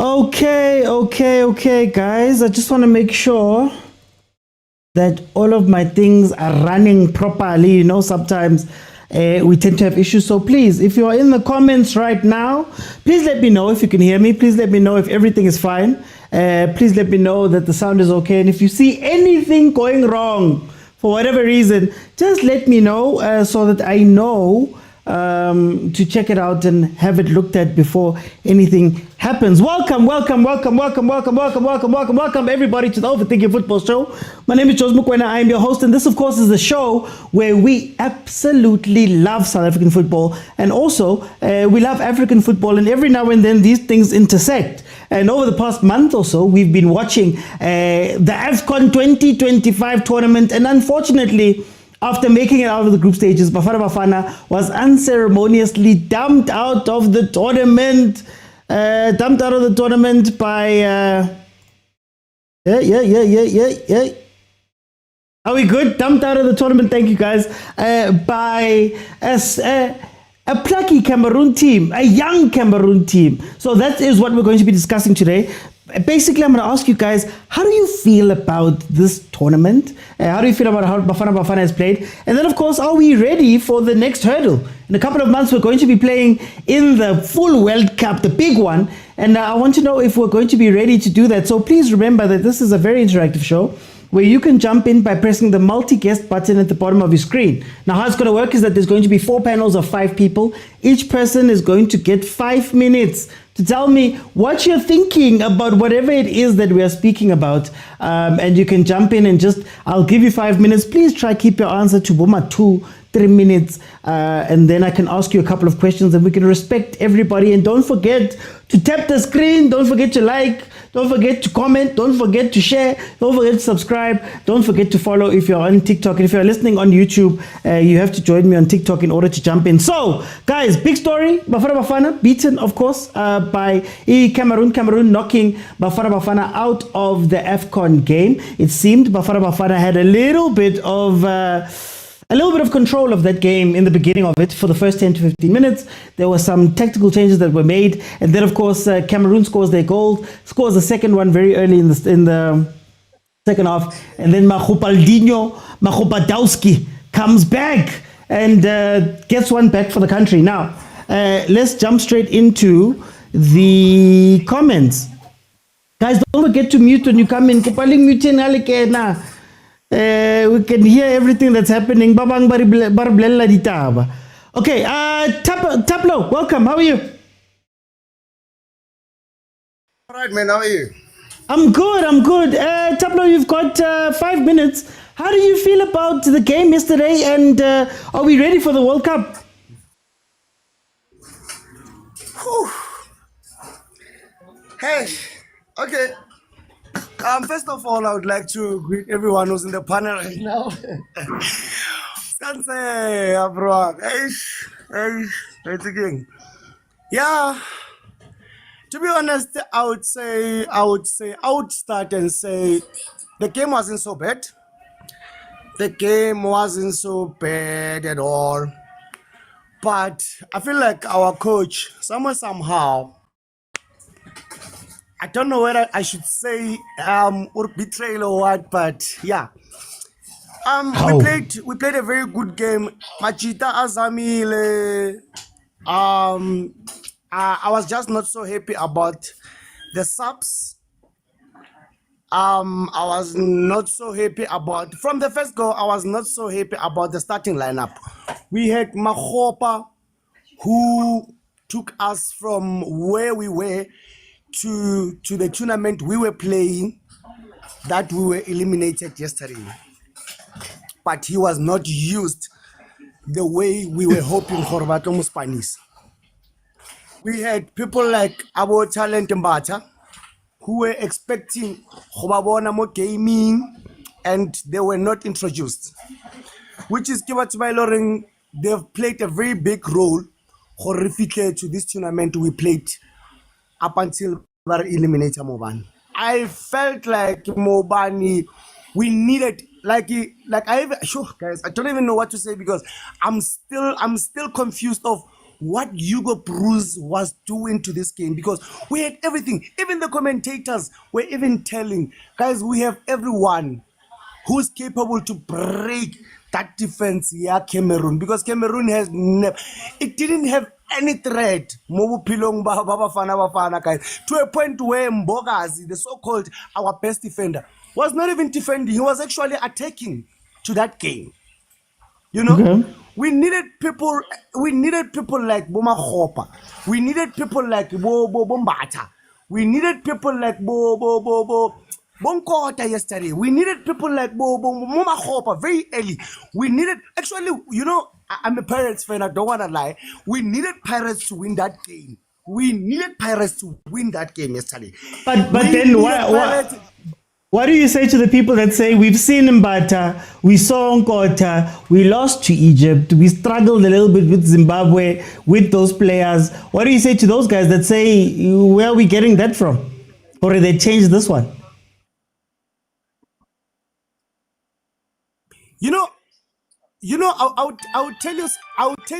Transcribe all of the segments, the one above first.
Okay, guys. I just want to make sure that all of my things are running properly. You know, sometimes we tend to have issues. So please, if you are in the comments right now, please let me know if you can hear me. Please let me know if everything is fine. Please let me know that the sound is okay. And if you see anything going wrong for whatever reason, just let me know so that I know to check it out and have it looked at before anything happens. Welcome everybody to the Overthinking Football Show. My name is Mokwena. I am your host, and this of course is the show where we absolutely love South African football, and also we love African football, and every now and then these things intersect. And over the past month or so, we've been watching the AFCON 2025 tournament, and unfortunately, after making it out of the group stages, Bafana was unceremoniously dumped out of the tournament. By Are we good? Dumped out of the tournament. Thank you, guys. By a plucky Cameroon team, a young Cameroon team. So that is what we're going to be discussing today. Basically, I'm going to ask you guys, how do you feel about this tournament? How do you feel about how Bafana has played? And then, of course, are we ready for the next hurdle? In a couple of months, we're going to be playing in the full World Cup, the big one. And I want to know if we're going to be ready to do that. So please remember that this is a very interactive show where you can jump in by pressing the multi-guest button at the bottom of your screen. Now, how it's going to work is that there's going to be 4 panels of 5 people. Each person is going to get 5 minutes to tell me what you're thinking about whatever it is that we are speaking about. And you can jump in and I'll give you 5 minutes. Please try keep your answer to Boma 2-3 minutes. And then I can ask you a couple of questions and we can respect everybody. And don't forget to tap the screen. Don't forget to like. Don't forget to comment. Don't forget to share. Don't forget to subscribe. Don't forget to follow if you're on TikTok. And if you're listening on YouTube, you have to join me on TikTok in order to jump in. So, guys, big story. Bafana beaten, of course, by Cameroon knocking Bafana out of the AFCON game. It seemed Bafana had a little bit of control of that game in the beginning of it for the first 10 to 15 minutes. There were some tactical changes that were made. And then, of course, Cameroon scores the second one very early in the second half. And then Machopadowski comes back and gets one back for the country. Now, let's jump straight into the comments. Guys, don't forget to mute when you come in. We can hear everything that's happening. Okay, Taplo, welcome. How are you? All right, man. How are you? I'm good. Taplo, you've got 5 minutes. How do you feel about the game yesterday? And are we ready for the World Cup? Whew. Hey, okay. First of all, I would like to greet everyone who's in the panel right now. Yeah. To be honest, I would start and say the game wasn't so bad. The game wasn't so bad at all. But I feel like our coach, somehow, I don't know whether I should say or betrayal or what, but yeah. We played a very good game. Machita Azamile. I was just not so happy about the subs. I was not so happy about from the first goal. I was not so happy about the starting lineup. We had Makhopa, who took us from where we were to the tournament we were playing, that we were eliminated yesterday. But he was not used the way we were hoping for Batomo Spanish. We had people like our talent Mbata who were expecting Khobabona more gaming, and they were not introduced. Which is Kiwatibailoring, they've played a very big role to this tournament we played up until we eliminated Mobani. I felt like Mobani, we needed guys, I don't even know what to say because I'm still confused of what Hugo Bruce was doing to this game, because we had everything. Even the commentators were even telling, guys, we have everyone who's capable to break that defense, yeah, Cameroon, because Cameroon has never, it didn't have any threat. Mobu Pilong Bafana, guys, to a point where Mbogazi, the so-called our best defender, was not even defending, he was actually attacking to that game. You know, Okay. we needed people. We needed people like Boma Hopa. We needed people like Bombata. We needed people like Bonkota yesterday. We needed people like Moma Hopa very early. We needed, actually, you know, I'm a Pirates fan. I don't want to lie. We needed Pirates to win that game. We needed Pirates to win that game yesterday. But We then needed why, Pirates. what do you say to the people that say we've seen Mbata, we saw Nkota, we lost to Egypt, we struggled a little bit with Zimbabwe, with those players? What do you say to those guys that say, where are we getting that from? Or did they change this one? You know, I would tell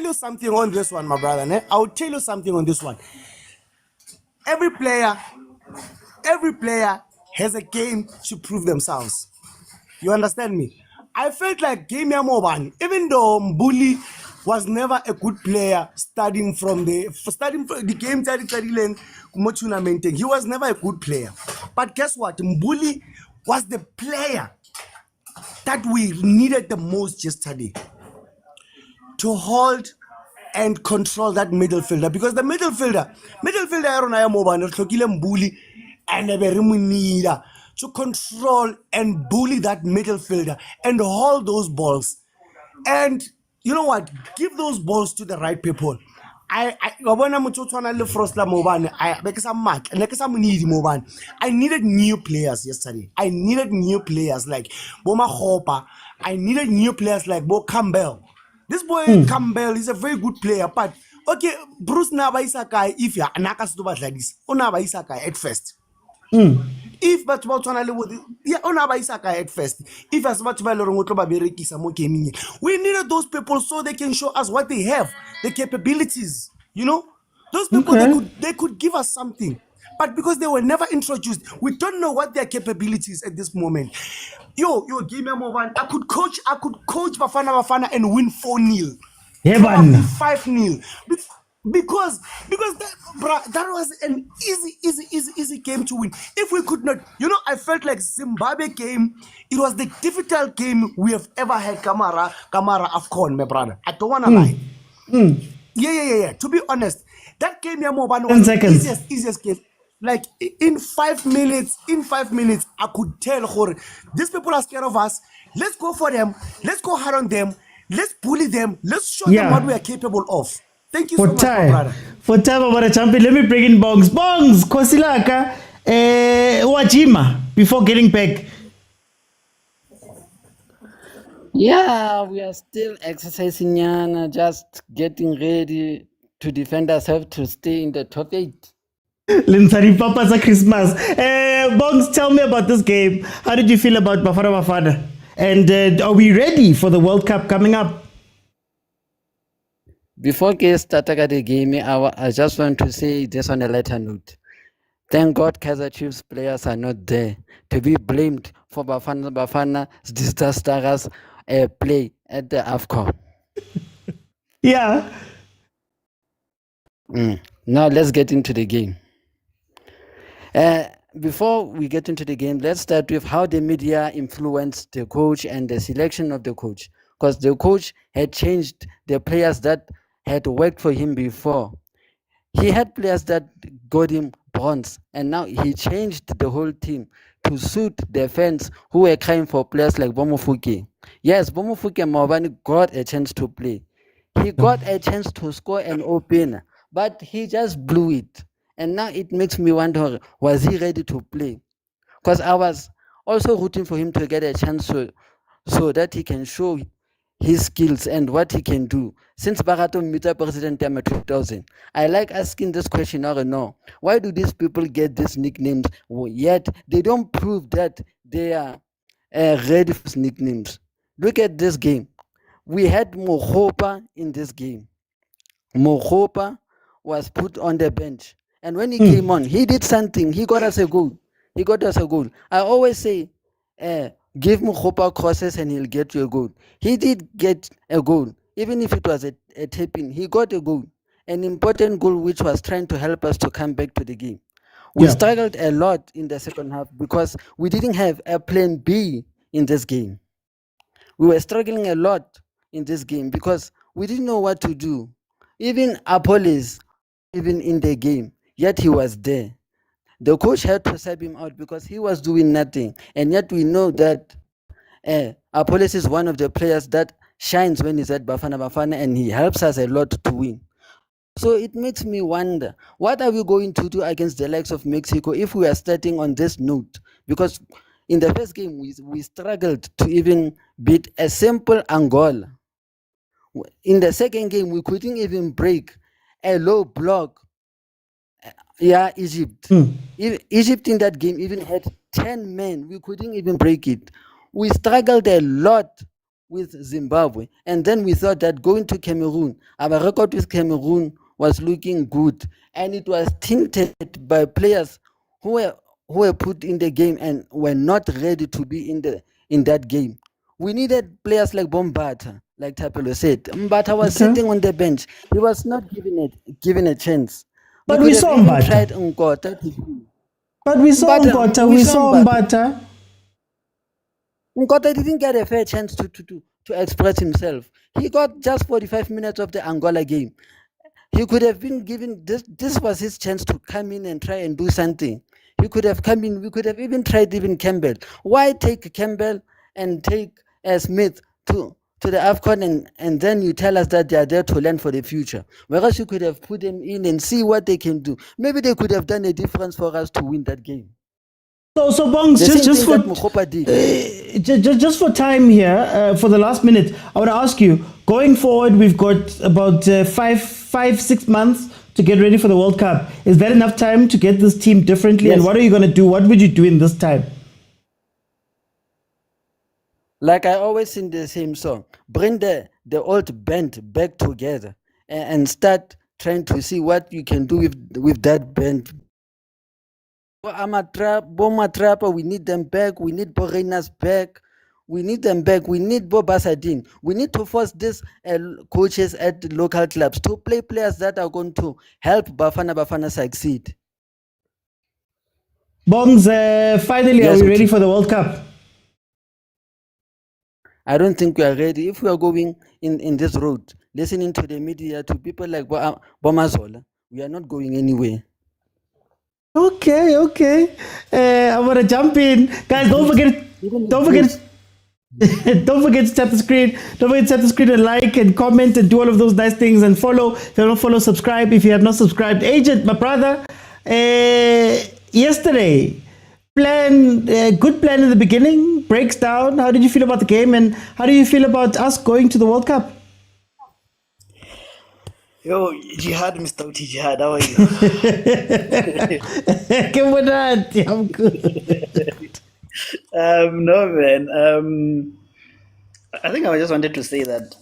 you something on this one, my brother. Ne? I would tell you something on this one. Every player has a game to prove themselves. You understand me? I felt like game Yamoban, even though Mbuli was never a good player starting from the game 30 tournament, he was never a good player. But guess what? Mbuli was the player that we needed the most yesterday to hold and control that middle fielder, because the middle fielder and to control and bully that middle fielder and hold those balls, and you know what, give those balls to the right people. I needed new players yesterday. I needed new players like Boma Hopa. I needed new players like Bo Campbell. This boy Campbell is a very good player, but okay, Bruce Naba Isakai, if you are Nakas to like this, Onaba Isakai at first. If but what yeah, Onaba Isakai at first. If as much we needed those people so they can show us what they have, the capabilities. You know, those people Okay. they could give us something. But because they were never introduced, we don't know what their capabilities at this moment. Yo, give me a moment. I could coach Bafana and win 4-0. Probably Heaven. 5-0. Because that was an easy game to win. If we could not, you know, I felt like Zimbabwe game, it was the difficult game we have ever had. Kamara Afcon, my brother. I don't wanna lie. Yeah. To be honest, that game Yamoban 10 was the seconds. easiest game. Like in 5 minutes, I could tell Jorge, these people are scared of us. Let's go for them. Let's go hard on them. Let's bully them. Let's show them what we Yeah. are capable of. Thank you For so much, my time. brother. For time about a champion, let me bring in Bongs. Bongs, Kosilaka, Wajima, before getting back. Yeah, we are still exercising, Yana, just getting ready to defend ourselves to stay in the top 8. Linsari Papa's a Christmas. Bongs, tell me about this game. How did you feel about Bafana? And are we ready for the World Cup coming up? Before we start the game, I just want to say this on a lighter note. Thank God Kaizer Chiefs players are not there to be blamed for Bafana's disastrous play at the AFCON. Yeah. Now let's get into the game. Before we get into the game, let's start with how the media influenced the coach and the selection of the coach. Because the coach had changed the players that had worked for him before. He had players that got him bronze, and now he changed the whole team to suit the fans who were crying for players like Bomofuke. Yes, Bomofuke Mawabani got a chance to play. He got a chance to score an opener, but he just blew it. And now it makes me wonder, was he ready to play? Because I was also rooting for him to get a chance so that he can show his skills and what he can do. Since Barato Mita President Yama 2000, I like asking this question or no. Why do these people get these nicknames yet they don't prove that they are ready for these nicknames? Look at this game. We had Mohopa in this game. Mokgopa was put on the bench. And when he came on, he did something. He got us a goal. I always say, give Mokgopa crosses and he'll get you a goal. He did get a goal. Even if it was a tap-in, he got a goal. An important goal which was trying to help us to come back to the game. We struggled a lot in the second half because we didn't have a plan B in this game. We were struggling a lot in this game because we didn't know what to do. Even Apollos, even in the game, yet he was there. The coach had to sub him out because he was doing nothing. And yet we know that Apollos is one of the players that shines when he's at Bafana, and he helps us a lot to win. So it makes me wonder, what are we going to do against the likes of Mexico if we are starting on this note? Because in the first game, we struggled to even beat a simple Angola. In the second game, we couldn't even break a low block. Egypt. Egypt in that game even had 10 men. We couldn't even break it. We struggled a lot with Zimbabwe. And then we thought that going to Cameroon, our record with Cameroon was looking good. And it was tinted by players who were put in the game and were not ready to be in that game. We needed players like Bombata, like Tapelo said. Mbata was sitting on the bench. He was not given a chance. But we saw Mbata. We saw Mbata. Nkota didn't get a fair chance to express himself. He got just 45 minutes of the Angola game. He could have been given this was his chance to come in and try and do something. He could have come in. We could have even tried Campbell. Why take Campbell and take Smith to the AFCON and then you tell us that they are there to learn for the future? Whereas you could have put them in and see what they can do. Maybe they could have done a difference for us to win that game. So Bongs, just for time here, for the last minute, I want to ask you, going forward, we've got about 5-6 months to get ready for the World Cup. Is that enough time to get this team differently? Yes. And what are you going to do? What would you do in this time? Like I always sing the same song, bring the old band back together and start trying to see what you can do with that band. Bomatrapa, we need them back. We need Borenas back. We need them back. We need Bobasadin. We need to force these coaches at the local clubs to play players that are going to help Bafana succeed. Bongs, finally, yes, are we ready for the World Cup? I don't think we are ready. If we are going in this road, listening to the media, to people like Bomazola, we are not going anywhere. Okay. I want to jump in. Guys, don't forget to tap the screen. Don't forget to tap the screen and like and comment and do all of those nice things and follow. If you don't follow, subscribe. If you have not subscribed, Agent, my brother, yesterday, good plan in the beginning, breaks down. How did you feel about the game and how do you feel about us going to the World Cup? Yo, Jihad, Mr. Uti Jihad, how are you? I'm good. No, man. I think I just wanted to say that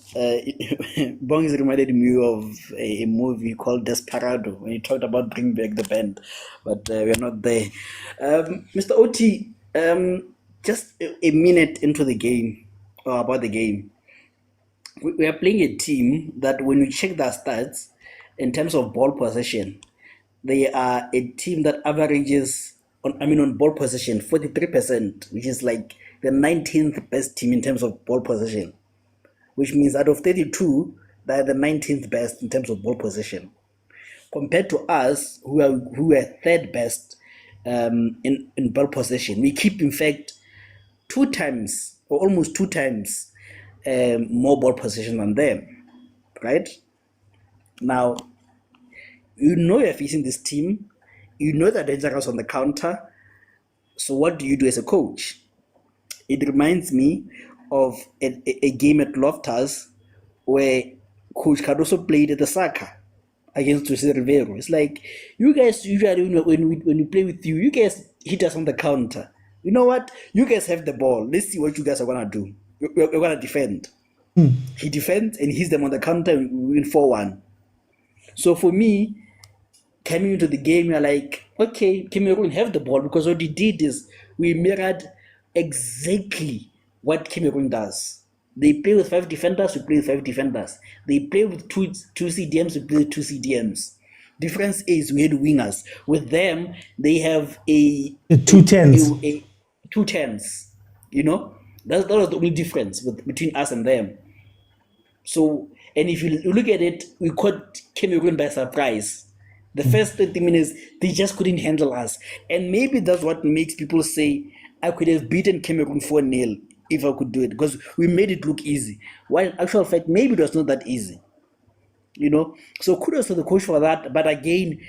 Bongs reminded me of a movie called Desperado when he talked about bringing back the band, but we're not there. Mr. Oti, just a minute into the game, or about the game. We are playing a team that when we check their stats in terms of ball possession, they are a team that averages on ball possession 43%, which is like the 19th best team in terms of ball possession, which means out of 32, they're the 19th best in terms of ball possession, compared to us who are third best in ball possession. We keep, in fact, 2 times or almost 2 times more ball possession than them, right? Now, you're facing this team, they're dangerous on the counter. So what do you do as a coach? It reminds me of a game at Loftus where Coach Cardoso played at the soccer against Jose Rivero. It's like, you guys usually when we play with you, you guys hit us on the counter. You know what? You guys have the ball. Let's see what you guys are gonna do. We're gonna defend. He defends and hits them on the counter. We win 4-1. So for me, coming into the game, you're like, okay, Cameroon have the ball, because what we did is we mirrored exactly what Cameroon does. They play with 5 defenders, we play with 5 defenders. They play with two CDMs, we play with 2 CDMs. Difference is we had wingers. With them, they have The 210s. a 210s. You know, that was the only difference between us and them. So, and if you look at it, we caught Cameroon by surprise. The first 30 minutes, they just couldn't handle us. And maybe that's what makes people say, I could have beaten Cameroon 4-0 if I could do it, because we made it look easy. While in actual fact, maybe it was not that easy. You know, so kudos to the coach for that. But again,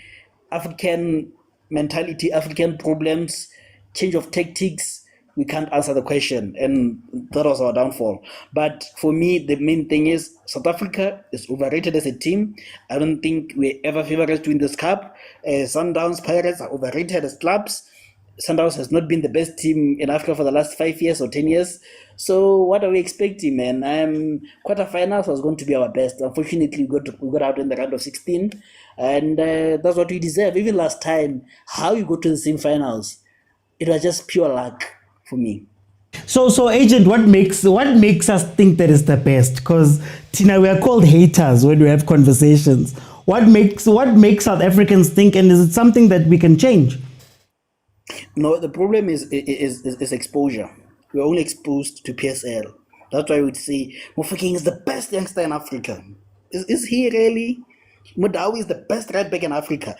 African mentality, African problems, change of tactics, we can't answer the question, and that was our downfall. But for me, the main thing is South Africa is overrated as a team. I don't think we're ever favorites to win this cup. Sundowns, Pirates are overrated as clubs. Sundowns has not been the best team in Africa for the last 5 years or 10 years. So what are we expecting, man? Quarterfinals was going to be our best. Unfortunately, we got out in the round of 16, and that's what we deserve. Even last time, how you go to the semi-finals, it was just pure luck for me. So agent, what makes us think that is the best? Because Tina, we are called haters when we have conversations. What makes South Africans think, and is it something that we can change? No, the problem is exposure. We're only exposed to PSL. That's why I would say Mofokeng is the best youngster in Africa. Is he really? Motaung is the best right back in Africa,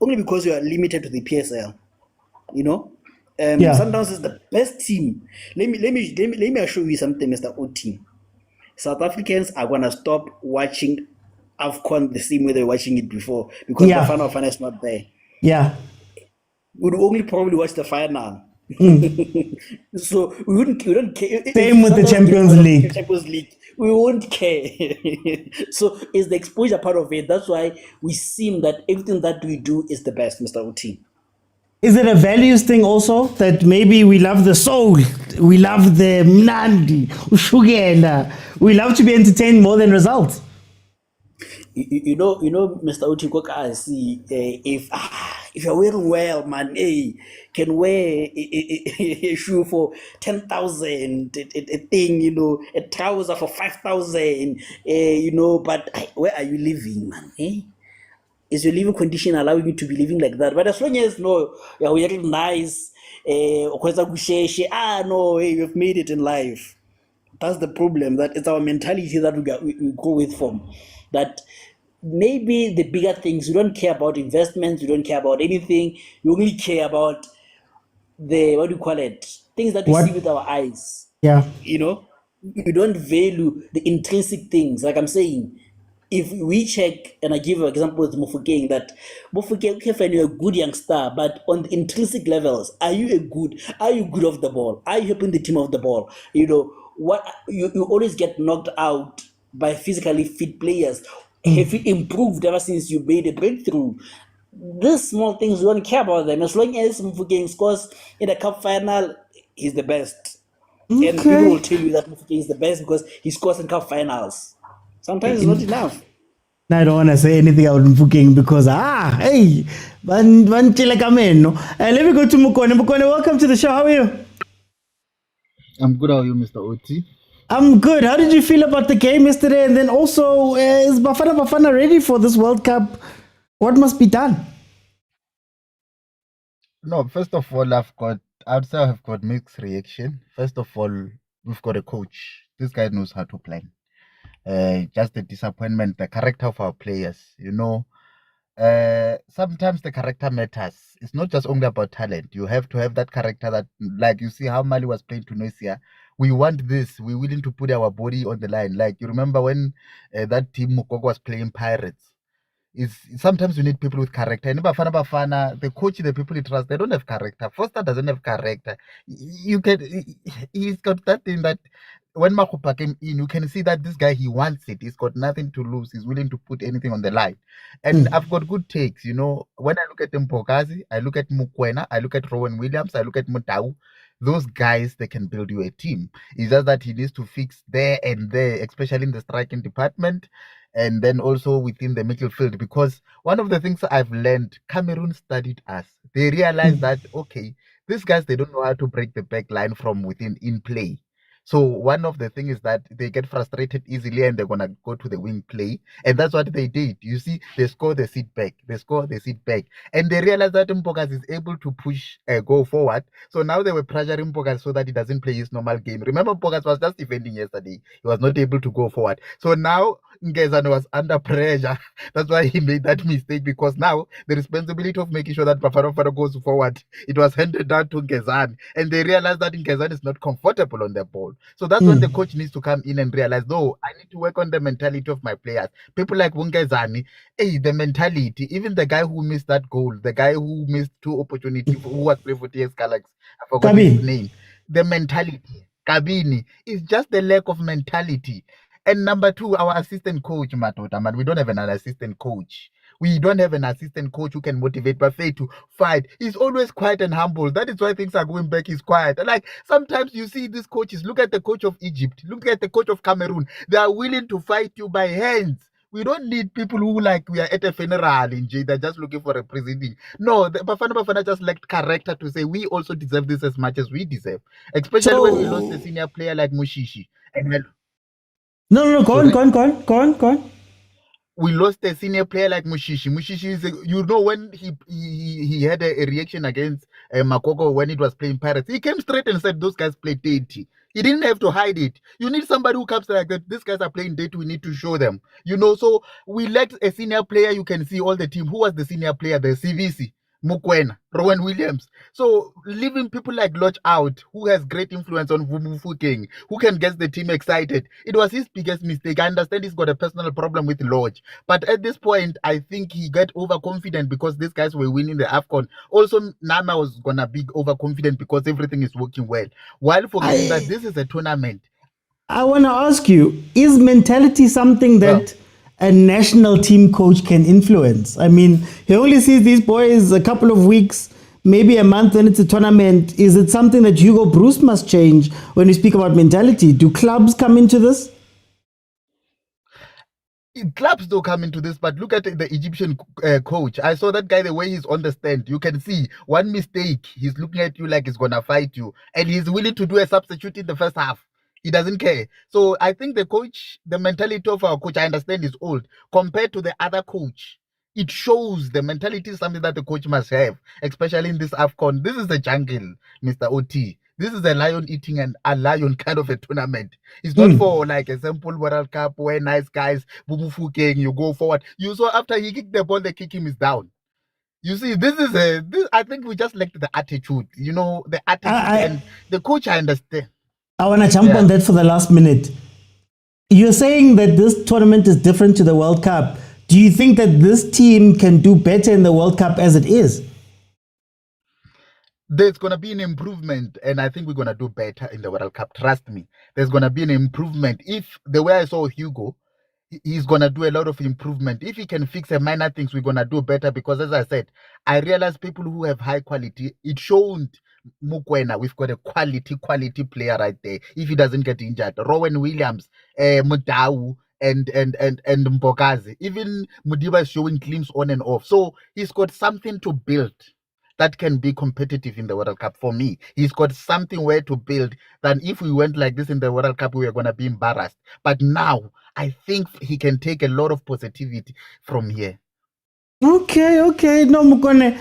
only because we are limited to the PSL. You know, Yeah. Sundowns is the best team. Let me assure you something, Mr. OT. South Africans are gonna stop watching AFCON the same way they were watching it before, because Yeah. Bafana is not there. Yeah. We'd only probably watch the final. So we wouldn't care. Same with the Sundowns Champions get out of League. Champions League, we won't care. So it's the exposure part of it. That's why we seem that everything that we do is the best, Mr. OT. Is it a values thing also, that maybe we love the soul, we love the mnandi, ushugenda, we love to be entertained more than results? You know, Mr. Otikoka, I see, if you're wearing well, man, can wear a shoe for 10,000, a thing, you know, a trouser for 5,000, you know, but where are you living, man? Is your living condition allowing you to be living like that? But as long as no, you're wearing nice, no, you've made it in life. That's the problem. That it's our mentality that we go with from. That maybe the bigger things, we don't care about investments, we don't care about anything. We only care about the, what do you call it? Things that we What? see with our eyes. Yeah. You know, we don't value the intrinsic things. Like I'm saying, if we check, and I give an example with Mofokeng, that Mofokeng, okay, you're a good youngster, but on the intrinsic levels, are you good off the ball? Are you helping the team off the ball? You know, what you always get knocked out by physically fit players. Have you improved ever since you made a breakthrough? These small things, we don't care about them. As long as Mofokeng scores in the cup final, he's the best. And people will tell you that Mofokeng is the best because he scores in cup finals. Sometimes it's not enough. I don't want to say anything about Mofokeng because, hey, let me go to Mokwena. Mokwena, welcome to the show. How are you? I'm good. How are you, Mr. OT? I'm good. How did you feel about the game yesterday? And then also, is Bafana ready for this World Cup? What must be done? No, first of all, I'd say I've got mixed reaction. First of all, we've got a coach. This guy knows how to play. Just the disappointment, the character of our players, you know. Sometimes the character matters. It's not just only about talent. You have to have that character that, like you see how Mali was playing Tunisia. We want this. We're willing to put our body on the line. Like you remember when that team Mukoko was playing Pirates. Sometimes you need people with character. And Bafana, the coach, the people you trust, they don't have character. Foster doesn't have character. He's got that thing that when Makupa came in, you can see that this guy, he wants it. He's got nothing to lose. He's willing to put anything on the line. And I've got good takes, you know. When I look at Mpokazi, I look at Mokwena, I look at Rowan Williams, I look at Motaung. Those guys, they can build you a team. It's just that he needs to fix there and there, especially in the striking department. and then also within the midfield. Because one of the things I've learned, Cameroon studied us. They realized that, okay, these guys, they don't know how to break the back line from within in play. So one of the things is that they get frustrated easily and they're gonna go to the wing play, and that's what they did. You see, they score, they sit back, they score, they sit back, and they realized that Mpokas is able to push, go forward. So now they were pressuring Mpokas so that he doesn't play his normal game. Remember, Mpokas was just defending yesterday; he was not able to go forward. So now Ngezane was under pressure. That's why he made that mistake, because now the responsibility of making sure that Bafana goes forward, it was handed down to Ngezane, and they realized that Ngezane is not comfortable on the ball. So that's when the coach needs to come in and realize, no, I need to work on the mentality of my players. People like Ngezane, the mentality, even the guy who missed that goal, the guy who missed 2 opportunities, who was playing for TS Galaxy, I forgot his name. The mentality, Kabini, is just the lack of mentality. And number 2, our assistant coach, Matota, man, we don't have an assistant coach. We don't have an assistant coach who can motivate Buffet to fight. He's always quiet and humble. That is why things are going back. He's quiet. Like, sometimes you see these coaches, look at the coach of Egypt, look at the coach of Cameroon. They are willing to fight you by hands. We don't need people who, like, we are at a funeral in J. They're just looking for a president. No, the Bafana just lacked character to say we also deserve this as much as we deserve. Especially when we lost a senior player like Mushishi. And No, go on. We lost a senior player like Mushishi. Mushishi is, when he had a reaction against Makoko when it was playing Pirates, he came straight and said those guys play dirty. He didn't have to hide it. You need somebody who comes like that. These guys are playing dirty. We need to show them. So we lacked a senior player. You can see all the team. Who was the senior player? The CVC. Mokwena, Rowan Williams. So leaving people like Lodge out, who has great influence on Vumufukeng, who can get the team excited, it was his biggest mistake. I understand he's got a personal problem with Lodge, but at this point, I think he got overconfident because these guys were winning the AFCON. Also, Nama was gonna be overconfident because everything is working well, while forgetting that this is a tournament. I want to ask you, is mentality something that a national team coach can influence? I mean, he only sees these boys a couple of weeks, maybe a month when it's a tournament. Is it something that Hugo Bruce must change when we speak about mentality? Do clubs come into this? Clubs do come into this, but look at the Egyptian coach. I saw that guy, the way he's on the stand. You can see one mistake, he's looking at you like he's going to fight you. And he's willing to do a substitute in the first half. He doesn't care. So I think the coach, the mentality of our coach, I understand is old. Compared to the other coach, it shows the mentality is something that the coach must have, especially in this AFCON. This is the jungle, Mr. OT. This is a lion eating and a lion kind of a tournament. It's not for like a simple World Cup where nice guys, Bumufukeng, you go forward. You saw after he kicked the ball, the kick him is down. You see, I think we just lacked the attitude, the attitude and the coach, I understand. I want to jump on that for the last minute. You're saying that this tournament is different to the World Cup. Do you think that this team can do better in the World Cup as it is? There's going to be an improvement, and I think we're going to do better in the World Cup. Trust me. There's going to be an improvement. If the way I saw Hugo, he's going to do a lot of improvement. If he can fix a minor things, we're going to do better because, as I said, I realize people who have high quality, it showed Mokwena, we've got a quality player right there. If he doesn't get injured, Rowan Williams, Motaung, and Mpokazi. Even Mudiba is showing glimpses on and off. So he's got something to build that can be competitive in the World Cup for me. He's got something where to build. Than if we went like this in the World Cup, we were going to be embarrassed. But now, I think he can take a lot of positivity from here. Okay. No, Mukone.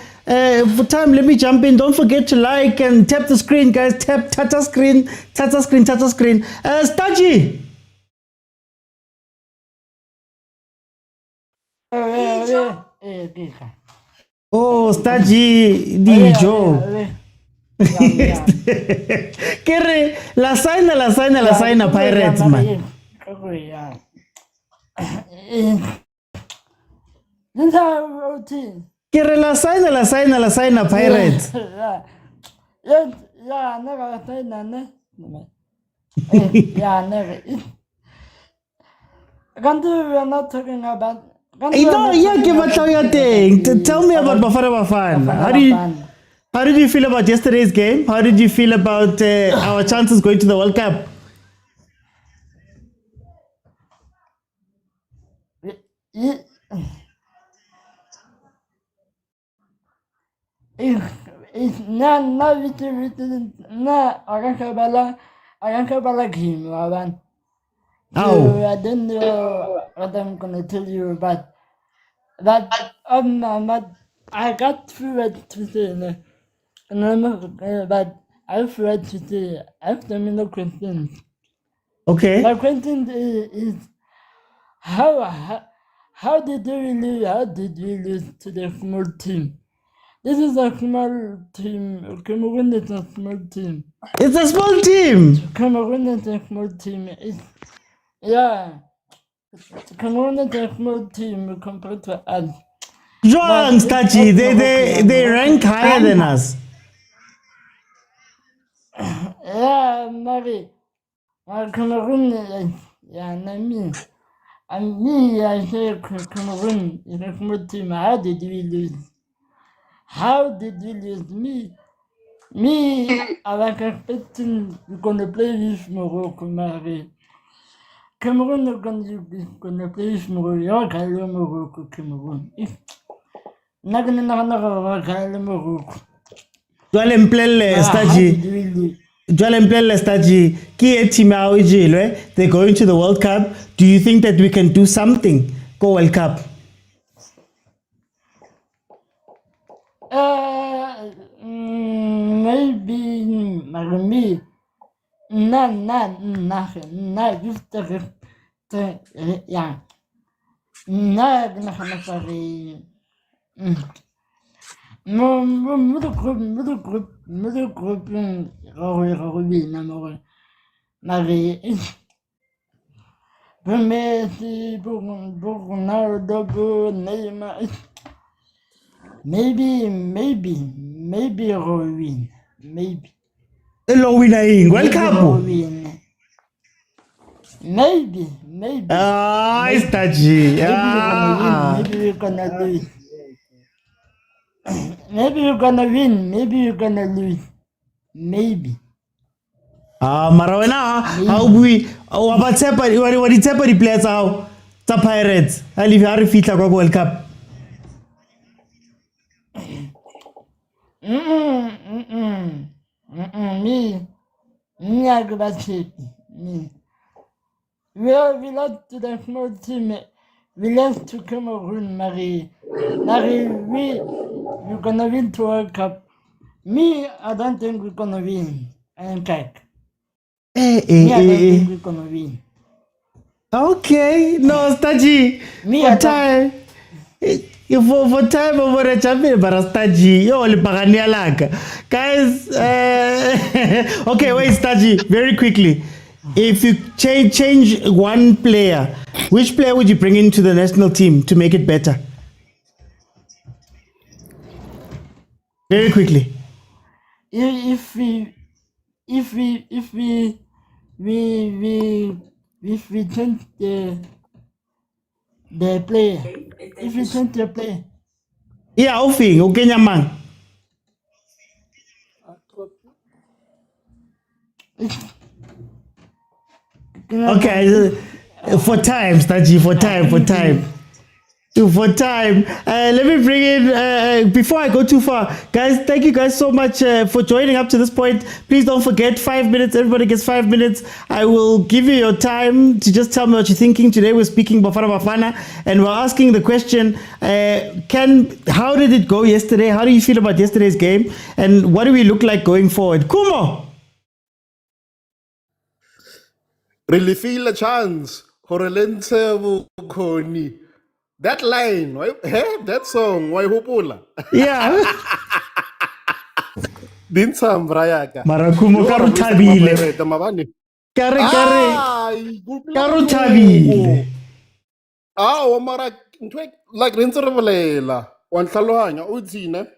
For time, let me jump in. Don't forget to like and tap the screen, guys. Tap screen. Staji. Oh, Staji, Dijo. Kere, la signa Pirates, man. Kere, la signa Pirates. We are not talking about. Give us your thing. Tell me about Bafana. How did you feel about yesterday's game? How did you feel about our chances going to the World Cup? it, it's not Arakabala game, Laban. So Oh. I don't know what I'm gonna tell you, but I got through it to say, but I forgot to say, after me no questions. My Okay. question is how did we lose to the small team? This is a small team. Cameroon is a small team. It's a small team. Cameroon is a small team. Yeah. Cameroon is a small team compared to us. Joan But Stachi, it's they rank higher than us. Yeah, Mary. Cameroon, yeah, I mean. And me, I say Cameroon is a small team. How did we lose? How did we lose? I was expecting we're gonna play with Morocco, Mary. Cameroon is gonna play with Morocco. Morocco, Cameroon. Not gonna Morocco. Jwale mplele How Stachi. did we lose? Jwale mplele Stachi. Ki e team ya ojilwe. They're going to the World Cup. Do you think that we can do something? Go World Cup. Maybe me. Just yeah. Middle group, Marie. Messi, Ronaldo, Neymar. Maybe Robin. Maybe. Elo winning World Cup. Robin. Maybe. Ah, Stachi. Maybe we're gonna lose. Maybe we're gonna win. Maybe we're gonna lose. Maybe. Marawena, how we what it's the players how the Pirates. I live how fitla kwa World Cup. Me, I go back to me. We lost to the small team. We lost to Cameroon, Marie. We're gonna win to World Cup. Me, I don't think we're gonna win. And Kak. Me, I don't think we're gonna win. Okay, no, Stachi. Me, For I don't- time. For time over a champion, but Stachi, yo, lipagania laka. Guys, okay, wait, Stachi, very quickly. If you change one player, which player would you bring into the national team to make it better? Very quickly. If we change the player, if we change the player, Yeah, Ofing, okay, man. Okay, for time, Stachi, for time. For time. Let me bring in, before I go too far, guys, thank you guys so much for joining up to this point. Please don't forget, 5 minutes, everybody gets 5 minutes. I will give you your time to just tell me what you're thinking. Today we're speaking bafana, and we're asking the question, how did it go yesterday? How do you feel about yesterday's game? And what do we look like going forward? Kumo! Really feel a chance for a bukoni. That line, that song, why hopola? Yeah. Dinsam brayaka. Marakumo karutabile. Kare. Karutabile. Ah, mara like rinserevelela. Wan tlhalohanya o tsine.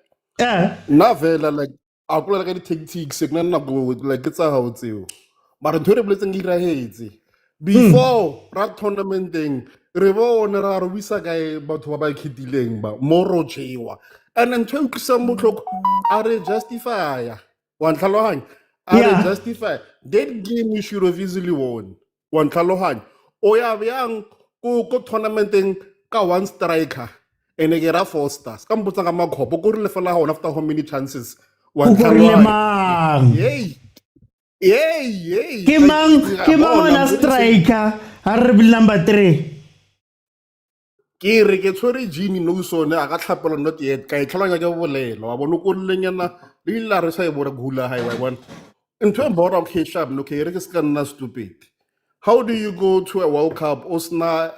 Yeah. Na vela like a kula ka di-tactics ke nna go like ke tsa hao tseo. Mara ntho e re boletseng e irahetse. Before rat tournamenteng re bone ra re wisa kae batho ba ba khitileng ba mo ro jewa. And ntho e utlwisang botlhoko a re justifya. Wan tlhalohanya a re justify. That game we should have easily won. Wan tlhalohanya o ya bjang ko tournamenteng ka one striker ene ke ra 4 stars ka mpotsa ka makhopo ko re le fela hona after how many chances wa O korile tlhaloganya mang? Ke mang ona striker? Ha re bile number 3. ke re ke tshwere Gini no sone a ka tlhapela not yet ka e tlhaloganya ke bolela wa bona ko lenyana le ila re sa e bora gula hai wa bona ntho e bora okay sharp no ke re ke ska nna stupid. How do you go to a World Cup osna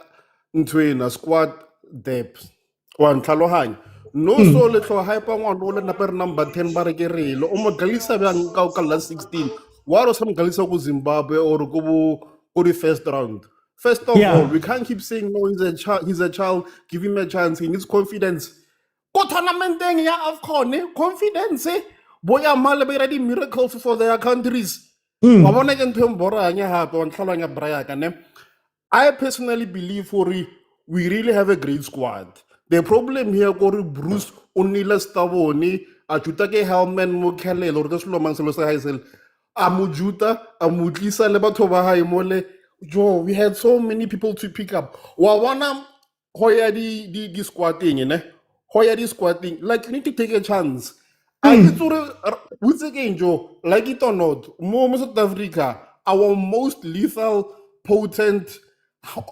ntwena squad depth wa tlhaloganya no so le tlo hype ngwana o le number 10 ba re ke rele o mo galisa bjang ka last 16 wa ro sam galisa ku Zimbabwe or ko the first round. First of all, we can't keep saying no. He's a child. Give him a chance. He needs confidence. Go tournament thing, yeah, of course. Confidence, eh? Boya male be ready miracles for their countries. Wabona ke ntho mbora nya hape on tlhalanya braya kane. I personally believe we really have a great squad. The problem here kore Bruce onile staboni a juta ke helmet mo khelelo re se lo mang selo sa haisel. A mo juta a mo tlisa le batho ba hae mole. Joe, we had so many people to pick up. Wawana hoya di squatting, ne? Hoya di squatting. Like you need to take a chance. I get to once again, Joe, like it or not, more South Africa, our most lethal, potent,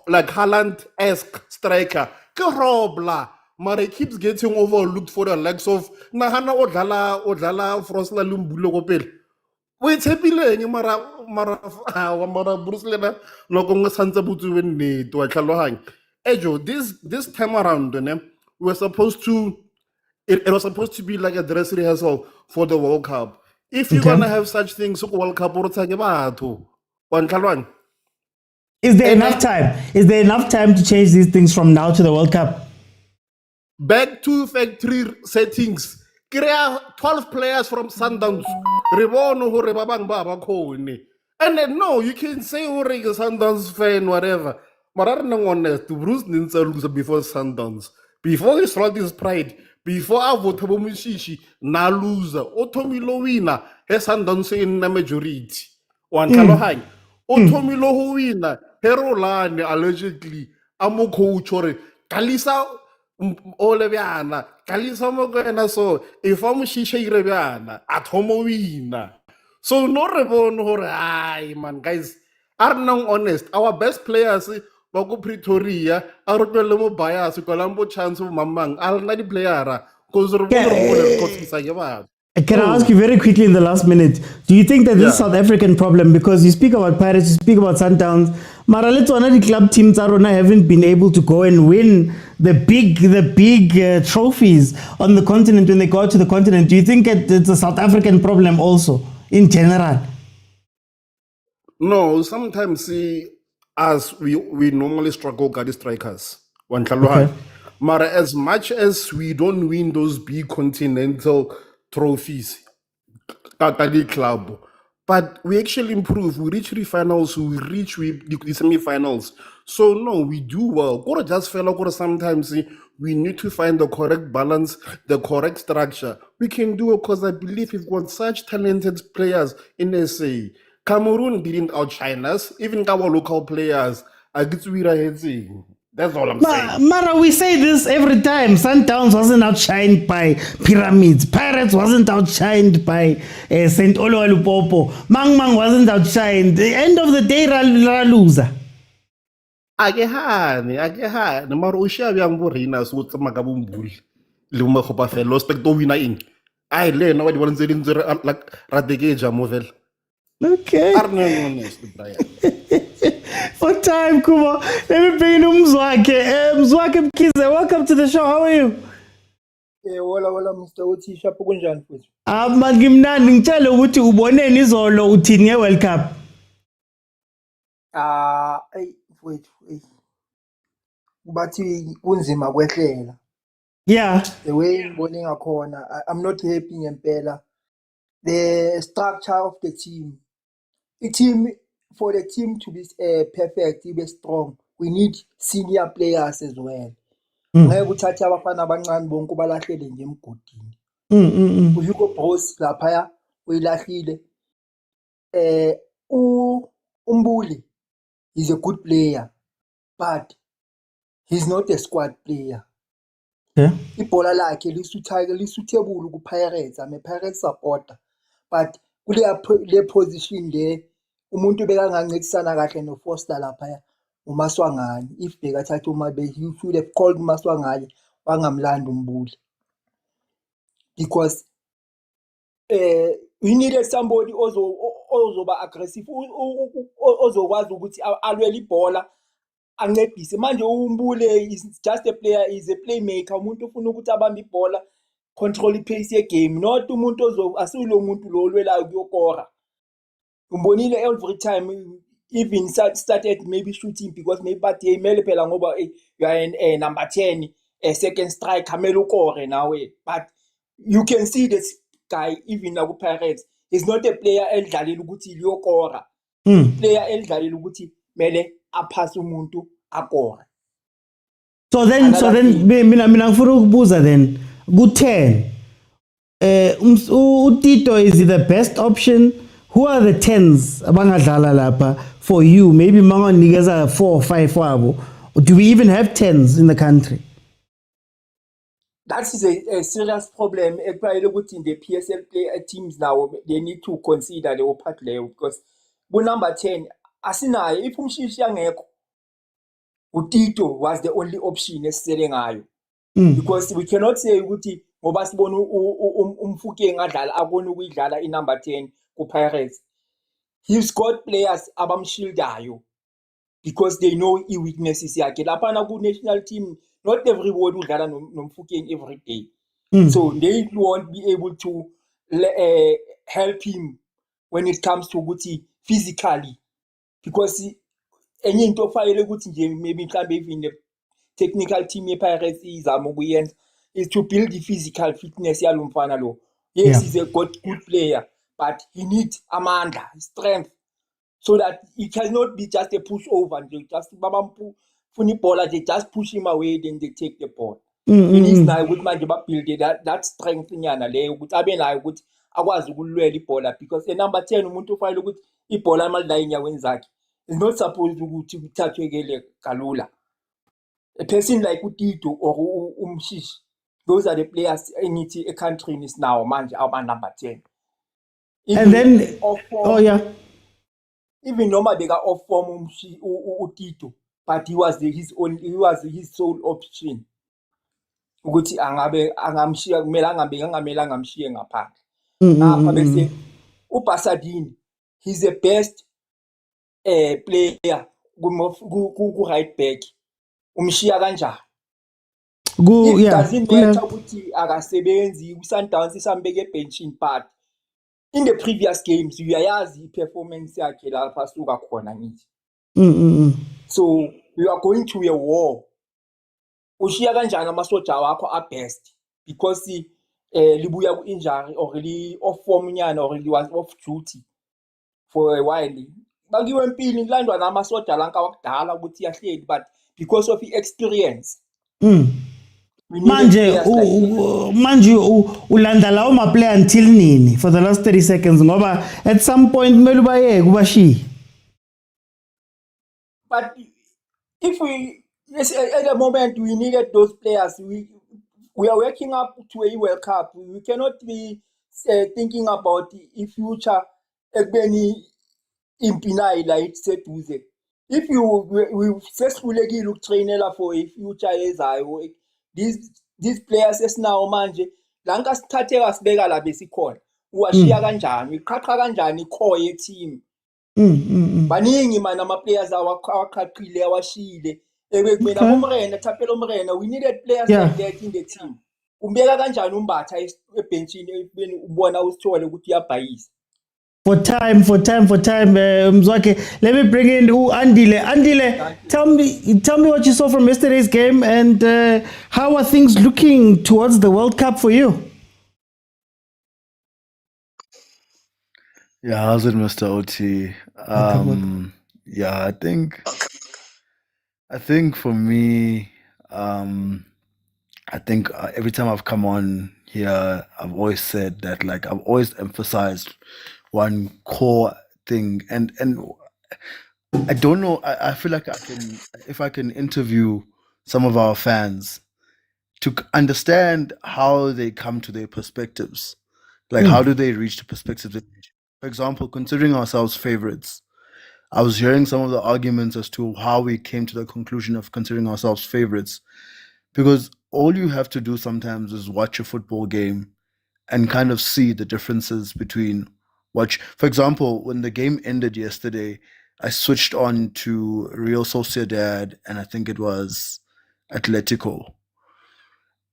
like Haaland-esque striker. Kerobla. But he keeps getting overlooked for the likes of Nahana Odlala Frosla Lumbulo Kopel. We tshepileng mara Bruce lena loko nga santsa butsu nnete wa tlhaloganya ejo this time around ne we were supposed to it was supposed to be like a dress rehearsal for the World Cup. If you're gonna have such things ko World Cup o tsake batho wa tlhaloganya. Is there enough time? Is there enough time to change these things from now to the World Cup? Back to factory settings. Krea 12 players from Sundowns. Ribono hore ba bang ba ba khone. And then no, you can say hore ke Sundowns fan whatever. But I don't know honest. Bruce Ninsa lose before Sundowns. Before he swallowed his pride. Before I vote for Mushishi, na loser. Otomilo winner. He Sundowns in the majority. One Kalohang. Otomilo who winner. Herolane allegedly. Amo coach or Kalisa. Ole bjana kalisa mokwena so if a moshisha ire bjana a thomo wina so no re bone gore ai man guys are now honest our best players ba go Pretoria a re tlwele mo bias ko lambo chance mo mamang a rena di playera cause re bone re bone re kotsisa ke batho. Can I ask you very quickly in the last minute? Do you think that this is a South African problem? Because you speak about Pirates, you speak about Sundowns. Mara let's one of the club teams haven't been able to go and win the big trophies on the continent when they go out to the continent. Do you think it's a South African problem also in general? No, sometimes see, as we normally struggle with the strikers. Okay. Mara, as much as we don't win those big continental trophies, Katali club, but we actually improve. We reach the finals, we reach the semi-finals. So no, we do well. Kora just fell out. Sometimes we need to find the correct balance, the correct structure. We can do it because I believe we've got such talented players in SA. Cameroon didn't outshine us, even our local players. I get to That's all I'm saying. Mara, we say this every time. Sundowns wasn't outshined by Pyramids. Pirates wasn't outshined by St. Oluwalupopo. Mang wasn't outshined. The end of the day, ra loser. Akehane. Mara o shia bjang bo rena so tsama ka bombuli. Le mo khopa fela spect o wina eng. Ai le na wa di bona ntse di ntse ra dekeja mo fela. Okay. Honest, Brian. For time, Kuma. Let me bring in Mzwake. Mzwake Mkize, welcome to the show. How are you? Wala Mr. Utisha kunjani futhi? Ngimnandi ngitshela ukuthi uboneni izolo uthini nge-World Cup. Wait. Bathi kunzima kwehlela. Yeah. The way ngibone ngakhona, I'm not happy ngempela. The structure of the team. For the team to be perfect, to be strong, we need senior players as well. Ngeke uthathe abafana abancane bonke ubalahlele nje emgodini. Uhugo Bros lapha uyilahlile. Umbuli is a good player, but He's not a squad player. Yeah. Ibhola lakhe lisuitable ku-Pirates. I'm a Pirates supporter. But le position there, umuntu bekangancedisana kahle noFoster laphaya uMaswangane. If bekathatha uMabe, he should have called uMaswangane wangamlanda umbuli. Because we needed somebody ozoba aggressive, ozokwazi ukuthi alwele ibhola ancedise. Manje umbule is just a player, is a playmaker. Umuntu ufuna ukuthi abambe ibhola, control ipace ye-game, not umuntu asilo umuntu lo olwelayo kuyokora. Umbonile every time, even started maybe shooting because maybe but imele phela ngoba you are in number 10, a second strike, amele ukore nawe. But you can see this guy even na ku-Pirates, he's not a player elidlalela ukuthi liyokora. Player elidlalela ukuthi mele aphase umuntu akore. So then mina ngifuna ukubuza then ku-10 uTito is the best option. Who are the 10s abangadlala lapha for you? Maybe manganikeza 4 or 5 wabo. Do we even have 10s in the country? That is a serious problem. In the PSL teams now, they need to consider the part level because number 10, asinayo, if umshishi angekho, uTito was the only option esiseleng ngayo. Because we cannot say ukuthi ngoba sibona umfuke ngadlala abona ukuyidlala number 10 ku-Pirates. He's got players abamshieldayo because they know weaknesses yakhe. Laphana ku-national team, not everybody udlala nomfukeng every day. So they won't be able to help him when it comes to ukuthi physically, because enye into fanele ukuthi nje maybe mhlambe even the technical team ye-Pirates izama ukuyenza is to build the physical fitness yalo mfana lo. Yes, he's a good player, but he needs amandla, strength, so that it cannot be just a pushover. They just funny baller, they just push him away, then they take the ball. He needs now with my build that strength nyana le ukuthi abe nayo ukuthi akwazi ukulwela ibhola, because the number 10 umuntu ufayile ukuthi ibhola amalila enyaweni zakhe is not supposed ukuthi kuthathwe kele kalula. A person like uTito or umshishi, those are the players in a country is now manje our number 10. Even And then even noma they got off form uTito, but he was his sole option. Ukuthi angamshiya kumele angamshiye ngaphandle. Ngapha bese uBasadini, he's the best player ku right back. Umshiya kanjani? It doesn't matter ukuthi akasebenzi, uSundowns isambeke ebenchini, but in the previous games uyayazi performance yakhe lapha suka khona ngithi. So you are going to a war. Ushiya kanjani amasoja wakho best because libuya ku-injury or li off form nyana or li was off duty for a while. Bakiwe empini kulandwa namasoja lanka wakudala ukuthi yahleli, but because of experience. Manje ulanda lawo ma-player until nini for the last 30 seconds ngoba at some point kumele ubayeke ubashiye. But if at the moment we needed those players, we are working up to a World Cup. We cannot be thinking about the future ekubeni impinayi la iseduze. If we sesifulekile ukutrainela for a future ezayo, these players esinawo manje lanka sithathe kasibeka la besikhona uwashiya kanjani, iqhaqha kanjani icore ye-team. Baningi mana ama-players awaqhaqile awashile ebekumele abomrena Thapelo Umrena, we needed players like that in the team. Umbeka kanjani umbatha ebenchini ekubeni ubona usithole ukuthi uyabhayisa. For time, Mzwake. Let me bring in Andile. Andile, tell me what you saw from yesterday's game and how are things looking towards the World Cup for you? Yeah, how's it, Mr. OT? Yeah, I think for me, I think every time I've come on here, I've always said that, like, I've always emphasized one core thing, and I don't know. I feel like if I can interview some of our fans to understand how they come to their perspectives. Like, how do they reach the perspectives? For example, considering ourselves favorites, I was hearing some of the arguments as to how we came to the conclusion of considering ourselves favorites. Because all you have to do sometimes is watch a football game and kind of see the differences between watch. For example, when the game ended yesterday, I switched on to Real Sociedad and I think it was Atletico.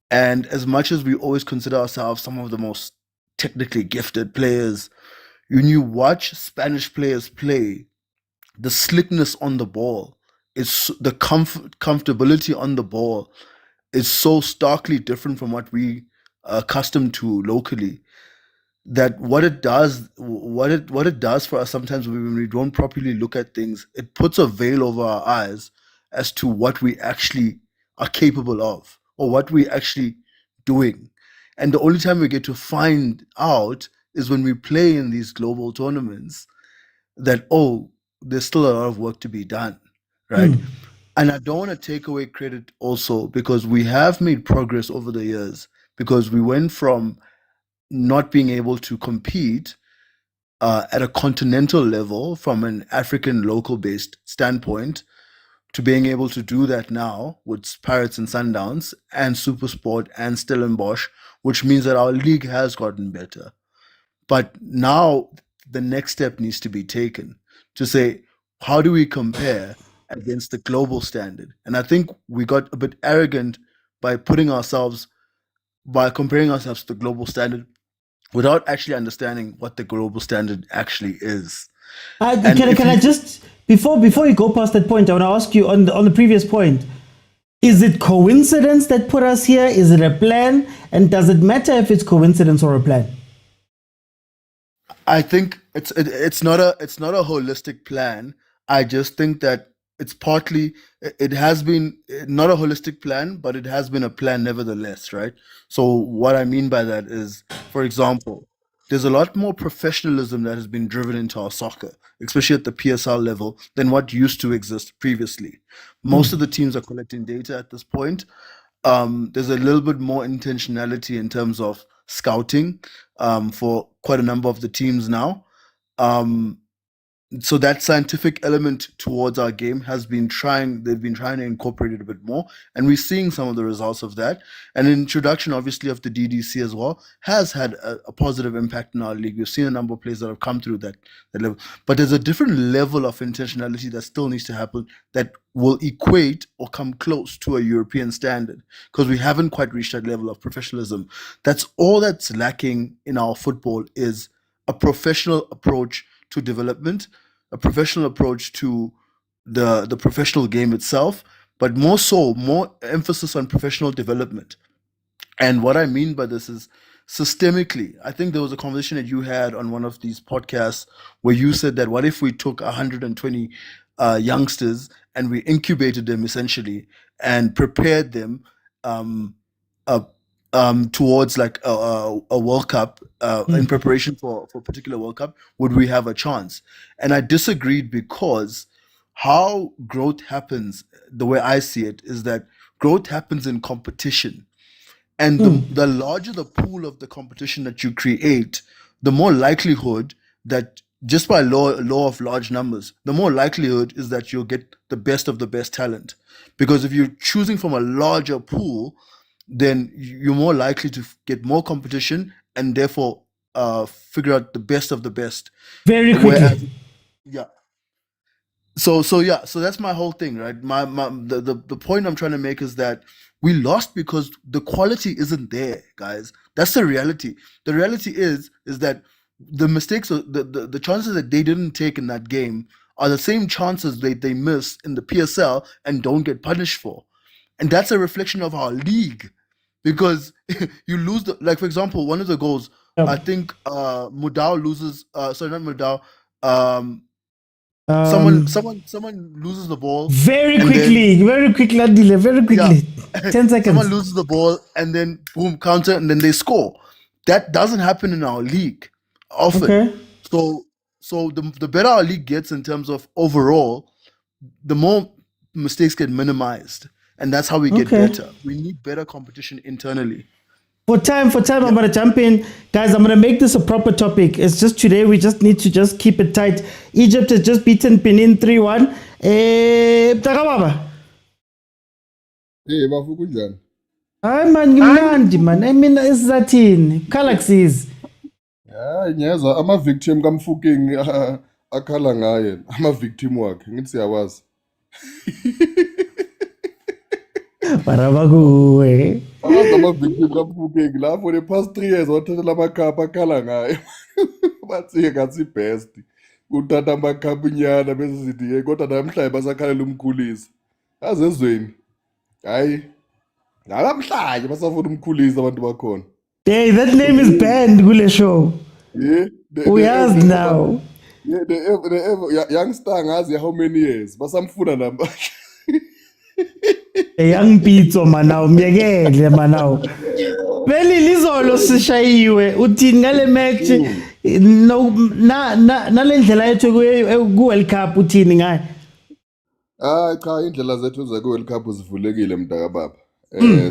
And as much as we always consider ourselves some of the most technically gifted players, when you watch Spanish players play, the slickness on the ball is the comfortability on the ball is so starkly different from what we are accustomed to locally, that what it does for us sometimes when we don't properly look at things, it puts a veil over our eyes as to what we actually are capable of or what we actually doing. And the only time we get to find out is when we play in these global tournaments that, oh, there's still a lot of work to be done, right? And I don't want to take away credit also, because we have made progress over the years, because we went from not being able to compete at a continental level from an African local based standpoint to being able to do that now with Pirates and Sundowns and Supersport and Stellenbosch, which means that our league has gotten better. But now the next step needs to be taken to say, how do we compare against the global standard? And I think we got a bit arrogant by comparing ourselves to the global standard without actually understanding what the global standard actually is. Can I just before you go past that point, I want to ask you on the previous point. Is it coincidence that put us here? Is it a plan? And does it matter if it's coincidence or a plan? I think it's not a holistic plan. I just think that it's partly it has been not a holistic plan, but it has been a plan nevertheless, right? So what I mean by that is, for example, there's a lot more professionalism that has been driven into our soccer, especially at the PSL level, than what used to exist previously. Most of the teams are collecting data at this point. There's a little bit more intentionality in terms of scouting for quite a number of the teams now. So that scientific element towards our game they've been trying to incorporate it a bit more, and we're seeing some of the results of that. And the introduction, obviously, of the DDC as well has had a positive impact in our league. We've seen a number of players that have come through that level, but there's a different level of intentionality that still needs to happen that will equate or come close to a European standard, because we haven't quite reached that level of professionalism. That's all that's lacking in our football, is a professional approach to development, a professional approach to the professional game itself, but more emphasis on professional development. And what I mean by this is systemically. I think there was a conversation that you had on one of these podcasts where you said that what if we took 120 youngsters and we incubated them essentially and prepared them um, uh, towards like a World Cup in preparation for a particular World Cup, would we have a chance? And I disagreed, because how growth happens, the way I see it, is that growth happens in competition. And the larger the pool of the competition that you create, the more likelihood that, just by law of large numbers, the more likelihood is that you'll get the best of the best talent. Because if you're choosing from a larger pool, then you're more likely to get more competition and therefore figure out the best of the best. Very Whereas, quickly. yeah. So that's my whole thing, right? The point I'm trying to make is that we lost because the quality isn't there, guys. That's the reality. The reality is that the mistakes, the chances that they didn't take in that game are the same chances they miss in the PSL and don't get punished for. And that's a reflection of our league, because you lose like, for example, one of the goals, I think Mudau loses, sorry, not Mudau, um someone loses the ball, Very and then quickly, Adile, very yeah, quickly. 10 someone seconds. loses the ball and then boom, counter, and then they score. That doesn't happen in our league often. Okay. So the better our league gets in terms of overall, the more mistakes get minimized. and that's how we get Okay. better. We need better competition internally. For time, I'm gonna jump in, guys. I'm gonna make this a proper topic. It's just today we just need to just keep it tight. Egypt has just beaten Benin 3-1. Takababa. Hey, bafu kunjani? Hayi man, ngimnandi man. I mean, isizathini? Galaxies. Hayi ngiyezwa ama-victim kamfuking akhala ngaye, ama-victim wakhe, ngithi siyawazi. Barabakuwe. Awazi ama-victim kamfuking, la for the past 3 years wathathela amakhaphu akhala ngaye. Bathi ngathi best. Uthatha amakhaphu nyana bese sithi kodwa namhlanje basakhalela umkhulisi. Yazi ezweni. Hayi. Namhlanje basafuna umkhulisi abantu bakhona. Hey, that name is banned kule show. Yeah. Uyazi now. Yeah, the youngster ngazi how many years basamfuna namba. Young Pitso manaw, myekele manaw. Veli lizolo sishayiwe uthini ngale match no nale ndlela yethu ku World Cup uthini ngayo? Cha indlela zethu ze World Cup zivulekile mntaka baba.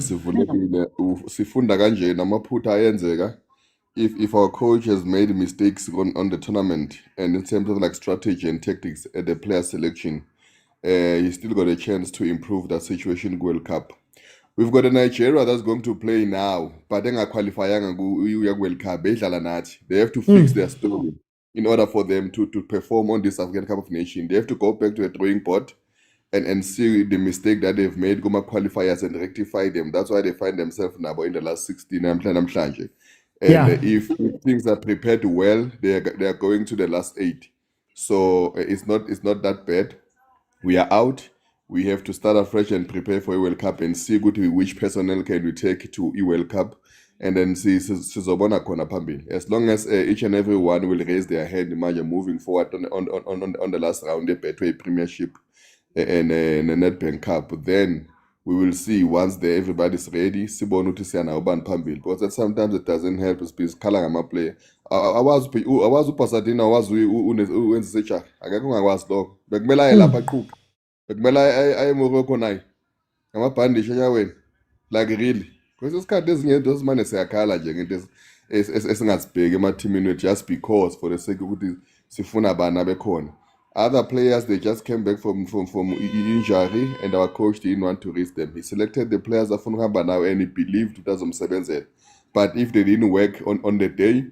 Sivulekile sifunda kanje namaphutha ayenzeka. If our coach has made mistakes on the tournament and in terms of like strategy and tactics at the player selection, he's still got a chance to improve that situation in World Cup. We've got a Nigeria that's going to play now, but then qualifying World Cup. They have to fix their story in order for them to perform on this African Cup of Nations. They have to go back to the drawing board and see the mistake that they've made, go qualifiers and rectify them. That's why they find themselves now in the last 16. And if things are prepared well, they are going to the last 8. So it's not that bad. We are out. We have to start afresh and prepare for a World Cup and see which personnel can we take to a World Cup, and then see sizobona khona phambili. As long as each and every one will raise their hand, imagine moving forward on the last round, the Betway Premiership and the Nedbank Cup, then we will see once everybody's ready. Sibona ukuthi siyana ubani phambili, because sometimes it doesn't help us because khala ngama player. Awazi uPasadena, awazi uwenze secha, akekho ongakwazi lokho. Bekumele aye lapha aqhuba. Bekumele aye Morocco naye. Ngamabhandishi enyaweni. Like really. Because isikhathi ezinye into esimane siyakhala nje ngento esingazibheki emathimini wethu just because for the sake ukuthi sifuna bana bekhona. Other players, they just came back from injury, and our coach didn't want to risk them. He selected the players that now, and he believed it was Msebenze. But if they didn't work on the day,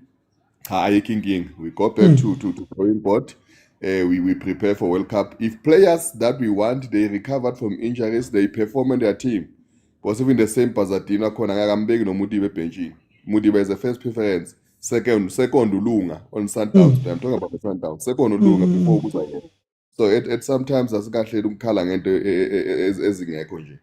we go back to drawing board. We prepare for World Cup. If players that we want, they recovered from injuries, they perform in their team. Because even the same Pasadena, Konagambeg no Mudibe Benji. Mudibe is the first preference. Second Ulunga on Sundowns. I'm talking about the Sundowns. Second Ulunga before Uzanye. So it sometimes asikahle umkhala ngento ezingekho nje.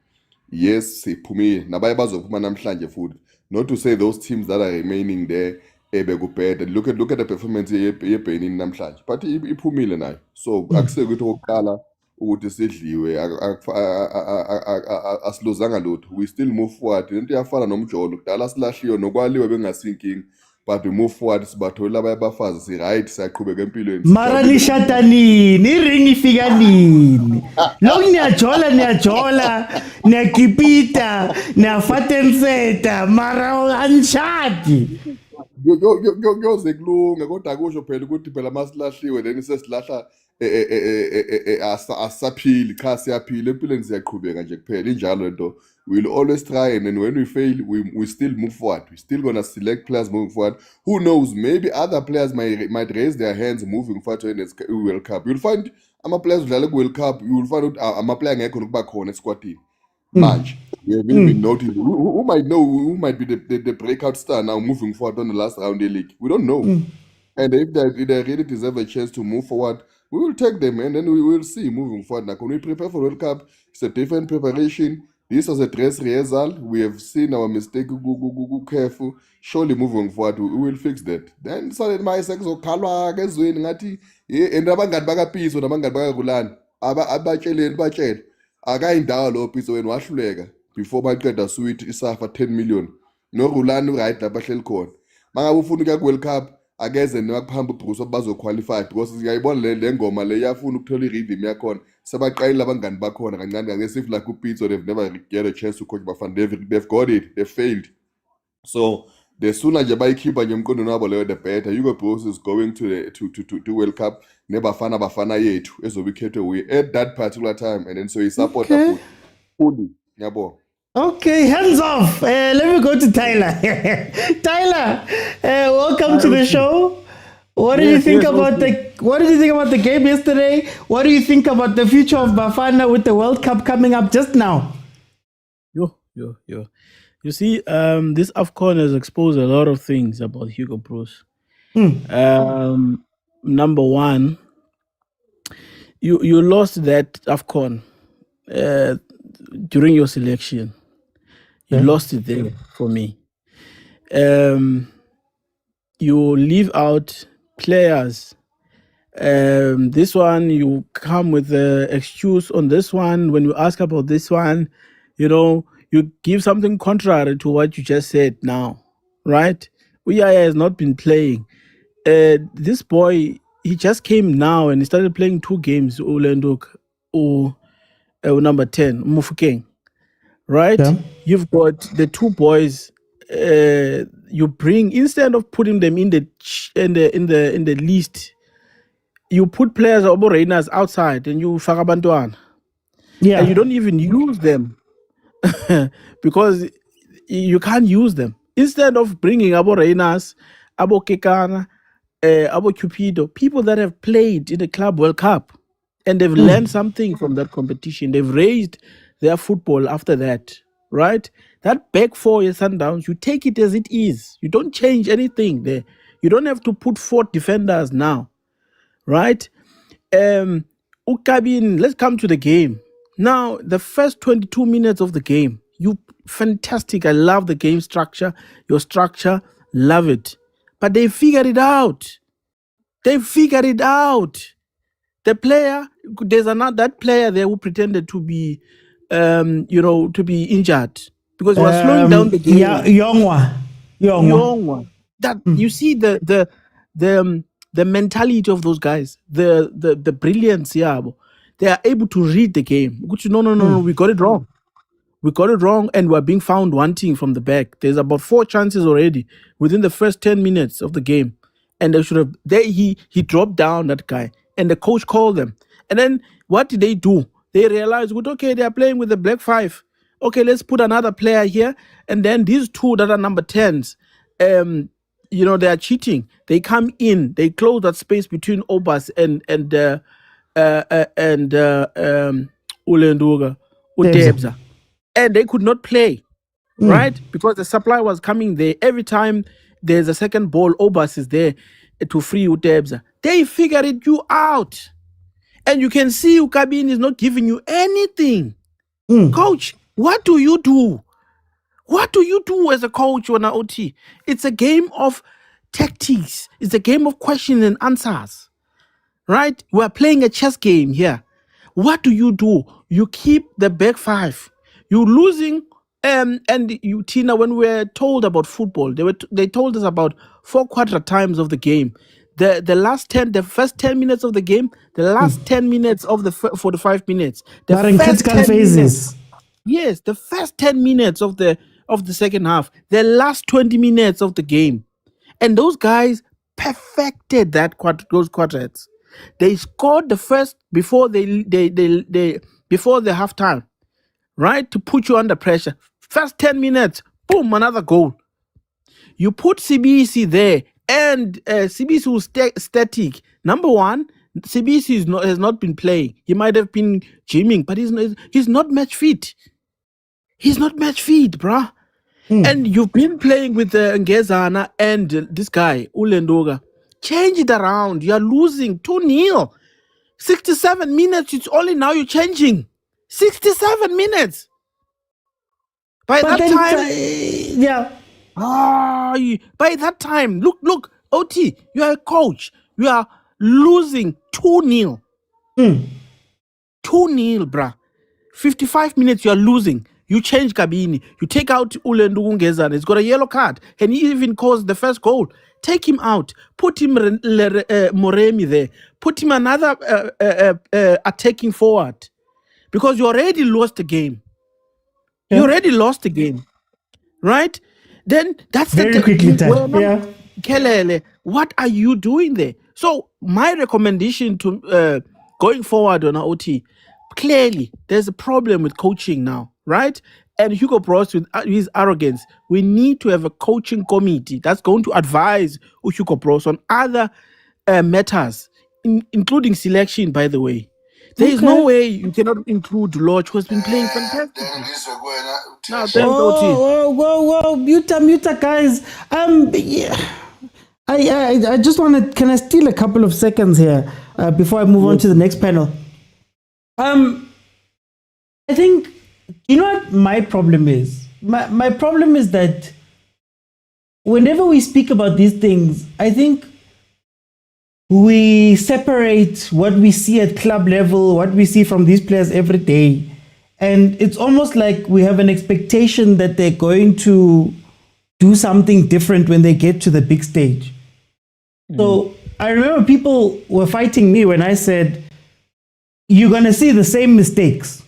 Yes, siphumile nabaye bazophuma namhlanje futhi. Not to say those teams that are remaining there bekubheda. Look at the performance yeBenin namhlanje. But iphumile nayo. So akuseke ukuthi oqala ukuthi sidliwe asilozanga lutho. We still move forward. Into yafana nomjolo kudala silahliwe nokwaliwe bengasinkingi. But we move forward, sibathola abafazi si right siyaqhubeka empilweni. Mara lishata nini, iring ifika nini. Lo niyajola, niyakipita, niyafatenseta, mara anshadi. Kuyoze kulunga kodwa akusho phela ukuthi phela masilahliwe then sesilahla asaphili cha siyaphila empilweni siyaqhubeka nje kuphela injalo lento. We'll always try, and then when we fail, we still move forward. We're still gonna select players moving forward. Who knows? Maybe other players might raise their hands moving forward to the World Cup. You'll find players who World Cup. You will find out player ngekho back on squad team. Match. We have been noticing who might know who might be the breakout star now moving forward on the last round of the league. We don't know. And if they really deserve a chance to move forward, we will take them, and then we will see moving forward. Now, when we prepare for World Cup, it's a different preparation. This was a dress rehearsal. We have seen our mistake. Go careful. Surely moving forward, we will fix that. Then so my sex okhalwa kezweni ngathi and abangani bakaPitso nabangani bakaRulani abatshele akayindawo lo Pitso wena wahluleka before baqeda sweet isafa 10 million. No Rulani right lapha hleli khona. Mangabe ufuna ukuya ku World Cup, akeze newakuphamba uBruce bazoqualify because ngiyayibona le ngoma le yafuna ukuthola i-rhythm yakhona sebaqayile abangani bakhona kancane kancane if like uPitso they've never get a chance to coach bafana they've got it they failed so the sooner nje bayikhipha nje emqondweni wabo leyo the better. Hugo Bruce is going to the to World Cup bafana yethu ezobe ikhethwe uye at that particular time and then so he support fully yabo. Okay, hands off. Let me go to Tyler. Tyler, welcome to the show. What did you think about the game yesterday? What do you think about the future of Bafana with the World Cup coming up just now? Yo. You see, this AFCON has exposed a lot of things about Hugo Bruce. Number one, you lost that AFCON during your selection. You lost it there for me. You leave out players. This one, you come with the excuse on this one. When you ask about this one, you give something contrary to what you just said now, right? Uyaya has not been playing. This boy, he just came now and he started playing 2 games, Ulenduk, number 10, Mufukeng. Right? Yeah. You've got the 2 boys. You bring instead of putting them in the list, you put players operators outside and you fagabantuan. Yeah, and you don't even use them because you can't use them. Instead of bringing operators, Abo Kekana, Abo Cupido, people that have played in the Club World Cup and they've learned something from that competition. They've raised their football after that, right? That back 4 year Sundowns, you take it as it is. You don't change anything there. You don't have to put 4 defenders now, right? Ukabin, let's come to the game. Now, the first 22 minutes of the game, fantastic. I love the game structure. Your structure, love it. But they figured it out. The player, there's that player there who pretended to be to be injured because he was slowing down the game. Youngwa. That you see the mentality of those guys, the brilliance. They are able to read the game. No, we got it wrong. We got it wrong, and we're being found wanting from the back. There's about 4 chances already within the first 10 minutes of the game, and they should have. He dropped down that guy, and the coach called them. And then what did they do? They realized, okay, they are playing with the black 5. Okay, let's put another player here. And then these 2 that are number 10s, they are cheating. They come in, they close that space between Obas and Ulenduga, Udebza. And they could not play, right? Because the supply was coming there. Every time there's a second ball, Obas is there to free Udebza. They figured you out. And you can see Ukabin is not giving you anything. Coach, what do you do? What do you do as a coach on an OT? It's a game of tactics. It's a game of questions and answers. Right? We're playing a chess game here. What do? You keep the back 5. You're losing. And you, Tina, when we were told about football, they told us about 4 quarter times of the game. The first 10 minutes of the game, the last 10 minutes of the 45 minutes. The first 10 phases. Yes, the first 10 minutes of the second half, the last 20 minutes of the game. And those guys perfected those quartets. They scored the first before before the halftime, right? To put you under pressure. First 10 minutes, boom, another goal. You put CBC there. And CBC was static. Number one, CBC has not been playing. He might have been gymming, but he's not match fit. He's not match fit, bruh. And you've been playing with Ngezana and this guy, Ulendoga. Change it around. You're losing 2-0. 67 minutes, it's only now you're changing. 67 minutes. By that time... by that time, look, OT, you are a coach. You are losing 2-0. 2-0, bruh. 55 minutes, you are losing. You change Kabini. You take out Ulendu Ngezana. He's got a yellow card. And he even caused the first goal. take him out, put him Moremi there, put him another attacking forward, because you already lost the game. You already lost the game, right? Then that's Very quickly, Ty. Yeah. Kelele, what are you doing there? So my recommendation to going forward on OT, clearly there's a problem with coaching now, right? And Hugo Bros with his arrogance, we need to have a coaching committee that's going to advise Hugo Bros on other matters, including selection, by the way. There is no way you cannot include Lodge, who has been playing fantastically. Now, thank whoa, muta, guys. Yeah. I just want to, can I steal a couple of seconds here before I move on to the next panel? I think, you know what my problem is? My problem is that whenever we speak about these things, I think we separate what we see at club level, what we see from these players every day. And it's almost like we have an expectation that they're going to do something different when they get to the big stage. So I remember people were fighting me when I said, you're going to see the same mistakes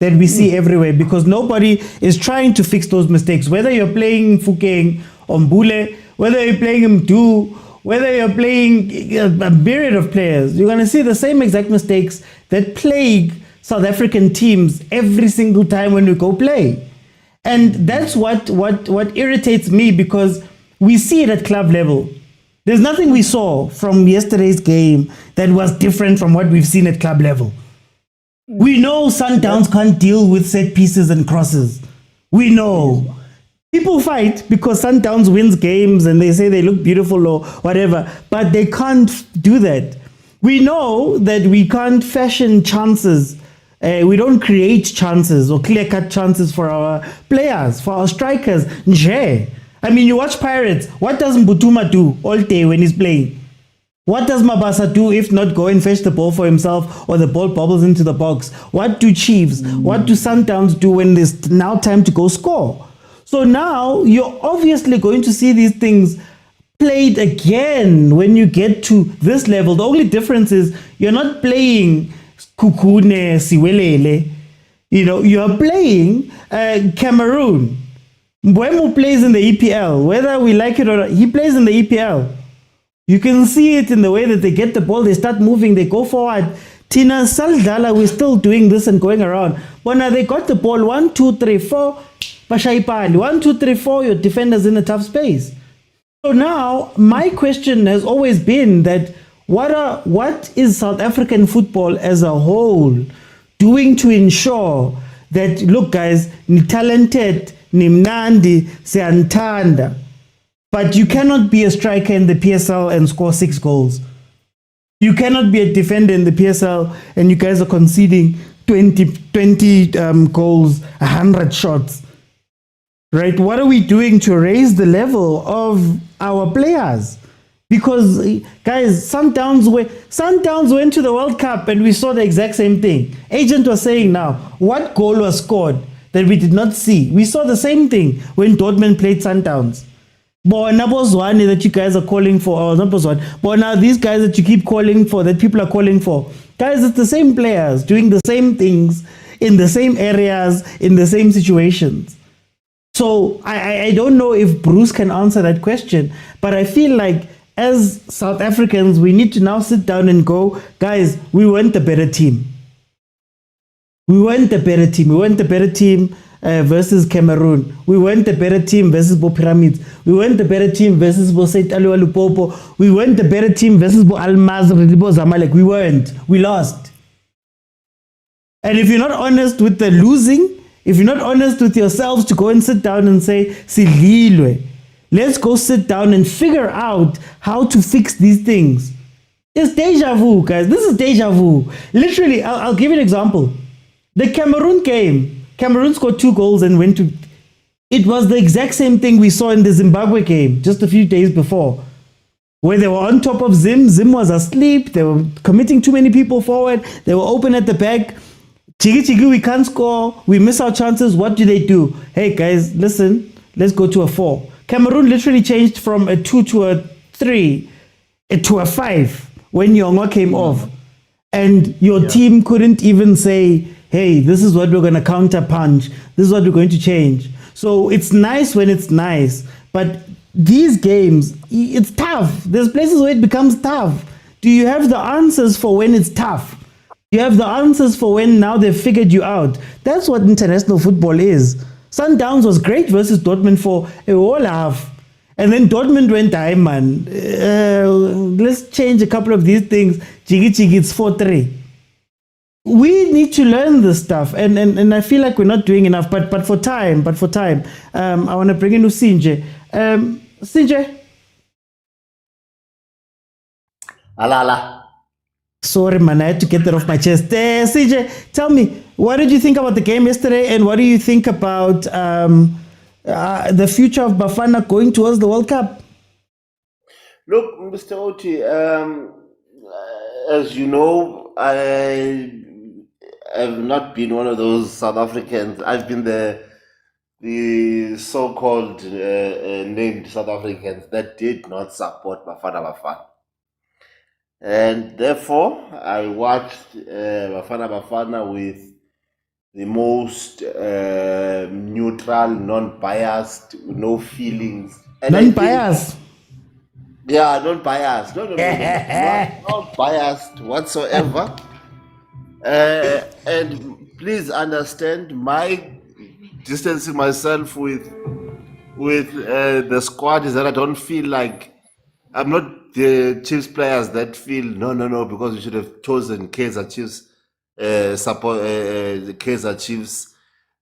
that we see everywhere, because nobody is trying to fix those mistakes. Whether you're playing Fukeng or Mbule, whether you're playing Mdu, whether you're playing a myriad of players, you're going to see the same exact mistakes that plague South African teams every single time when we go play. And that's what irritates me, because we see it at club level. There's nothing we saw from yesterday's game that was different from what we've seen at club level. We know Sundowns can't deal with set pieces and crosses. We know. People fight because Sundowns wins games and they say they look beautiful or whatever, but they can't do that. We know that we can't fashion chances. We don't create chances or clear-cut chances for our players, for our strikers. Nje. I mean, you watch Pirates. What does Mbutuma do all day when he's playing? What does Mabasa do if not go and fetch the ball for himself or the ball bobbles into the box? What do Chiefs, what do Sundowns do when there's now time to go score? So now you're obviously going to see these things played again when you get to this level. The only difference is you're not playing Kukune, Siwelele. You know, you're playing Cameroon. Mbwemo plays in the EPL. Whether we like it or not, he plays in the EPL. You can see it in the way that they get the ball, they start moving, they go forward. Tina Saldala, we're still doing this and going around. But now they got the ball, 1, 2, 3, 4, Bashaipali. 1, 2, 3, 4, your defender's in a tough space. So now, my question has always been that what is South African football as a whole doing to ensure that, look guys, ni talented, ni mnandi, seantanda, but you cannot be a striker in the PSL and score 6 goals. You cannot be a defender in the PSL and you guys are conceding 20 goals, 100 shots. Right? What are we doing to raise the level of our players? Because, guys, Sundowns went to the World Cup and we saw the exact same thing. Agent was saying now, what goal was scored that we did not see? We saw the same thing when Dortmund played Sundowns. But Nabozwane that you guys are calling for, or not Bozwane, but now these guys that you keep calling for, that people are calling for, guys, it's the same players doing the same things in the same areas, in the same situations. So I don't know if Bruce can answer that question, but I feel like as South Africans, we need to now sit down and go, guys, we weren't the better team. We weren't the better team. We weren't the better team versus Cameroon. We weren't the better team versus Bo Pyramids. We weren't the better team versus Bo Saint Alua Lupopo. We weren't the better team versus Bo Al-Mazri, Bo Zamalek. We weren't. We lost. And if you're not honest with the losing, if you're not honest with yourselves to go and sit down and say, Sililwe, let's go sit down and figure out how to fix these things. It's deja vu, guys. This is deja vu. Literally, I'll give you an example. The Cameroon game, Cameroon scored 2 goals and went to... It was the exact same thing we saw in the Zimbabwe game just a few days before, where they were on top of Zim. Zim was asleep. They were committing too many people forward. They were open at the back. Chigi, we can't score. We miss our chances. What do? Hey, guys, listen. Let's go to a 4. Cameroon literally changed from a 2 to a 3 to a 5 when Yongwa came off. And your team couldn't even say, hey, this is what we're going to counter punch. This is what we're going to change. So it's nice when it's nice. But these games, it's tough. There's places where it becomes tough. Do you have the answers for when it's tough? Do you have the answers for when now they've figured you out? That's what international football is. Sundowns was great versus Dortmund for a whole half. And then Dortmund went, "Hey man, let's change a couple of these things. Jiggy jiggy, it's 4-3. We need to learn this stuff, and I feel like we're not doing enough. But for time, I want to bring in Usinje. Sinje. Alala. Sorry, man, I had to get that off my chest. CJ, tell me, what did you think about the game yesterday, and what do you think about the future of Bafana going towards the World Cup? Look, Mr. Oti, as you know, I have not been one of those South Africans. I've been the so-called named South Africans that did not support Bafana. And therefore, I watched Bafana with the most neutral, non-biased, no feelings. Non-biased? Yeah, non-biased. No, not biased whatsoever. And please understand, my distancing myself with the squad is that I don't feel like I'm not the Chiefs players that feel no, because we should have chosen Kaizer Chiefs Kaizer Chiefs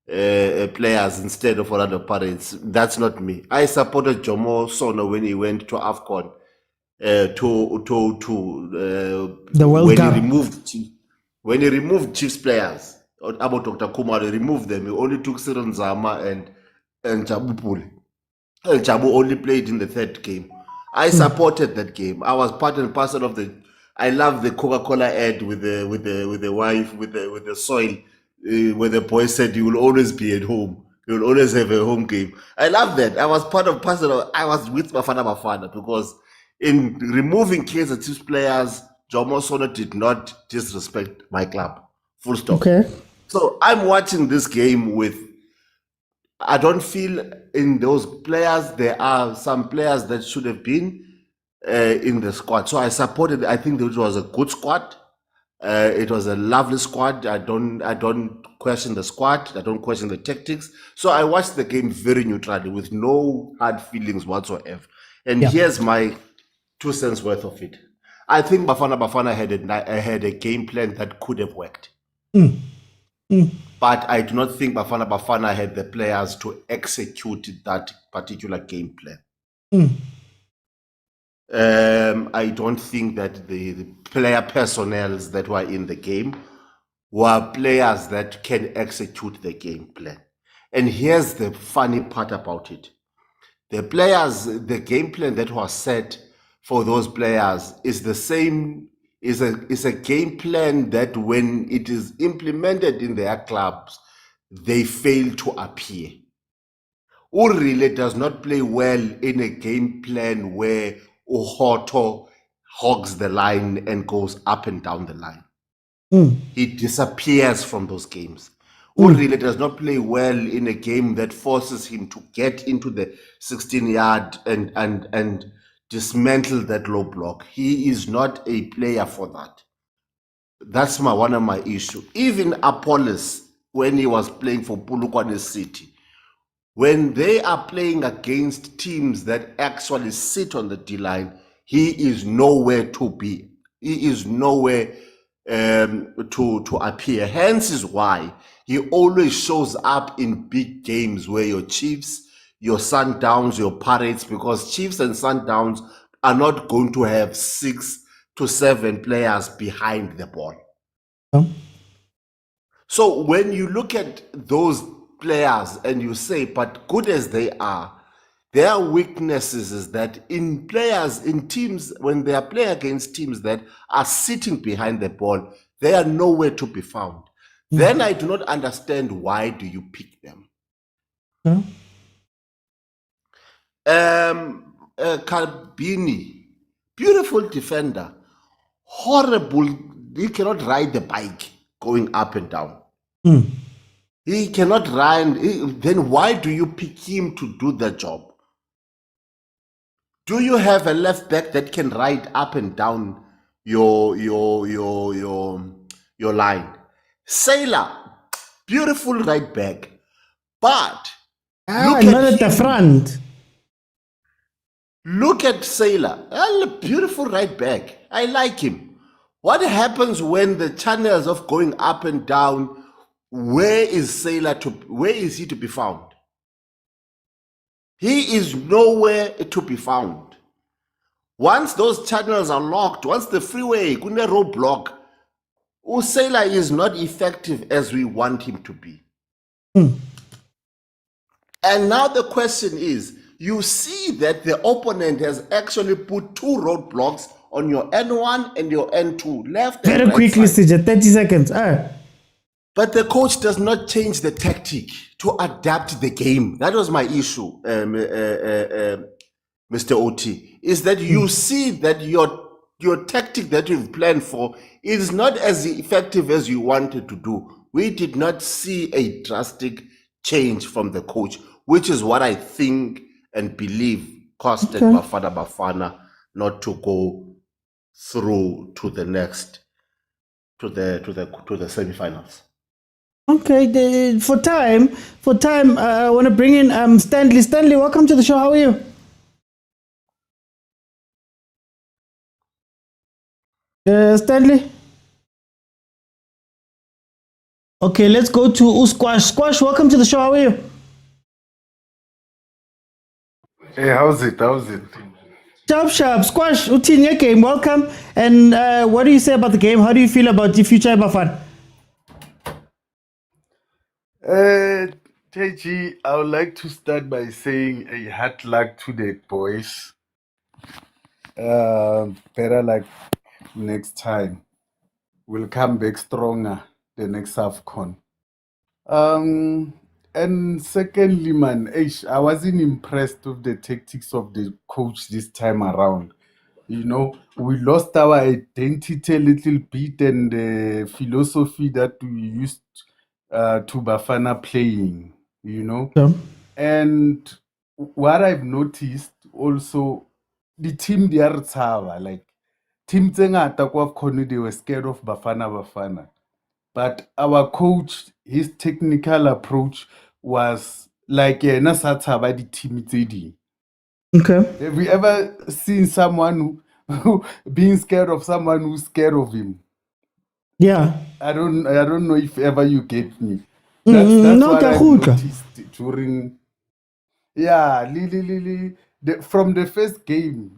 players instead of Orlando Pirates. That's not me. I supported Jomo Sono when he went to AFCON the World Cup. When he removed Chiefs players, about Dr. Kumar, he removed them. He only took Siron Zama and Jabu Puli. Jabu only played in the third game. I supported that game. I was part and parcel of the. I love the Coca-Cola ad with the wife with the soil, where the boy said, "You will always be at home. You will always have a home game." I love that. I was part of parcel of. I was with Bafana because in removing Kaizer Chiefs players, Jomo Sono did not disrespect my club. Full stop. Okay. So I'm watching this game with. I don't feel in those players there are some players that should have been in the squad. So I supported. I think it was a good squad. It was a lovely squad. I don't question the squad. I don't question the tactics. So I watched the game very neutrally with no hard feelings whatsoever. And here's my 2 cents worth of it. I think Bafana had a game plan that could have worked. But I do not think Bafana had the players to execute that particular game plan. I don't think that the player personnels that were in the game were players that can execute the game plan. And here's the funny part about it. The game plan that was set for those players is the same, is a game plan that when it is implemented in their clubs, they fail to appear. Urile does not play well in a game plan where Uhoto hogs the line and goes up and down the line. He disappears from those games. Urile does not play well in a game that forces him to get into the 16-yard and dismantle that low block. He is not a player for that. That's one of my issues. Even Apollos, when he was playing for Polokwane City, when they are playing against teams that actually sit on the D-line, he is nowhere to be. He is nowhere to appear. Hence is why he always shows up in big games where your Chiefs, your Sundowns, your Pirates, because Chiefs and Sundowns are not going to have 6 to 7 players behind the ball. So when you look at those players and you say, but good as they are, their weaknesses is that in teams, when they are playing against teams that are sitting behind the ball, they are nowhere to be found. Then I do not understand why do you pick them. Kalbini, beautiful defender, horrible. He cannot ride the bike going up and down. He cannot ride. Then why do you pick him to do the job? Do you have a left back that can ride up and down your line? Sailor, beautiful right back, but not at the front. Look at Sailor, beautiful right back. I like him. What happens when the channels of going up and down? Where is Sailor where is he to be found? He is nowhere to be found. Once those channels are locked, once the freeway, kuna roadblock, Sailor is not effective as we want him to be. And now the question is, you see that the opponent has actually put two roadblocks on your N1 and your N2, left and Very right quickly, side. CJ, 30 seconds. But the coach does not change the tactic to adapt the game. That was my issue, Mr. OT, is that you see that your tactic that you've planned for is not as effective as you wanted to do. We did not see a drastic change from the coach, which is what I think and believe costed Bafana not to go through to the next, to the semifinals. Okay, for time, I want to bring in Stanley. Stanley, welcome to the show. How are you? Stanley? Okay, let's go to Squash. Squash, welcome to the show. How are you? Hey, how's it? Sharp. Squash, Utinya game, welcome. And what do you say about the game? How do you feel about the future Bafana? JG, I would like to start by saying a hard luck to the boys. Better luck next time. We'll come back stronger the next AFCON. And secondly, man, I wasn't impressed with the tactics of the coach this time around. You know, we lost our identity a little bit and the philosophy that we used to Bafana playing, you know. Yeah. And what I've noticed also, the team they are tsava, like team tsengata kwa AFCON, they were scared of Bafana. But our coach, his technical approach was like nasataba the team tse ding. Okay. Have you ever seen someone who being scared of someone who's scared of him? Yeah. I don't know if ever you get me. No, That's what I've Kahuka. noticed during from the first game,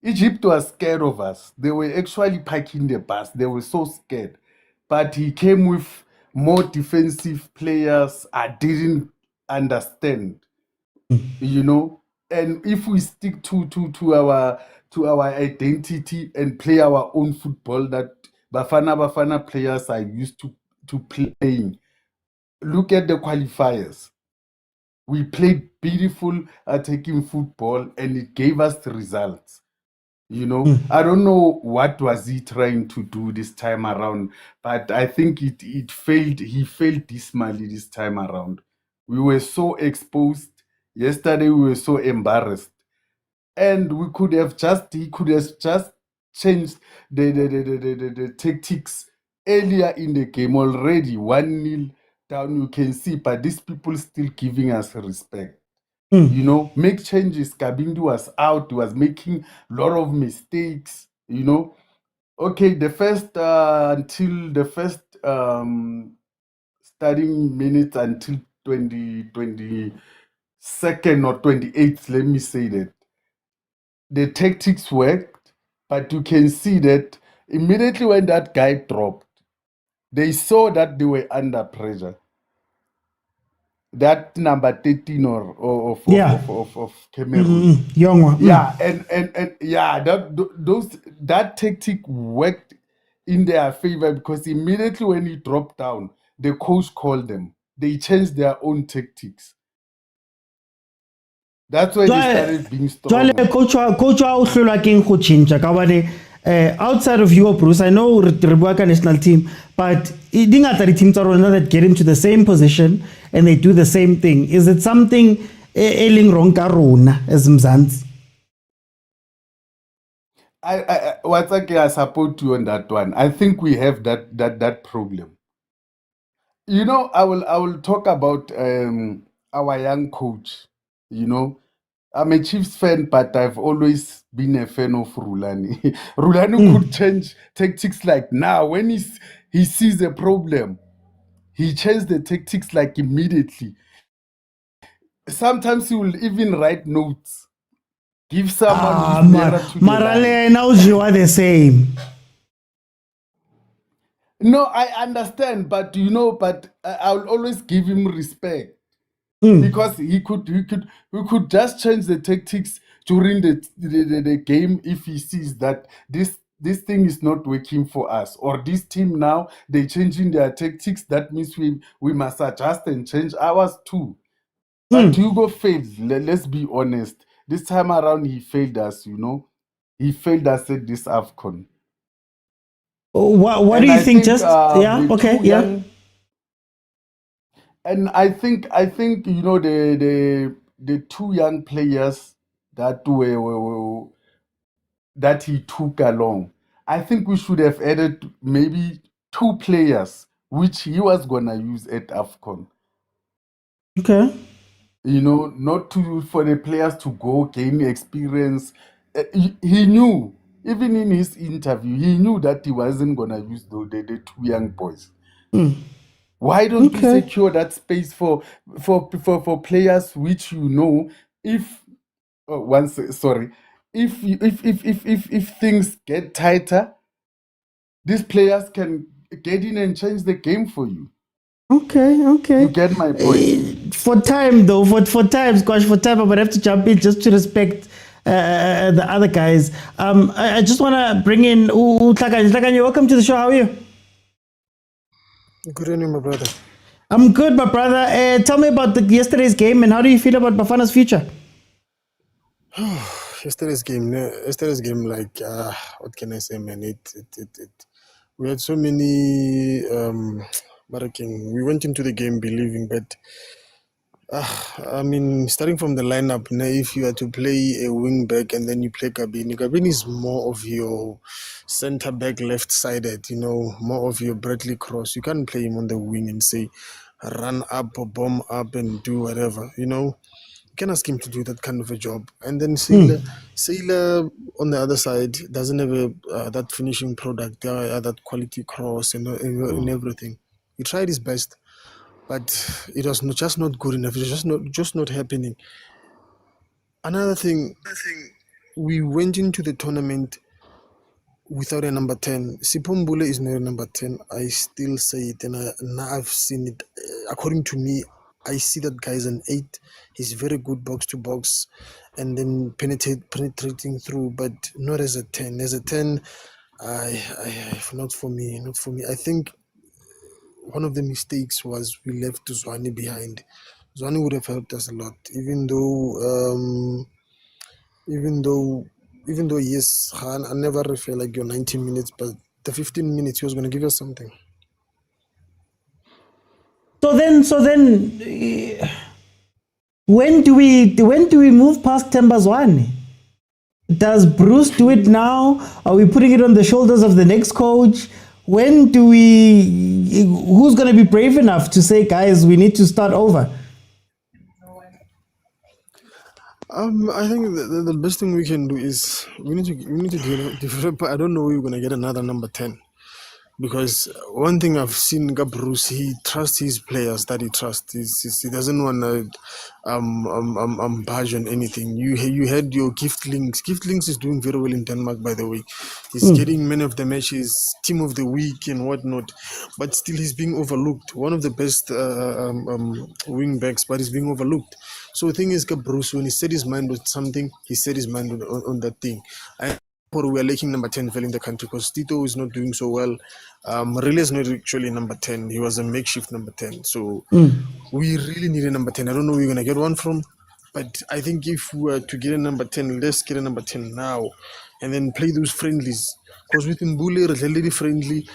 Egypt was scared of us. They were actually parking the bus. They were so scared. But he came with more defensive players. I didn't understand, you know. And if we stick to our identity and play our own football that Bafana players are used to playing, look at the qualifiers. We played beautiful attacking football and it gave us the results. You know, I don't know what was he trying to do this time around, but I think it failed. He failed dismally this time around. We were so exposed. Yesterday we were so embarrassed. And he could have just changed the tactics earlier in the game already. 1-0 down, you can see, but these people still giving us respect. You know, make changes. Kabindu was out, he was making a lot of mistakes, you know. Okay, the first until the first starting minutes until 22nd or 28th, let me say that the tactics worked, but you can see that immediately when that guy dropped, they saw that they were under pressure. That number 13 of Cameroon. Young one. Yeah, and yeah, that tactic worked in their favor because immediately when he dropped down, the coach called them. They changed their own tactics. That's why they started being Jwale stronger. coach wa o hlolwa keng go change ka bane outside of Hugo Bruce, I know re bua ka national team, but di ngata di team tsa rona that get into the same position and they do the same thing. Is it something e leng wrong ka rona as Mzansi? I support you on that one. I think we have that problem. You know, I will talk about our young coach. You know, I'm a Chiefs fan, but I've always been a fan of Rulani. Rulani could change tactics like now. When he sees a problem, he changes the tactics like immediately. Sometimes he will even write notes, give someone who's nearer to the line. Marale now you are the same. No, I understand, but I'll always give him respect because we could just change the tactics during the game if he sees that this thing is not working for us, or this team now they're changing their tactics. That means we must adjust and change ours too. But Hugo failed. Let's be honest. This time around, he failed us. He failed us at this AFCON. What do you think? Just okay, yeah. And I think the two young players that that he took along, I think we should have added maybe 2 players which he was gonna use at AFCON. Okay. Not for the players to go gain experience. He knew, even in his interview, he knew that he wasn't gonna use the 2 young boys. Why don't we secure that space for players which if things get tighter, these players can get in and change the game for you. Okay. You get my point. For time though, for time, squash for time, I would have to jump in just to respect the other guys. I just want to bring in Tlakanye. Welcome to the show. How are you? Good evening, my brother. I'm good, my brother. Tell me about yesterday's game and how do you feel about Bafana's future? Yesterday's game, like what can I say, man? We had so many we went into the game believing, but I mean, starting from the lineup, now if you are to play a wing back and then you play Gavin is more of your center back, left-sided, more of your Bradley Cross. You can't play him on the wing and say run up or bomb up and do whatever, You can ask him to do that kind of a job. And then Sailor on the other side doesn't have that finishing product, that quality cross and everything. He tried his best, but it was just not good enough. It was just not happening. Another thing, we went into the tournament without a number 10. Sipombule is not a number 10. I still say it, and now I've seen it. According to me, I see that guy is an 8. He's very good box to box and then penetrating through, but not as a 10. As a 10, not for me. I think one of the mistakes was we left Zwane behind. Zwane would have helped us a lot, even though yes, I never felt like your 90 minutes, but the 15 minutes he was going to give us something. So then, when do we move past Tembazwane? Does Bruce do it now? Are we putting it on the shoulders of the next coach? Who's going to be brave enough to say, guys, we need to start over? I think the best thing we can do is we need to develop. I don't know we're going to get another number 10. Because one thing I've seen Bruce, he trusts his players that he trusts. He doesn't want to budge on anything. You had your Giftlings. Giftlings is doing very well in Denmark, by the way. He's getting many of the matches, team of the week and whatnot. But still, he's being overlooked. One of the best wing backs, but he's being overlooked. So the thing is, Bruce, when he set his mind on something, he set his mind on that thing. We are lacking number 10 in the country because Tito is not doing so well. Marilla is not actually number 10. He was a makeshift number 10. So we really need a number 10. I don't know where we're going to get one from, But I think if we were to get a number 10, let's get a number 10 now and then play those friendlies. Because with Mbule, relatively friendly,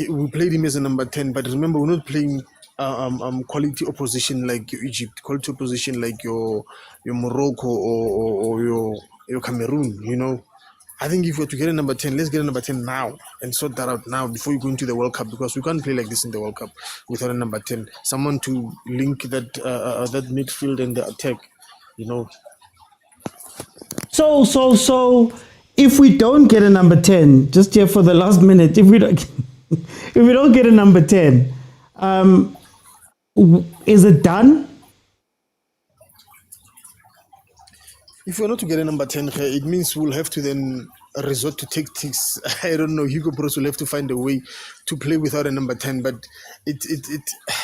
we played him as a number 10. But remember, we're not playing quality opposition like your Egypt, quality opposition like your Morocco or your Cameroon, you know. I think if we're to get a number 10, let's get a number 10 now and sort that out now before you go into the World Cup, because we can't play like this in the World Cup without a number 10. Someone to link that that midfield and the attack, you know. So, if we don't get a number 10, just here for the last minute, if we don't, if we don't get a number 10, is it done? If we're not to get a number 10, it means we'll have to then resort to tactics. I don't know. Hugo Bros will have to find a way to play without a number 10. But it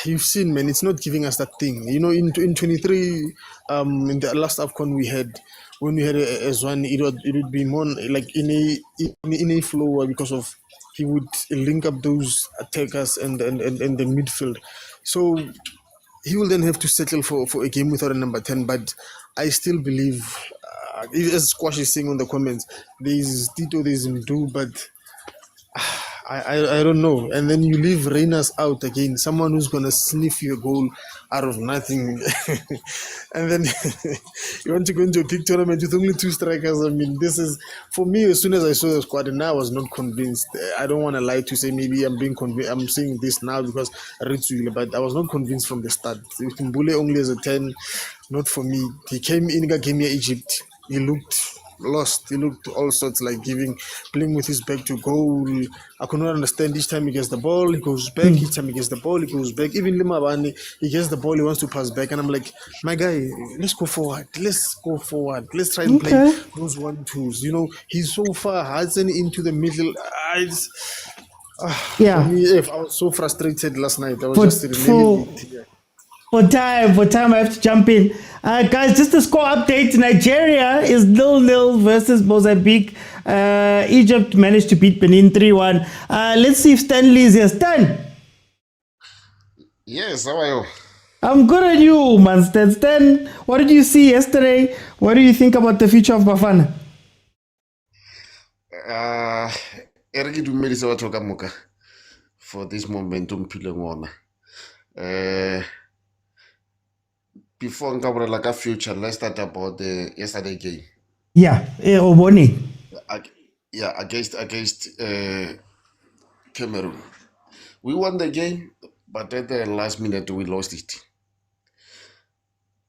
you've seen, man, it's not giving us that thing. You know, in 23, in the last AFCON we had, when we had a Zwan, it would be more like in a flow because of he would link up those attackers and the midfield. So he will then have to settle for a game without a number 10. But I still believe, as Squash is saying on the comments, there's Tito, there's Mdu, but I don't know. And then you leave Reyners out again, someone who's going to sniff your goal out of nothing. And then you want to go into a big tournament with only 2 strikers. I mean, this is, for me, as soon as I saw the squad, and I was not convinced. I don't want to lie to say maybe I'm being convinced. I'm saying this now because but I was not convinced from the start. Mbule only as a 10, not for me. He came in, gave me Egypt. He looked lost. He looked all sorts, like playing with his back to goal. I could not understand. Each time he gets the ball, he goes back. Each time he gets the ball, he goes back. Even Limabani, he gets the ball, he wants to pass back. And I'm like, my guy, let's go forward. Let's go forward. Let's try and play those 1-2s. You know, he's so far, Hudson into the middle. Yeah. For me, I was so frustrated last night. I was For time, I have to jump in. Guys, just a score update. Nigeria is 0-0 versus Mozambique. Egypt managed to beat Benin 3-1. Let's see if Stanley is here. Stan! Yes, how are you? I'm good at you, man. Stan, what did you see yesterday? What do you think about the future of Bafana? Eriki dumedisa batho ka moka for this momentum phileng ona. Before nka bolela ka future, let's start about the yesterday game. Yeah, Oboni. Yeah, against Cameroon. We won the game, but at the last minute we lost it.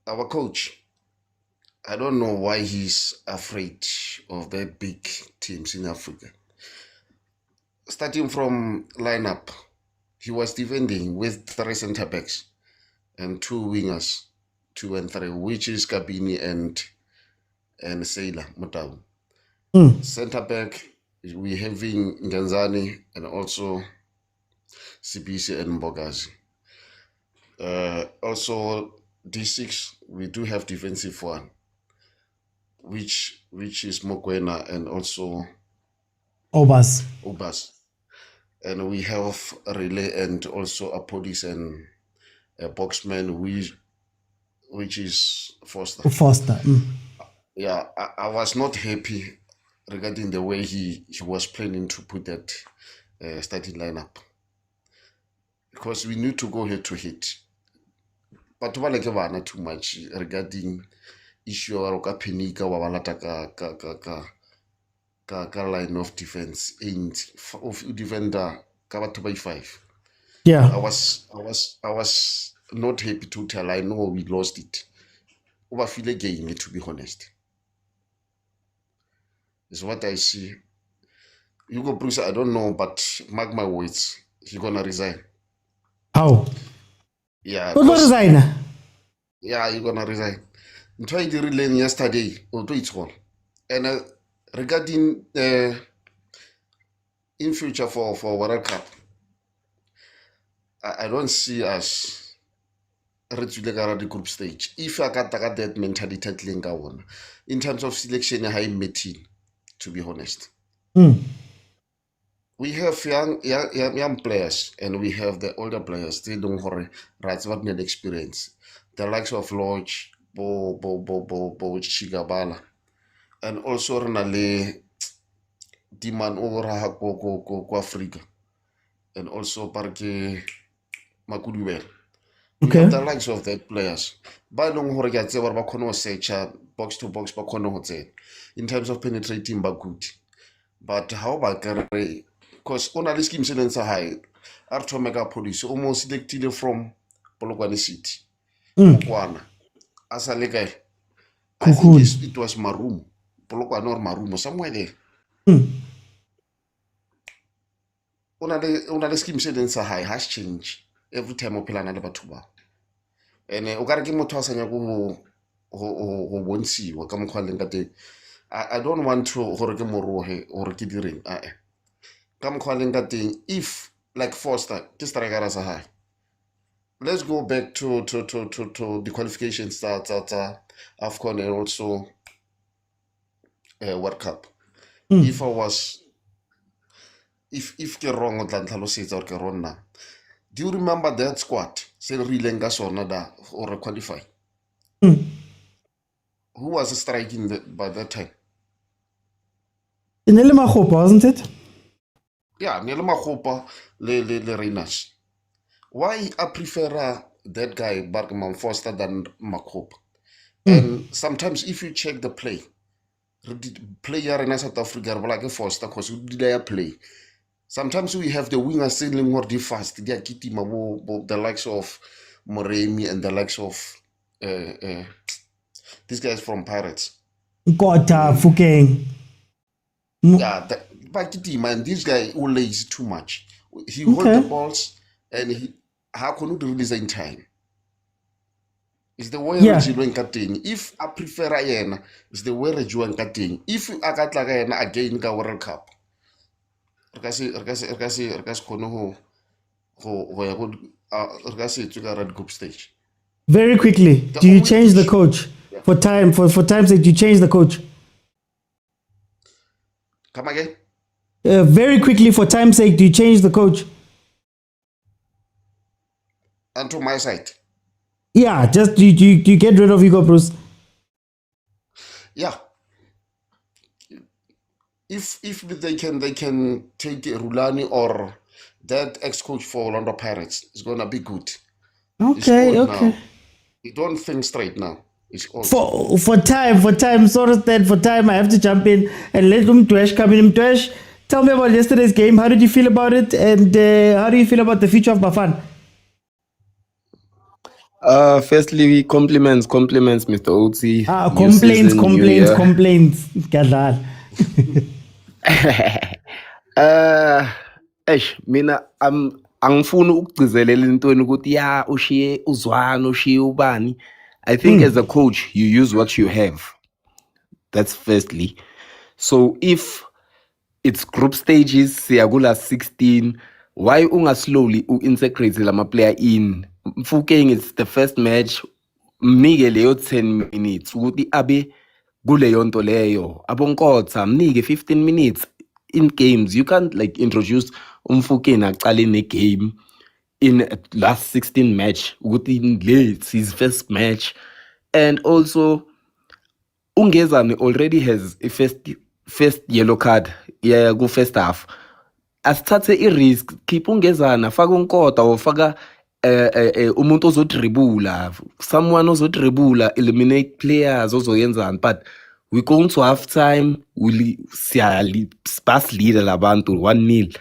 Our coach, I don't know why he's afraid of the big teams in Africa. Starting from lineup, he was defending with 3 center backs and 2 wingers, 2 and 3, which is Kabini and Sailor Motaung. Center back, we having Nganzani and also Sibisi and Mbogazi. Also D6, we do have defensive one, which is Mokwena and also Obas. And we have a relay and also a police and a boxman, which is Foster. Yeah, I was not happy regarding the way he was planning to put that starting lineup, because we need to go head to head. But too much regarding issue of Penika ka line of defense and of defender cover 2x5. Yeah, I was not happy to tell. I know we lost it. Over feel again, to be honest. Is what I see. Hugo Bruce, I don't know, but mark my words, he's gonna resign. How? Yeah. Who's gonna resign? Yeah, he's gonna resign. I tried to relay yesterday, although it's all. And regarding in future for World Cup, I don't see us reach the group stage. If I got that mentality in terms of selection, high meeting, to be honest. We have young players and we have the older players. They don't worry, right? What need experience? The likes of Lodge, bo Chigabala. And also re na le Diman o raha ko Africa. And also parke Makudubel. We have the likes of that players. Ba long hore ke a tseba ba khone ho searcha box to box ba khone ho tsena. In terms of penetrating ba good. But how about because on a scheme se sa high Arthur Mega Police almost selected from Polokwane City. Mokwena. Asale kae? I think it was Marumo. Polokwane or Marumo, somewhere there. On a scheme se sa high has changed every time o phela na le batho ba. And o ka re ke motho a sanya go bontshiwa ka mokgwa leng ka teng. I don't want to gore ke morohe or ke direng ka mokgwa leng ka teng. If like Foster ke striker sa high, let's go back to the qualifications that AFCON and also World Cup. If I was if ke wrong o tla ntlhalosetsa or ke wrong na. Do you remember that squad? Se re ileng ka sona da or qualify? Who was striking by that time? Nele Makgopa, wasn't it? Yeah, Nele Makgopa le Reiners. Why I prefer that guy Bergman Foster than Makgopa? And sometimes if you check the play, player in South Africa like Foster because we did play. Sometimes we have the wingers sailing more fast. They are getting the likes of Moremi and the likes of these guys from Pirates. Kota, Fukeng. Yeah, man, this guy will lazy too much. He hold the balls and how can you release in time? It's the way Rejuan cutting. If I prefer Ayana, it's the way Rejuan cutting. If I got like Ayana again, go World Cup. Group stage. Very quickly, do you change the coach for time's sake? Do you change the coach? Come again? Very quickly, for time's sake, do you change the coach? And to my side. Yeah, just do you get rid of Hugo Bruce? Yeah. If they can take Rulani or that ex-coach for Orlando Pirates, it's gonna be good. Okay. Now. You don't think straight now. It's old. For time, sorry that for time I have to jump in and let Mtwesh come in. Mtwesh, tell me about yesterday's game. How did you feel about it, and how do you feel about the future of Bafana? Firstly, compliments, Mr. Otsi. Complaints. Gadal. Mina angifuni ukugcizelela intweni ukuthi ya ushiye uzwana ushiye ubani. I think as a coach you use what you have. That's firstly. So if it's group stages siyakula 16, why slowly integrate lama player in? Mfukeng, it's the first match, mnike leyo 10 minutes ukuthi abe kuleyo nto leyo. Abonkotha mnike 15 minutes in games. You can't like introduce Mfukeng aqale ne game in last 16 match ukuthi it's his first match. And also Ungezane already has a first yellow card go first half. Asithathe i-risk, keep Ungezana faka unkota or faka umuntu ozodribula, someone ozodribula, eliminate players ozoyenzani. But we go to half time, we pass leader labantu 1-0.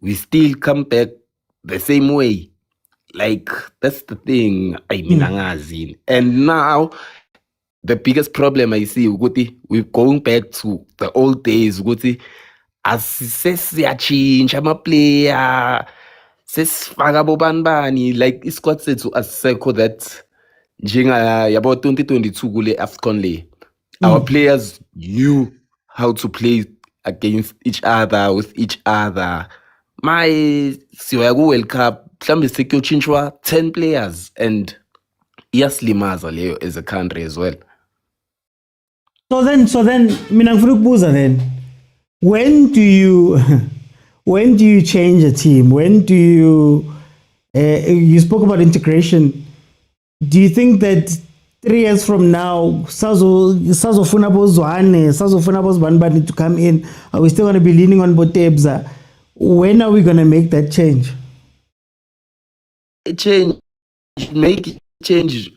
We still come back the same way. Like that's the thing I mean angazi. And now the biggest problem I see ukuthi we're going back to the old days ukuthi asisiyachinja ama-player sesifaka bobanibani like isquad sethu asisekho that njenga yabo 2022 kule AFCON le. Our players knew how to play against each other, with each other. Siwaya ku-World Cup mhlambe sekuyotshintshwa 10 players and iyasilimaza leyo as a country as well. So then mina ngifuna ukubuza then, when do you change a team? When do you you spoke about integration. Do you think that 3 years from now, sazofuna bozwane, sazofuna bozbanbani to come in, are we still going to be leaning on Botebza? When are we going to make that change? Make change.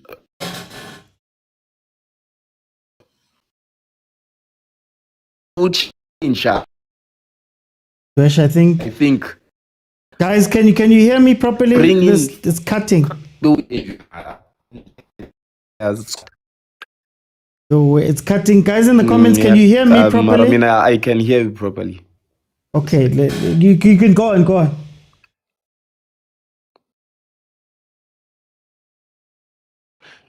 Change. Gosh, I think. Guys, can you hear me properly? It's cutting. So it's cutting. Guys in the comments, can you hear me properly? I can hear you properly. Okay, you can go on.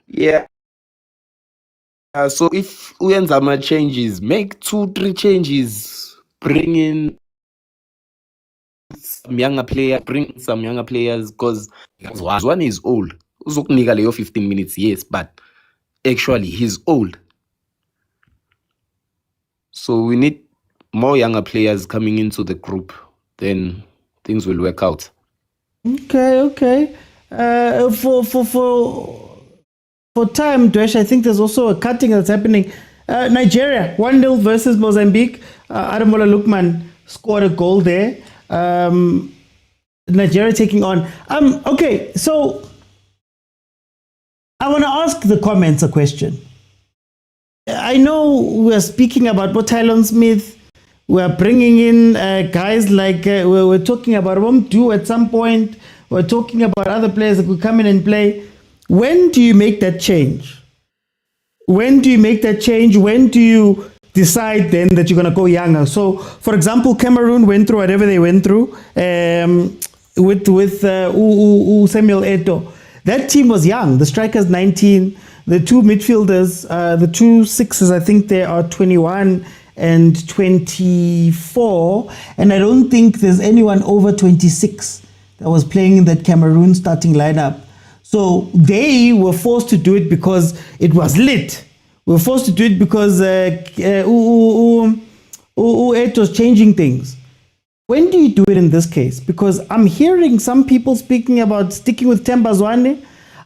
Yeah. So if we end up changes, make 2-3 changes, bring in some younger players, because one is old. Uzokunika leyo 15 minutes, yes, but actually he's old. So we need more younger players coming into the group, then things will work out. Okay. For time, Dwesh, I think there's also a cutting that's happening. Nigeria, 1-0 versus Mozambique. Ademola Lookman scored a goal there. Nigeria taking on. Okay, so I want to ask the comments a question. I know we're speaking about Tylon Smith. We're bringing in guys like we're talking about Romdu at some point. We're talking about other players that could come in and play. When do you make that change? When do you decide then that you're going to go younger? So, for example, Cameroon went through whatever they went through with Samuel Eto'o. That team was young. The strikers 19, the two midfielders, the two sixes, I think they are 21 and 24. And I don't think there's anyone over 26 that was playing in that Cameroon starting lineup. So they were forced to do it because it was lit. We were forced to do it because Eto'o's changing things. When do you do it in this case? Because I'm hearing some people speaking about sticking with Themba Zwane.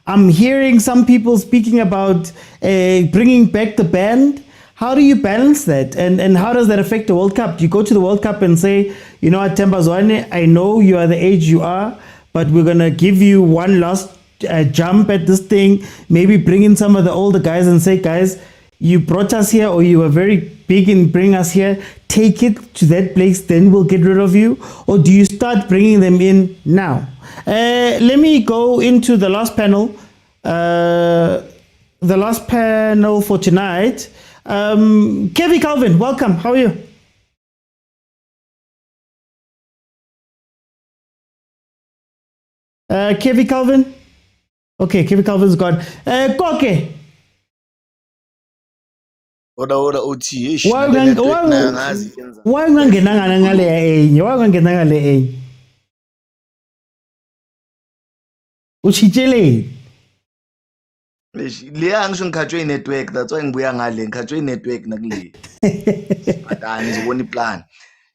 I'm hearing some people speaking about bringing back the band. How do you balance that? And how does that affect the World Cup? Do you go to the World Cup and say, you know what, Themba Zwane, I know you are the age you are, but we're going to give you one last jump at this thing, maybe bring in some of the older guys and say, guys, you brought us here, or you were very big in bringing us here, take it to that place, then we'll get rid of you? Or do you start bringing them in now? Let me go into the last panel. The last panel for tonight. Kevin Calvin, welcome. How are you? Kevin Calvin? Okay, Kevin Calvin's gone. Koke. Oda OT. Why ungangenanga ngale enye? Why ungangena ngale enye? Uchitshele. Leya ngisho ngikhathwe i-network, that's why ngibuya ngale, ngikhathwe i-network nakule. But ngizobona iplan.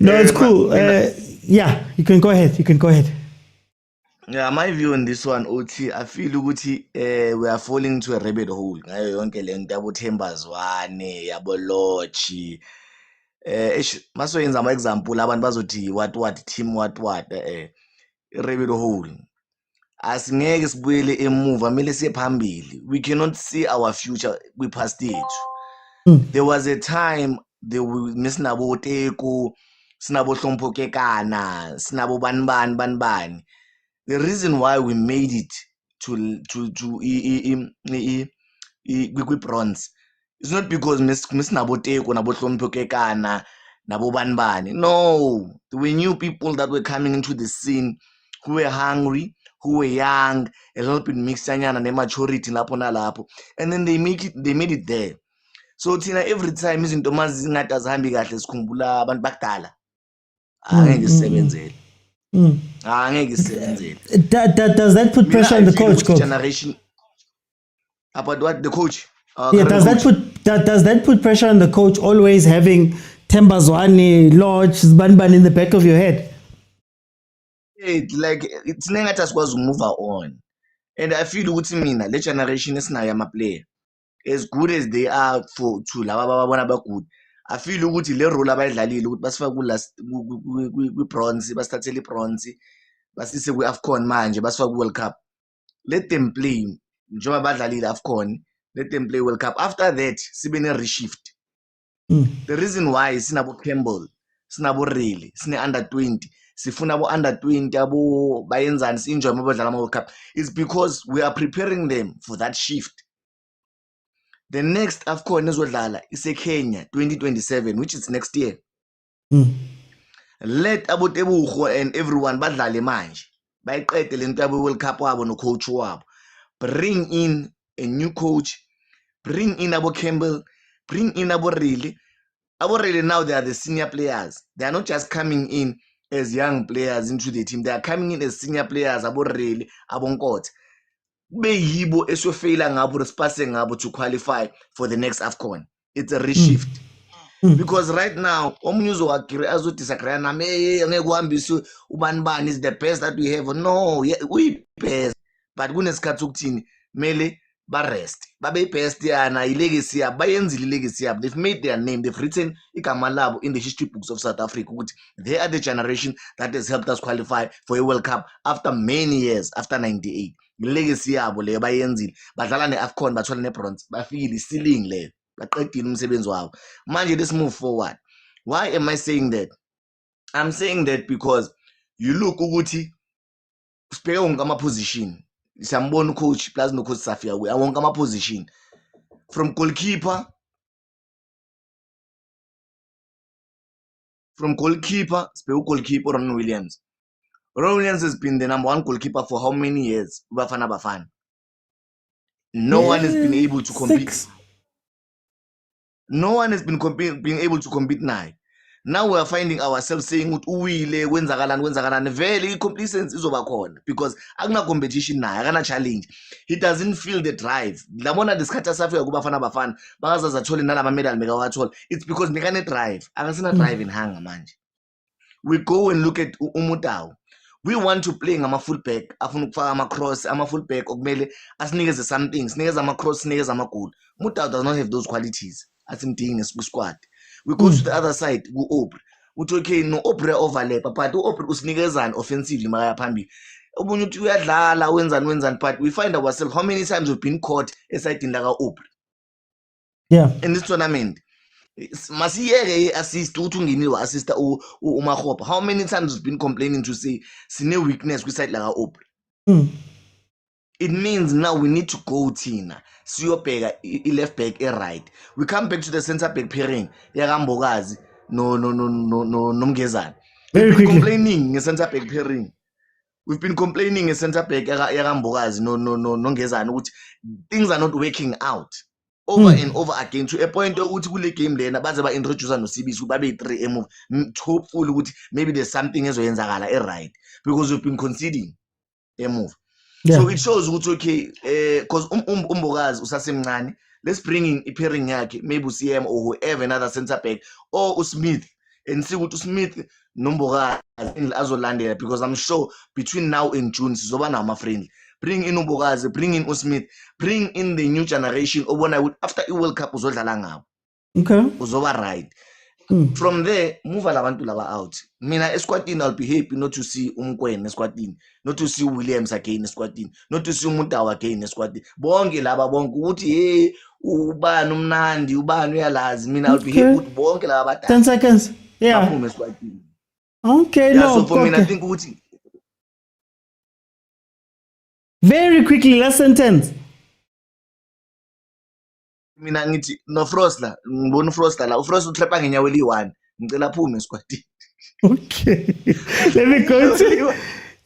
No, it's cool. Yeah, you can go ahead. Yeah, my view on this one, OT, I feel ukuthi we are falling into a rabbit hole. Ngayo yonke le nto yabo Themba Zwane, yabo Lotchi. Masoyenza ama example abantu bazothi what team what rabbit hole. Asingeke sibuyele emuva, kumele siye phambili. We cannot see our future kwi-past yethu. There was a time sinabo Teko, sinabo Hlompho Kekana, sinabo bani. The reason why we made it to bronze is not because sinabo Teko, nabo Hlompho Kekana, nabo bani. No, there were new people that were coming into the scene who were hungry, who were young, a little bit mixanyana and maturity lapho nalapho, and then they made it there. So Tina, every time izinto mazingathi azihambi kahle sikhumbula abantu bakudala. Angeke isebenzele. Angeke isebenzele. Does that put pressure on the coach? Generation about what the coach? Yeah, does that put pressure on the coach always having Themba Zwane, Lodge, Banban in the back of your head? Like it's negative was move on, and I feel ukuthi mina le generation esinayo ama player as good as they are for to laba ababona bagood, I feel ukuthi le role abayidlalile ukuthi basifaka kwi-bronze, basithathele i-bronze, basise kwi-AFCON manje, basifaka ku-World Cup. Let them play njengoba badlalile AFCON, let them play World Cup. After that sibe ne-reshift. The reason why sinabo Campbell, sinabo Rayleigh, sine under 20, sifuna abo under 20 abo bayenzani si-enjoy mabadlala ama-World Cup is because we are preparing them for that shift. The next AFCON ezodlala is Kenya 2027, which is next year. Let abo Tebugo and everyone badlale manje. Bayiqede le nto yabo World Cup wabo no coach wabo. Bring in a new coach, bring in abo Campbell, bring in abo Rayleigh. Abo Rayleigh now they are the senior players. They are not just coming in as young players into the team. They are coming in as senior players. Abo Rayleigh, abo Nkotha. Beyibo esofeyila ngabo spase ngabo to qualify for the next AFCON. It's a reshift. Because right now omunye uzowagree azodisagree nami ngeke uhambise ubani bani is the best that we have. No, yeah, we best, but kunesikhathi ukuthini mele ba-rest babe best yana ilegacy yabo bayenzile ilegacy yabo. They've made their name, they've written igama labo in the history books of South Africa ukuthi they are the generation that has helped us qualify for a World Cup after many years, after 98. Ilegacy yabo leyo bayenzile, badlala ne-AFCON, bathola ne-bronze, bafikile i-ceiling leyo, baqedile umsebenzi wabo. Manje let's move forward. Why am I saying that? I'm saying that because you look ukuthi sibheke wonke ama-position, siyambona coach plus no coach Safia we wonke ama-position from goalkeeper sibheke goalkeeper Ron Williams. Ron Williams has been the number one goalkeeper for how many years? Bafana. No one has been able to compete. 6. No one has been being able to compete now. Now we are finding ourselves saying ukuthi uwile kwenzakalani vele i-complacency izoba khona because akuna competition naye, akana challenge. He doesn't feel the drive. Labona lesikhathi asafika kubafana bakazazi athole nalama medal bekawathola. It's because nekane drive, akasina drive in hanga manje. We go and look at Motaung. We want to play ngama fullback, afuna ukufaka ama-cross, ama-fullback okumele asinikeze something, sinikeze ama-cross, sinikeze ama-goal. Motaung does not have those qualities. Asimdingi squad. We go to the other side, ku-Aubrey. Uthi okay, no Aubrey overlap, but u-Aubrey usinikezani offensively makaya phambili. Obunye uthi uyadlala wenzani, but we find ourselves how many times we've been caught esayidini laka Aubrey. Yeah. In this tournament. Masiyeke assist uthi ungeniwe assist uMakgopa. How many times we've been complaining to say sine weakness kwiside laka Aubrey. It means now we need to go thina siyobheka i-left back e-right. We come back to the centre back pairing yakambokazi nomgezana. We've been complaining nge-centre back pairing. We've been complaining nge-centre back yakambokazi nongezana ukuthi things are not working out over and over again to a point ukuthi kule game lena baze ba-introduce noSibisi babe 3 emove. Hopeful ukuthi maybe there's something ezoyenzakala e-right because we've been conceding emove. Yeah. So it shows ukuthi okay because umbokazi usasemncane, let's bring in i-pairing yakhe maybe uCM or whoever another centre back or uSmith and see ukuthi uSmith nombokazi azolandela because I'm sure between now and June sizoba nawo ama-friendly. Bring in umbokazi, bring in uSmith, bring in the new generation obona after i-World Cup uzodlala ngabo. Okay. Uzoba right. From there, move alabantu laba out. Mina esquadini I'll be happy not to see Mokwena esquadini, not to see Williams again esquadini, not to see Motaung again esquadini. Bonke laba bonke ukuthi hey ubani umnandi, ubani uyalazi. Mina I'll be happy ukuthi bonke laba badala. 10 seconds. Yeah. Baphume esquadini. Okay, Yeah, no. so for me I okay. think ukuthi Very quickly, less than 10. mina ngithi no Frostler, ngibona uFrostler la, uFrost utrapa ngenyawo eli1. Ngicela aphume esquadini. Okay. Let me go to.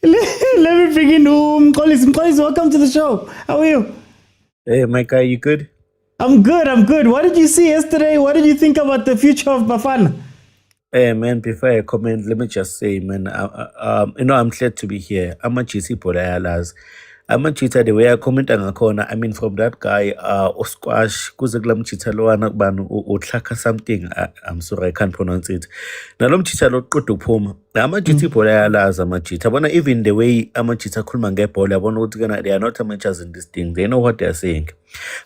Let me bring in Mkolisi, welcome to the show. How are you? Hey, Micah, you good? I'm good. What did you see yesterday? What did you think about the future of Bafana? Hey, man, before I comment, let me just say, man, I'm glad to be here. I'm a GC Bolayala's. amajita the way akhomenta ngakhona, I mean from that guy Osquash kuze kula mjita lowana kubani uhlaka something, I'm sorry I can't pronounce it. Nalo mjita lo qeda ukuphuma amajita ibhola yalaza amajita bona, even the way amajita akhuluma ngebhola yabona ukuthi kana they are not amateurs in this thing, they know what they are saying.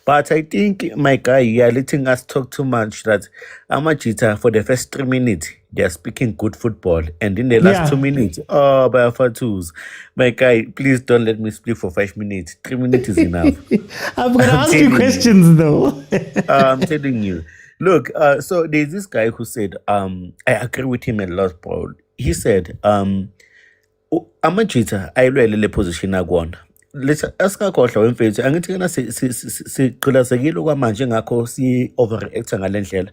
But I think my guy, you are letting us talk too much that amajita for the first 3 minutes they are speaking good football, and in the last 2 minutes, oh, by twos. My guy, please don't let me speak for 5 minutes. 3 minutes is enough. I'm going to ask you questions though. I'm telling you. Look, so there's this guy who said, I agree with him a lot, bro. He said, amajita ayilwele position akona. Let's ask akhohlwa wemfethu angithi kana siqhilazekile kwamanje ngakho si overreact ngale ndlela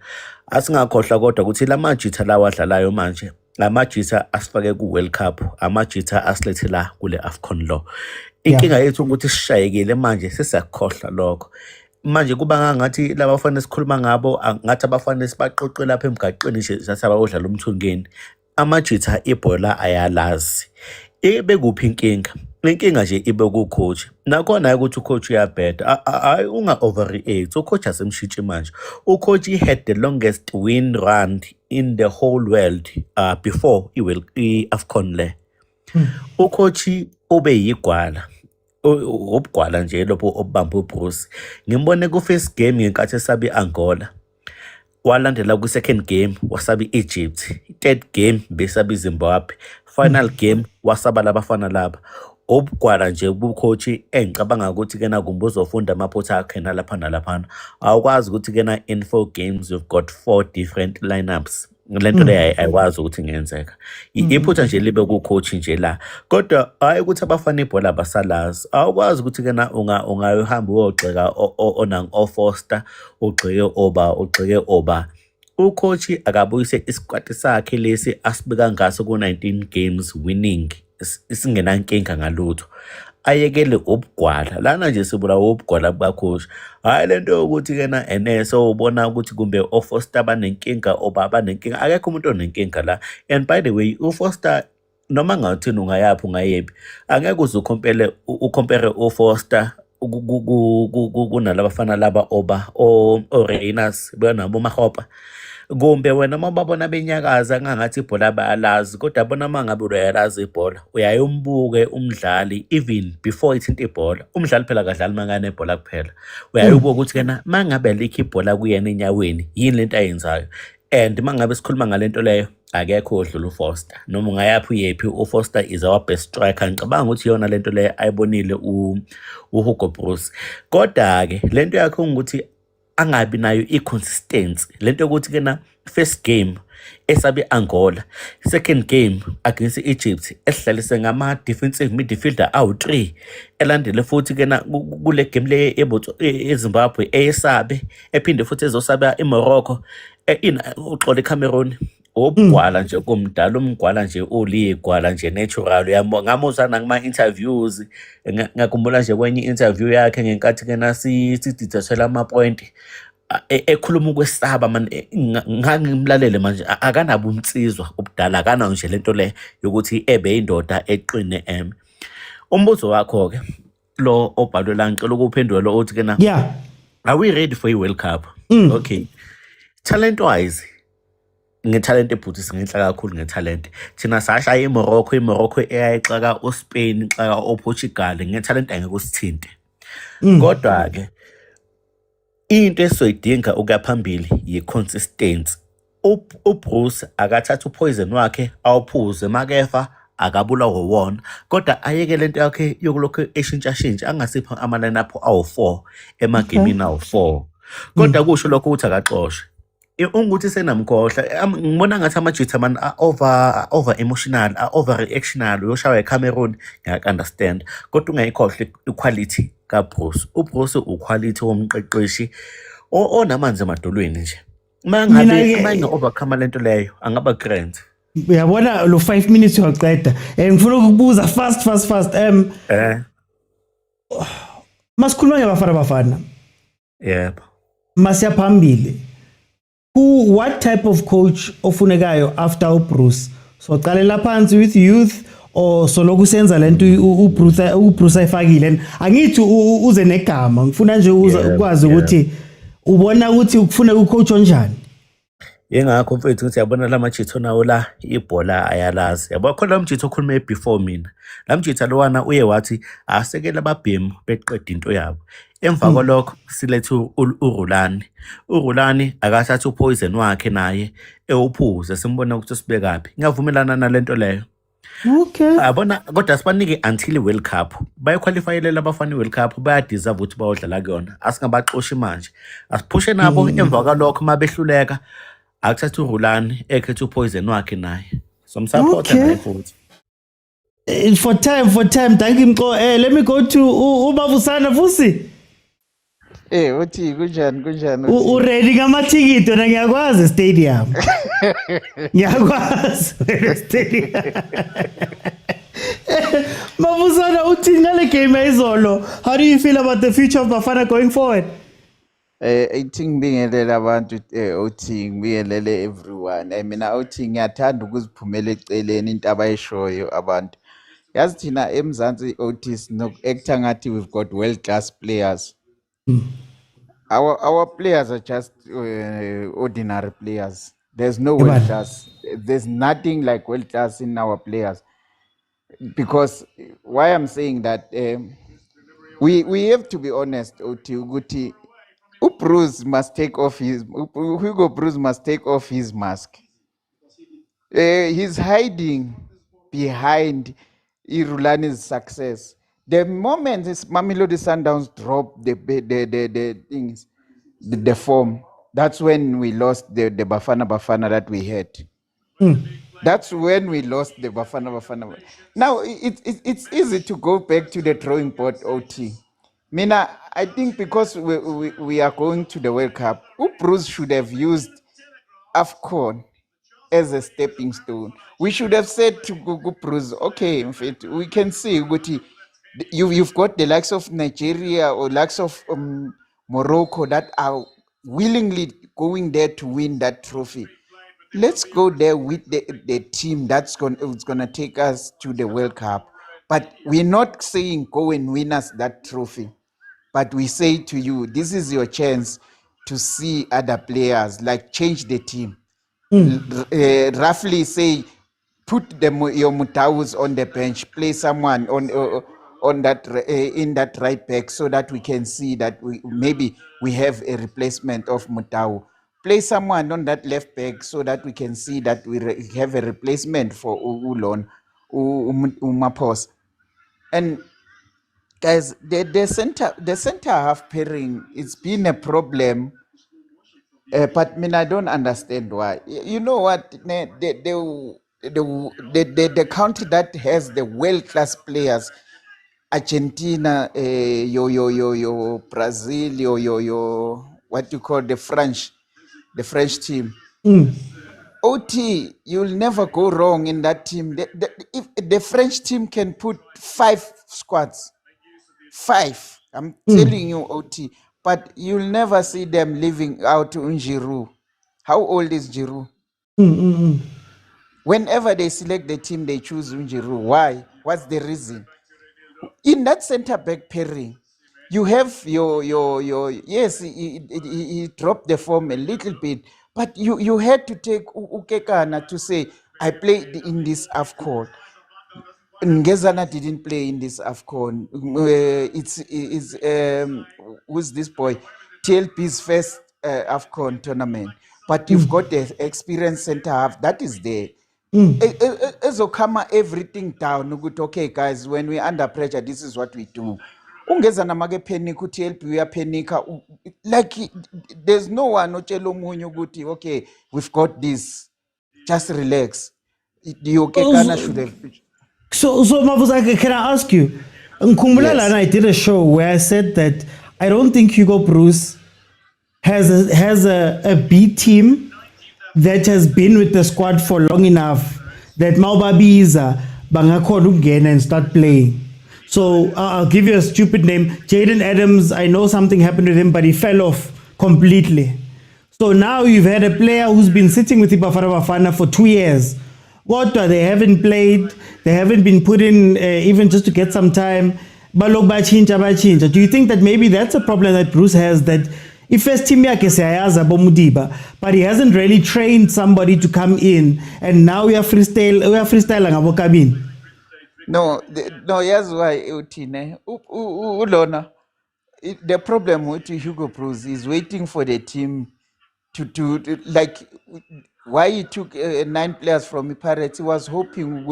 asingakhohlwa kodwa ukuthi la majita lawa adlalayo manje amajita asifake ku World Cup, amajita asilethe la kule AFCON lo. Inkinga yethu ukuthi sishayekile manje sesiyakhohlwa lokho. Manje kuba ngathi laba bafana sikhuluma ngabo ngathi abafana sibaqoqe lapha emgaqweni nje sathaba odlala umthungeni. Amajita ibhola ayalazi. Bekuphi inkinga? Inkinga nje ibe ku coach. Nakhona ukuthi ucoach uyabheda. Hayi unga overreact. Ucoach asemshintshe manje. Ucoach had the longest win run in the whole world before iAFCON le. Ucoach ube yigwala. Ubugwala nje lapho obamba uBruce. Ngimbone ku first game ngenkathi esabi Angola. Walandela ku second game wasabi Egypt. Third game besabi Zimbabwe. Final game wasaba labafana laba. Obugwala nje ubucoach engicabanga ukuthi kena kumbuzo ufunda amaphutha akhe nalapha nalaphana. Awukwazi ukuthi kena in 4 games you've got 4 different lineups. Lento le ayikwazi ukuthi ngenzeka. Iphutha nje libe ku coach nje la. Kodwa hayi ukuthi abafana ibhola basalazi. Awukwazi ukuthi kena ungahamba uyogxeka onang oFoster, ugxeke oba. Ucoach akabuyise isikwati sakhe lesi asibeka ngaso ku 19 games winning. Isingenankinga ngalutho. Ayekele ubugwala. Lana nje sibula ubugwala bukacoach. Hayi lento ukuthi kena NSO ubona ukuthi kumbe oFoster banenkinga obaba nenkinga. Akekho umuntu onenkinga la. And by the way, uFoster noma ngathini ungayaphi ungayephi. Angeke ucompare uFoster kunalaba bafana laba oba Reyners bonabo mahopa. Kumbe wena mababona benyakaza ngangathi ibhola bayalazi kodwa bona mangabe uyalazi ibhola uyayombuke umdlali even before ithinta ibhola. Umdlali phela kadlali mangane ibhola kuphela. Uyayibuka ukuthi kena mangabe likho ibhola kuyena enyaweni yini lento ayenzayo. And mangabe sikhuluma ngalento leyo akekho odlula uFoster. Noma ungayaphi uyephi uFoster is our best striker. Ngicabanga ukuthi yona lento leyo ayibonile uHugo Bruce. Kodwa ke lento yakho ukuthi angabi nayo iconsistency. Lento ukuthi kena first game esabe Angola, second game against Egypt esihlalise ngama defensive midfielder awu3, elandele futhi kena kule game le eZimbabwe esabe ephinde futhi ezosaba eMorocco uxole eCameroon. Ubugwala nje kumdala umgwala nje uligwala nje natural. Ngamuzana ngama interviews ngakhumbula nje kwenye interview yakhe ngenkathi kena sididisela ama point ekhuluma ukwesaba man ngangimlalele manje akanabo umtsizwa ubudala akana nje lento le yokuthi ebe indoda eqine umbuzo wakho ke lo obhalwe ngicela ukuphendula uthi kena are we ready for a World Cup? Okay, talent wise ngetalent ebhuti singenhla kakhulu ngetalent. Thina sashaya iMorocco eyayixaka uSpain ixaka oPortugal ngetalent angeke usithinte. Kodwa ke into esoyidinga ukuyaphambili yiconsistency. uBruce akathatha upoison wakhe awuphuze makefa akabula wona kodwa ayeke lento yakhe yokulokho eshintsha angasipha ama lineup awu4 emagamini awu4 kodwa kusho lokho ukuthi akaxoshwe. Unguthi senamkhohla ngibona ngathi amajita man over emotional over reactional uyoshawa eCameroon ngiyaka understand kodwa ungayikhohle iquality kaBruce. uBruce uquality womqeqeshi onamanzi emadolweni nje. Mangabe overcome lento leyo angaba grand. Uyabona lo 5 minutes uyaqeda. Ngifuna ukubuza fast. Masikhuluma ngabafana. Yep. Masiya phambili. What type of coach ofunekayo after uBruce? So qalela phansi with youth or soloku senza lento uBruce ayifakile and angithi uze negama ngifuna nje ukwazi ukuthi ubona ukuthi ukufuna ucoach onjani. Yengakho mfethu ukuthi yabona la majitho nawo la ibhola ayalazi. Yabo khona umjitho okhulume before mina. La mjitha lowana uye wathi asekela ababhemu beqeda into yabo. Emva kwalokho silethe uRulani. uRulani akathatha upoison wakhe naye ewuphuze simbona ukuthi sibekaphi. Ngiyavumelana nalento leyo. Okay. Abona kodwa sibanike until World Cup. Bayaqualifyelela abafana World Cup bayadeserve ukuthi bayodlala kuyona. Asingabaxoshi manje. Asiphushe nabo emva kwalokho mabehluleka. Akuthatha uRulani ekhetha upoison wakhe naye. So msupport naye futhi. For time thank you Mxo. Let me go to ubavusana Vusi. Uthi kunjani Ready ngamathikiti wena ngiyakwazi stadium. Ngiyakwazi stadium. Mavusana uthi ngale game ayizolo. How do you feel about the future of Bafana going forward? I think ngibingelela abantu uthi ngibingelele everyone. I mean uthi ngiyathanda ukuziphumela eceleni into abayishoyo abantu. Yazi thina eMzansi Otis no-actor ngathi we've got world class players. Our players are just ordinary players. There's no world class. There's nothing like world class in our players. Because why I'm saying that we have to be honest. Uti Bruce must take off Hugo Bruce must take off his mask. He's hiding behind Rulani's success. The moment this Mamelodi Sundowns dropped the things, the form, that's when we lost the Bafana that we had. That's when we lost the Bafana. Now it's easy to go back to the drawing board. OT. Mina, I think because we are going to the World Cup, Bruce should have used AFCON as a stepping stone. We should have said to Google Bruce, okay, in fact, we can see you've got the likes of Nigeria or likes of Morocco that are willingly going there to win that trophy. Let's go there with the team that's gonna take us to the World Cup. But we're not saying go and win us that trophy. But we say to you, this is your chance to see other players, like change the team. Roughly say, put your Motaus on the bench, play someone on that in that right back, so that we can see that maybe we have a replacement of Motau. Play someone on that left back, so that we can see that we have a replacement for Ulon, Umapos, and guys, the center half pairing, it's been a problem. But I don't understand why. You know what? The country that has the world-class players, Argentina, yo Brazil, yo what you call the French team. OT, you'll never go wrong in that team. If the French team can put 5 squads, 5, I'm telling you, OT, but you'll never see them leaving out Giroud. How old is Giroud? Whenever they select the team, they choose Giroud. Why? What's the reason? In that center back pairing, you have your yes, he dropped the form a little bit, but you had to take Ukekana to say, I played in this AFCON. Ngezana didn't play in this AFCON. It's who's this boy? TLP's first AFCON tournament. But you've got the experienced center half that is there. Ezokama everything down. Okay, guys, when we're under pressure, this is what we do. Ungezana mage panic TLP, we are panica. Like there's no one okay, we've got this. Just relax. The Okekana should have. So Mavuza, can I ask you? Nkumbulala and I did a show where I said that I don't think Hugo Bruce has a B team that has been with the squad for long enough that Maubabiza Bangakodu again and start playing. So I'll give you a stupid name. Jaden Adams, I know something happened with him, but he fell off completely. So now you've had a player who's been sitting with Bafana for 2 years. Kodwa they haven't played, they haven't been put in even just to get some time. Balok bachinja. Do you think that maybe that's a problem that Bruce has, that if first team yakhe siyayazi abomudiba, but he hasn't really trained somebody to come in, and now we are freestyle ngabo kabini? No, no, here's why Utine. Ulona. The problem with Hugo Bruce is waiting for the team to like why he took 9 players from the Pirates. He was hoping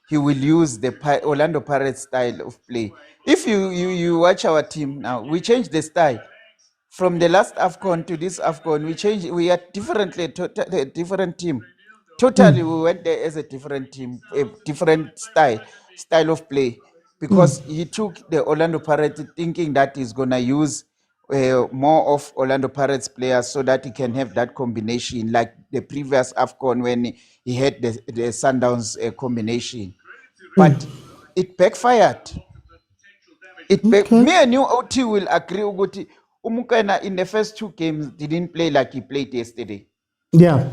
he will use the Orlando Pirates style of play. If you watch our team now, we changed the style. From the last AFCON to this AFCON, we are a different team. Totally, we went there as a different team, a different style of play, because he took the Orlando Pirates thinking that he's going to use more of Orlando Pirates players so that he can have that combination like the previous AFCON when he had the Sundowns combination. But it backfired. Me and you, OT, will agree with Mokwena in the first 2 games didn't play like he played yesterday. Yeah.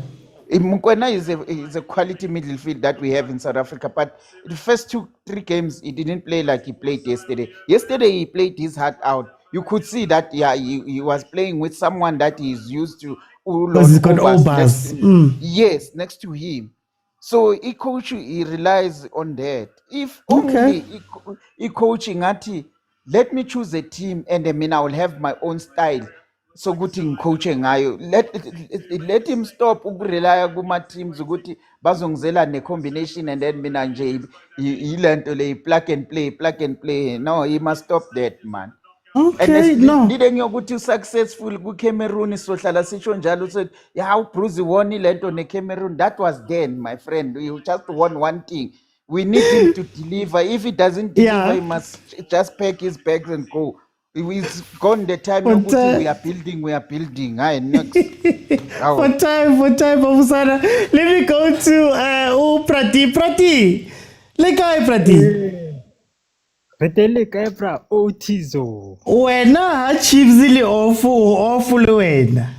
Mokwena is a quality midfield that we have in South Africa, but the first 2-3 games he didn't play like he played yesterday. Yesterday he played his heart out. You could see that he was playing with someone that he's used to. Because he's got Obas. Yes, next to him. So he relies on that. If only he coaching let me choose a team and I will have my own style. So good in coaching let him stop ukurely kuma teams ukuthi bazongizela ne combination and then mina nje ilento le plug and play. No, he must stop that, man. Okay, no. Didn't you go to successful ku Cameroon sohlala sisho njalo said how Bruce won lento ne Cameroon? That was then, my friend. You just won one thing. We need him to deliver. If he doesn't deliver, he must just pack his bags and go. It's gone the time we are building. Next. For time, Bafana. Let me go to Prati. Lekai Prati. Retele kaebra otizo. Wena Chiefs ile awful wena.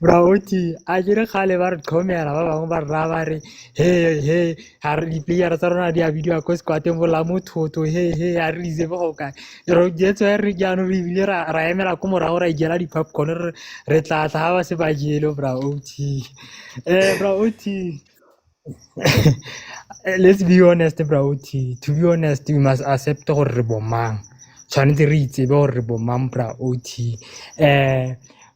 Bra oti ajere khale ba re tlhomela ba bangwe ba rra ba re he ha re di-player tsa rona di a video ko squateng bola mothotho he ha re itse go kae ro jetso re jaanong re bile ra emela ko morago ra ijela di-popcorn re tla ha ba se ba jelo bra oti bra oti let's be honest bra oti, to be honest we must accept gore re bomang tshwanetse re itse gore re bomang bra oti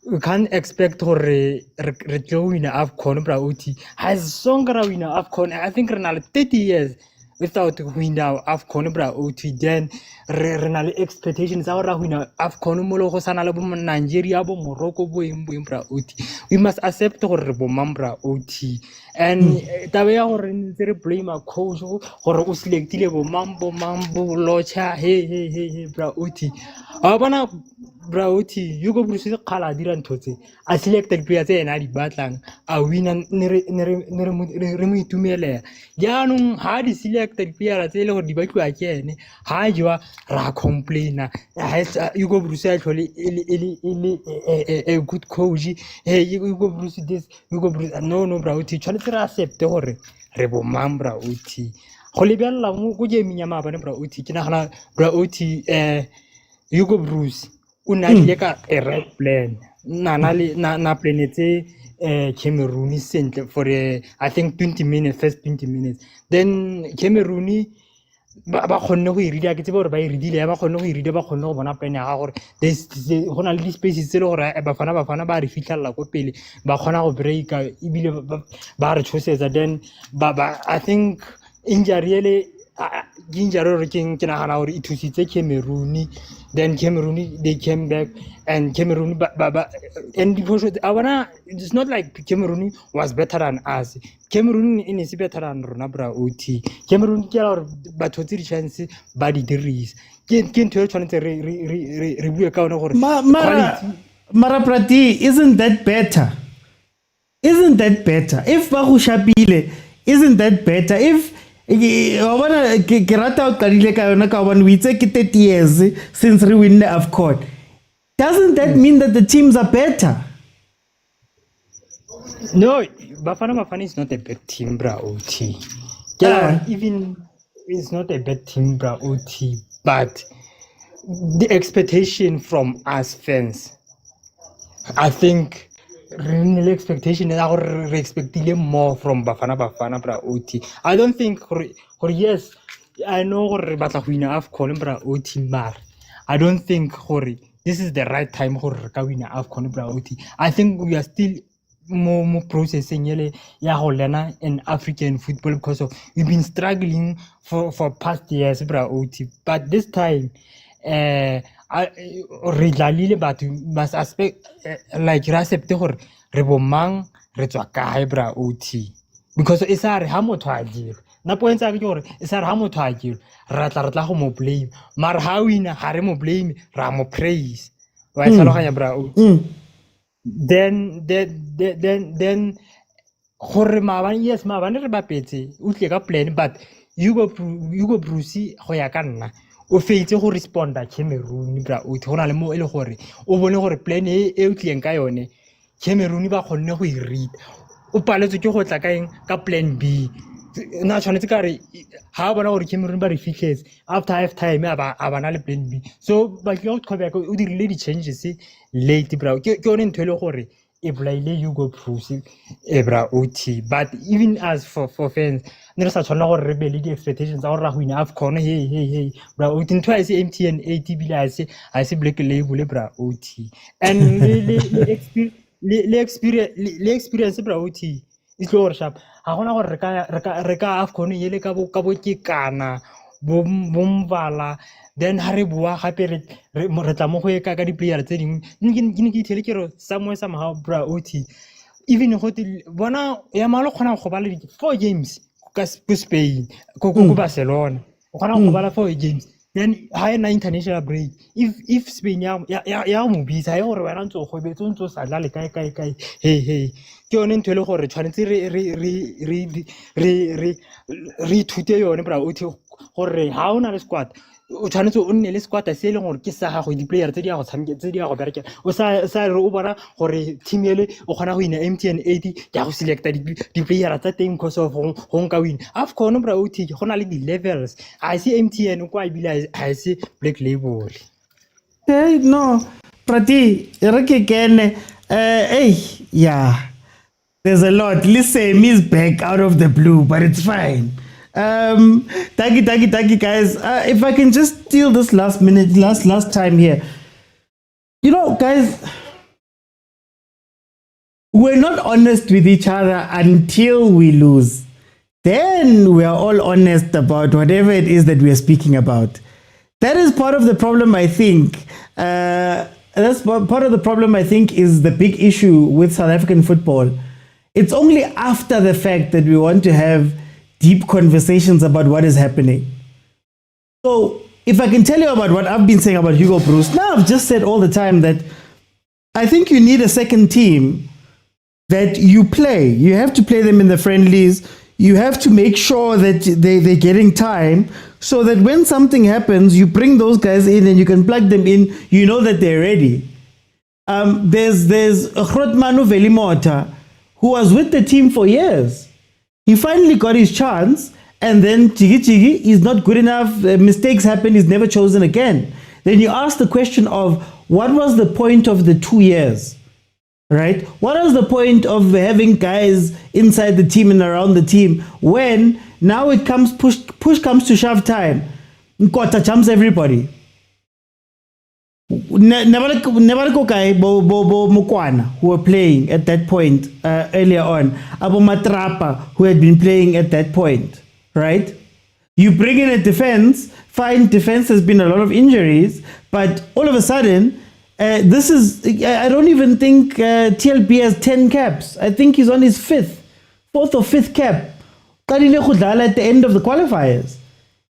we can't expect to re win AFCON bra oti has songera win AFCON. I think re na le 30 years without win AFCON bra oti, then re na le expectations tsa gore win AFCON mo le go sana le bo Nigeria bo Morocco bo bra oti. We must accept gore re bomang bra oti, and tabe ya gore ntse re blame a coach gore o selectile bo mambo locha he bra oti abana bra oti Hugo Bruce khala dira ntotse a selected players tse ena di batlang a wina re mo itumele jaanong ha di selected players tse le gore di batliwa ke ene ha jwa ra complaina Hugo Bruce a tlhole a good coach Hugo Bruce this Hugo Bruce no bra oti tshwanetse re accept gore re bo mang bra oti go lebella mo go je minyama bana bra oti ke nagana bra oti Hugo Bruce una ka a right plan na planetse Cameroon sentle for I think 20 minutes, first 20 minutes, then Cameroon ba khonne go irida ke tsebe gore ba iridile ba khonne go irida ba khonne go bona plan ya gore go na le di-spaces tse le gore bafana ba re fitlhella ko pele ba khona go breaka ebile ba re tshosetsa, then I think injury re ke nagana gore e thusitse Cameroon, then Cameroon they came back and Cameroon and it's not like Cameroon was better than us. Cameroon is better than rona bra oti. Cameroon ke la gore batho tse di chance ba di dirisa ke ntho e tshwanetse re bue ka ona gore mara Prati, isn't that better if ba go shapile? Isn't that better if ke rata o qadile ka yona ka bona we itse ke 30 years since we win the AFCON? Doesn't that mean that the teams are better? No, Bafana is not a bad team, bra. OT. Yeah, even it's not a bad team, bra. OT. But the expectation from us fans, I think, real expectation is our expecting more from Bafana bra. OT. I don't think, yes, I know batla win AFCON bra. OT mar. I don't think this is the right time for win AFCON bra. OT. I think we are still more processing learn in African football because of we've been struggling for past years, bra. OT. But this time, but must aspect like accept re bomang re tswa kae, bra. OT. Because it's a ha motho a dira na point a ke gore it's a ha motho a dira ra tla go mo blame mar ha wina ha re mo blame ra mo praise wa tlhaloganya, bra. OT. Then gore maabane re bapetse o tle ka plan, but Hugo Bruce go ya ka nna o feitse go responda Cameroon, bra. OT. Go na le mo e le gore o bone gore plan e o tleng ka yone Cameroon ba kgonne go e read o paletswe ke go tla ka eng ka plan B na tshwanetse ka re ha bona gore Cameroon ba re fitlhetse after half time a ba na le plan B, so ba ke go tlhoba o dirile di changes late, bra. Ke yone ntho le gore e blaile Hugo Bruce bra. OT. But even as for fans ne re sa tshwana gore re be le di expectations tsa gore ra go win AFCON hey bra. OT ntho a se MTN 80 bile a se black label, bra. OT. And le experience, bra. OT is lower sharp ha gona gore re ka AFCON yele ka bo ke kana bomvala then ha re bua gape re tla mo go e ka di player tse dingwe ke ithele ke re somehow, bra. OT. Even go bona ya malo khona go ba le 4 games ka Spain go Barcelona o khona go bala 4 games then ha ena international break if Spain ya mo bitsa ya gore wena ntse go betso ntse sa dlale kae hey ke yone ntho le gore tshwanetse re ithute yone, bra. OT. Gore ha ona le squad o tshwanetse o nne le squad se le gore ke sa gago di player tse di go tshameka tse di go berekela o sa re o bona gore team ele o khona go ina MTN 80 ya go selecta di player tsa teng because of go nka win AFCON, bra. OT. Go na le di levels I see MTN kwa ibile I see black label. Hey, no, Prati, re ke kene hey, yeah. There's a lot. Listen, is back out of the blue, but it's fine. Thank you, guys. If I can just steal this last minute, last time here. You know, guys, we're not honest with each other until we lose. Then we are all honest about whatever it is that we are speaking about. That is part of the problem, I think. That's part of the problem, I think, is the big issue with South African football. It's only after the fact that we want to have deep conversations about what is happening. So if I can tell you about what I've been saying about Hugo Bruce, now I've just said all the time that I think you need a second team that you play. You have to play them in the friendlies. You have to make sure that they're getting time so that when something happens, you bring those guys in and you can plug them in. You know that they're ready. There's Grootmanu Velimota, who was with the team for years. He finally got his chance, and then Chigi is not good enough. Mistakes happen. He's never chosen again. Then you ask the question of what was the point of the 2 years, right? What was the point of having guys inside the team and around the team when now it comes push comes to shove time? Nkota jumps everybody. Never Mokwena, who were playing at that point earlier on. Abo Matrapa, who had been playing at that point, right? You bring in a defense, fine, defense has been a lot of injuries, but all of a sudden, this is, I don't even think TLB has 10 caps. I think he's on his 4th or 5th cap. At the end of the qualifiers.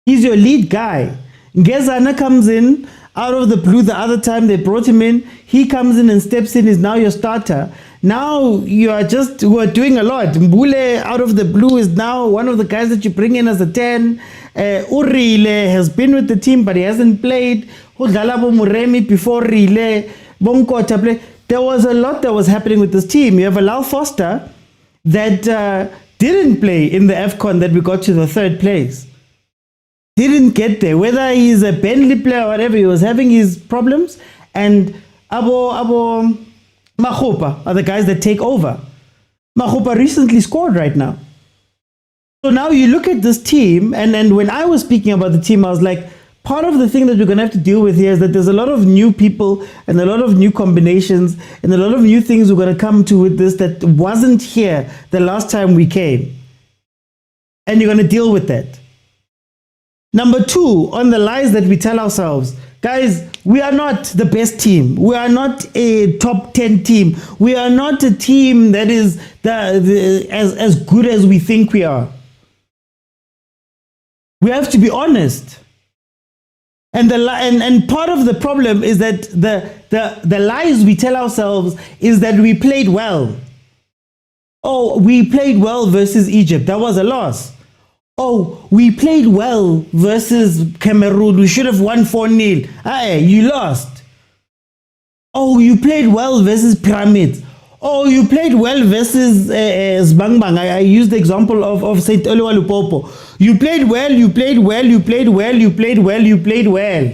He's your lead guy. Ngezana comes in out of the blue. The other time they brought him in, he comes in and steps in, is now your starter. Now you are doing a lot. Mbule out of the blue is now one of the guys that you bring in as a 10. Urile has been with the team, but he hasn't played. Muremi before Rile, Bonkota play. there was a lot that was happening with this team. You have a Lal Foster that didn't play in the AFCON that we got to the third place. Didn't get there. Whether he's a Bentley player or whatever, he was having his problems. And Abo Makgopa are the guys that take over. Makgopa recently scored right now. So now you look at this team, and when I was speaking about the team, I was like, part of the thing that we're going to have to deal with here is that there's a lot of new people and a lot of new combinations and a lot of new things we're going to come to with this that wasn't here the last time we came. And you're going to deal with that. Number two, on the lies that we tell ourselves. Guys, we are not the best team. We are not a top 10 team. We are not a team that is as good as we think we are. We have to be honest. And part of the problem is that the lies we tell ourselves is that we played well. Oh, we played well versus Egypt. That was a loss. Oh, we played well versus Cameroon. We should have won 4-0. Hey, you lost. Oh, you played well versus Pyramids. Oh, you played well versus Zbangbang. I used the example of St. Oluwa Lupopo. You played well, you played well, you played well, you played well, you played well.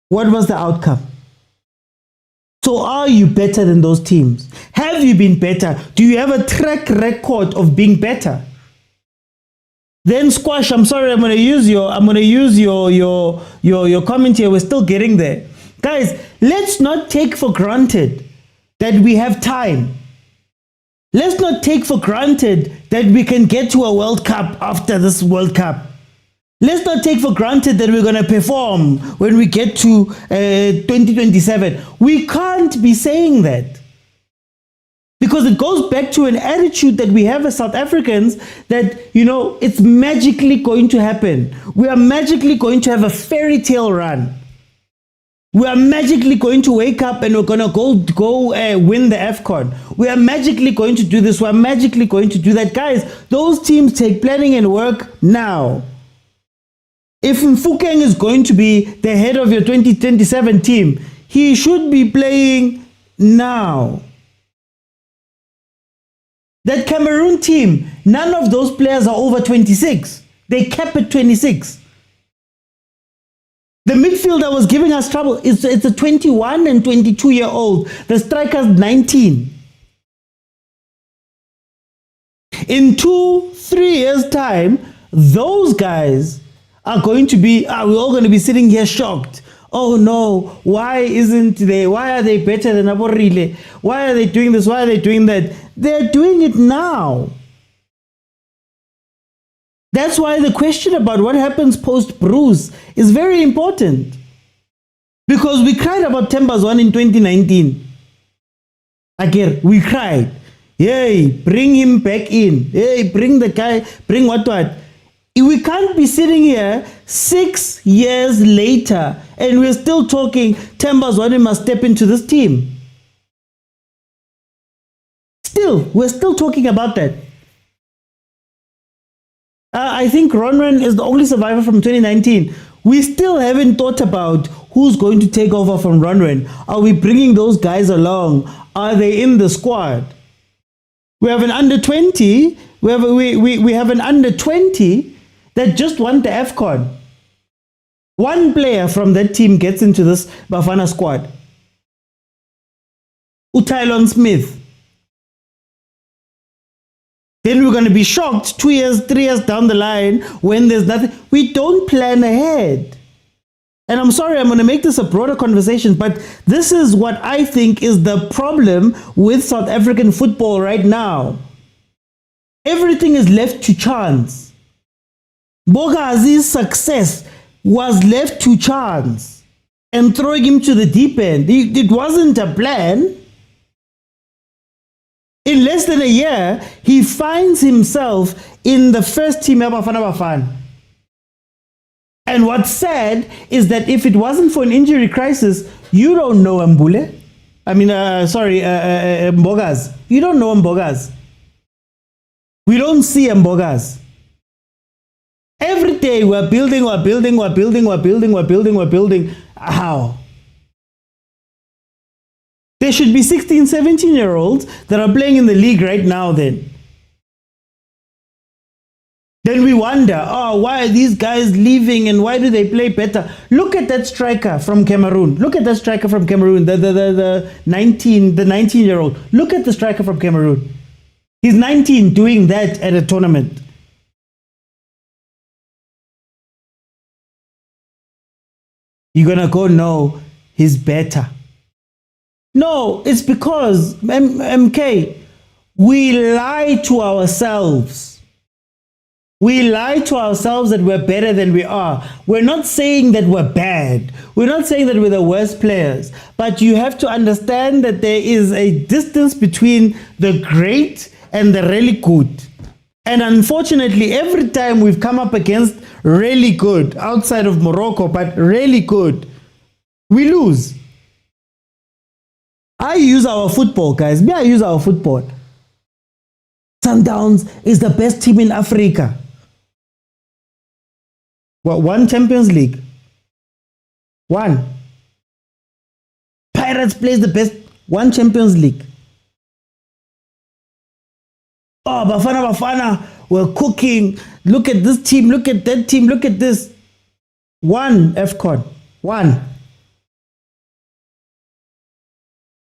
What was the outcome? So are you better than those teams? Have you been better? Do you have a track record of being better? Then Squash, I'm sorry, I'm gonna use your comment here. We're still getting there. Guys, let's not take for granted that we have time. Let's not take for granted that we can get to a World Cup after this World Cup. Let's not take for granted that we're going to perform when we get to 2027. We can't be saying that. Because it goes back to an attitude that we have as South Africans that, you know, it's magically going to happen. We are magically going to have a fairy tale run. We are magically going to wake up and we're going to go win the AFCON. We are magically going to do this. We are magically going to do that. Guys, those teams take planning and work now. If Mfukeng is going to be the head of your 2027 team, he should be playing now. That Cameroon team, none of those players are over 26. They cap at 26. The midfielder was giving us trouble. It's a 21 and 22-year-old. The striker's 19. In 2-3 years' time, those guys are going to be, we're all going to be sitting here shocked. Oh no, why are they better than Aborile? Why are they doing this? Why are they doing that? They're doing it now. That's why the question about what happens post-Bruce is very important. Because we cried about Tembazwan in 2019. Again, we cried. Hey, bring him back in. Hey, bring the guy, bring what. We can't be sitting here 6 years later and we're still talking Tembazwan must step into this team. We're still talking about that. I think Ronwen is the only survivor from 2019. We still haven't thought about who's going to take over from Ronwen. Are we bringing those guys along? Are they in the squad? We have an under 20. We have an under 20 that just won the AFCON. One player from that team gets into this Bafana squad. Utylon Smith. Then we're going to be shocked 2 years, 3 years down the line when there's nothing. We don't plan ahead. And I'm sorry, I'm going to make this a broader conversation, but this is what I think is the problem with South African football right now. Everything is left to chance. Bogazi's success was left to chance and throwing him to the deep end. It wasn't a plan. In less than a year, he finds himself in the first team of Bafana. And what's sad is that if it wasn't for an injury crisis, you don't know Mbule. Mbogas. You don't know Mbogas. We don't see Mbogas. Every day we're building. How? There should be 16, 17-year-olds that are playing in the league right now then. Then we wonder, why are these guys leaving and why do they play better? Look at that striker from Cameroon. Look at that striker from Cameroon, the 19-year-old. Look at the striker from Cameroon. He's 19 doing that at a tournament. You're going to go, no, he's better. No, it's because, MK, we lie to ourselves. We lie to ourselves that we're better than we are. We're not saying that we're bad. We're not saying that we're the worst players. But you have to understand that there is a distance between the great and the really good. And unfortunately, every time we've come up against really good, outside of Morocco, but really good, we lose. I use our football, guys. I use our football. Sundowns is the best team in Africa. What, one Champions League? One. Pirates plays the best, one Champions League. Oh, Bafana, we're cooking. Look at this team, look at that team, look at this. One AFCON, one.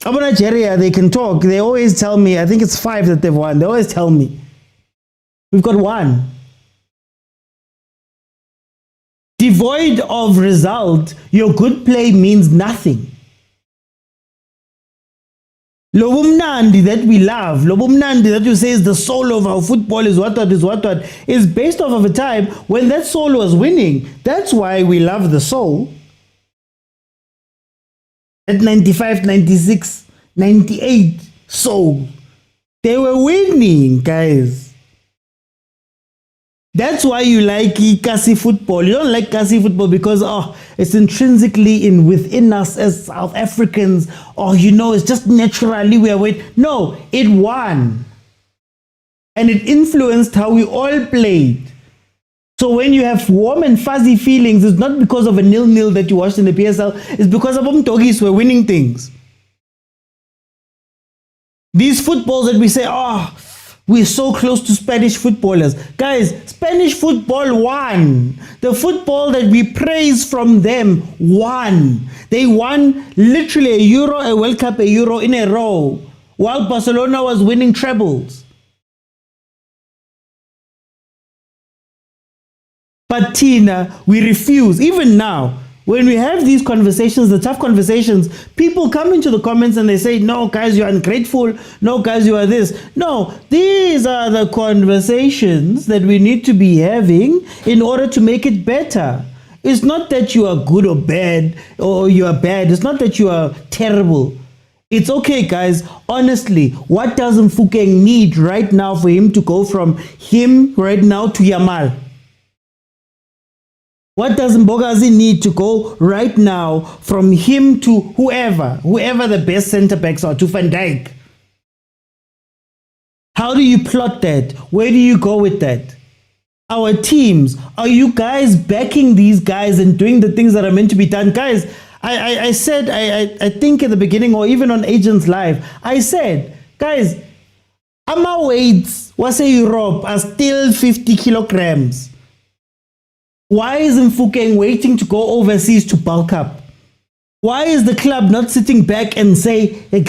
Up in Nigeria, they can talk. They always tell me, I think it's 5 that they've won. They always tell me, we've got one. Devoid of result, your good play means nothing. Lobumnandi that we love, Lobumnandi that you say is the soul of our football is what, is based off of a time when that soul was winning. That's why we love the soul. At 95, 96, 98, soul. They were winning, guys. That's why you like Kasi football. You don't like Kasi football because it's intrinsically within us as South Africans, or it's just naturally we are winning. No, it won. And it influenced how we all played. So when you have warm and fuzzy feelings, it's not because of a 0-0 that you watched in the PSL, it's because of Doggies were winning things. These footballs that we say, we're so close to Spanish footballers. Guys, Spanish football won. The football that we praise from them won. They won literally a Euro, a World Cup, a Euro in a row, while Barcelona was winning trebles. But Tina, we refuse. Even now, when we have these conversations, the tough conversations, people come into the comments and they say, no, guys, you're ungrateful. No, guys, you are this. No, these are the conversations that we need to be having in order to make it better. It's not that you are good or bad, or you are bad. It's not that you are terrible. It's okay, guys. Honestly, what does Mfukeng need right now for him to go from him right now to Yamal? What does Mbogazi need to go right now from him to whoever the best centre backs are, to Van Dijk? How do you plot that? Where do you go with that? Our teams, are you guys backing these guys and doing the things that are meant to be done? Guys, I said, I think at the beginning or even on Agents Live, I said, guys, our weights, what's a Europe, are still 50 kilograms. Why is Mfukeng waiting to go overseas to bulk up? Why is the club not sitting back and saying, guys,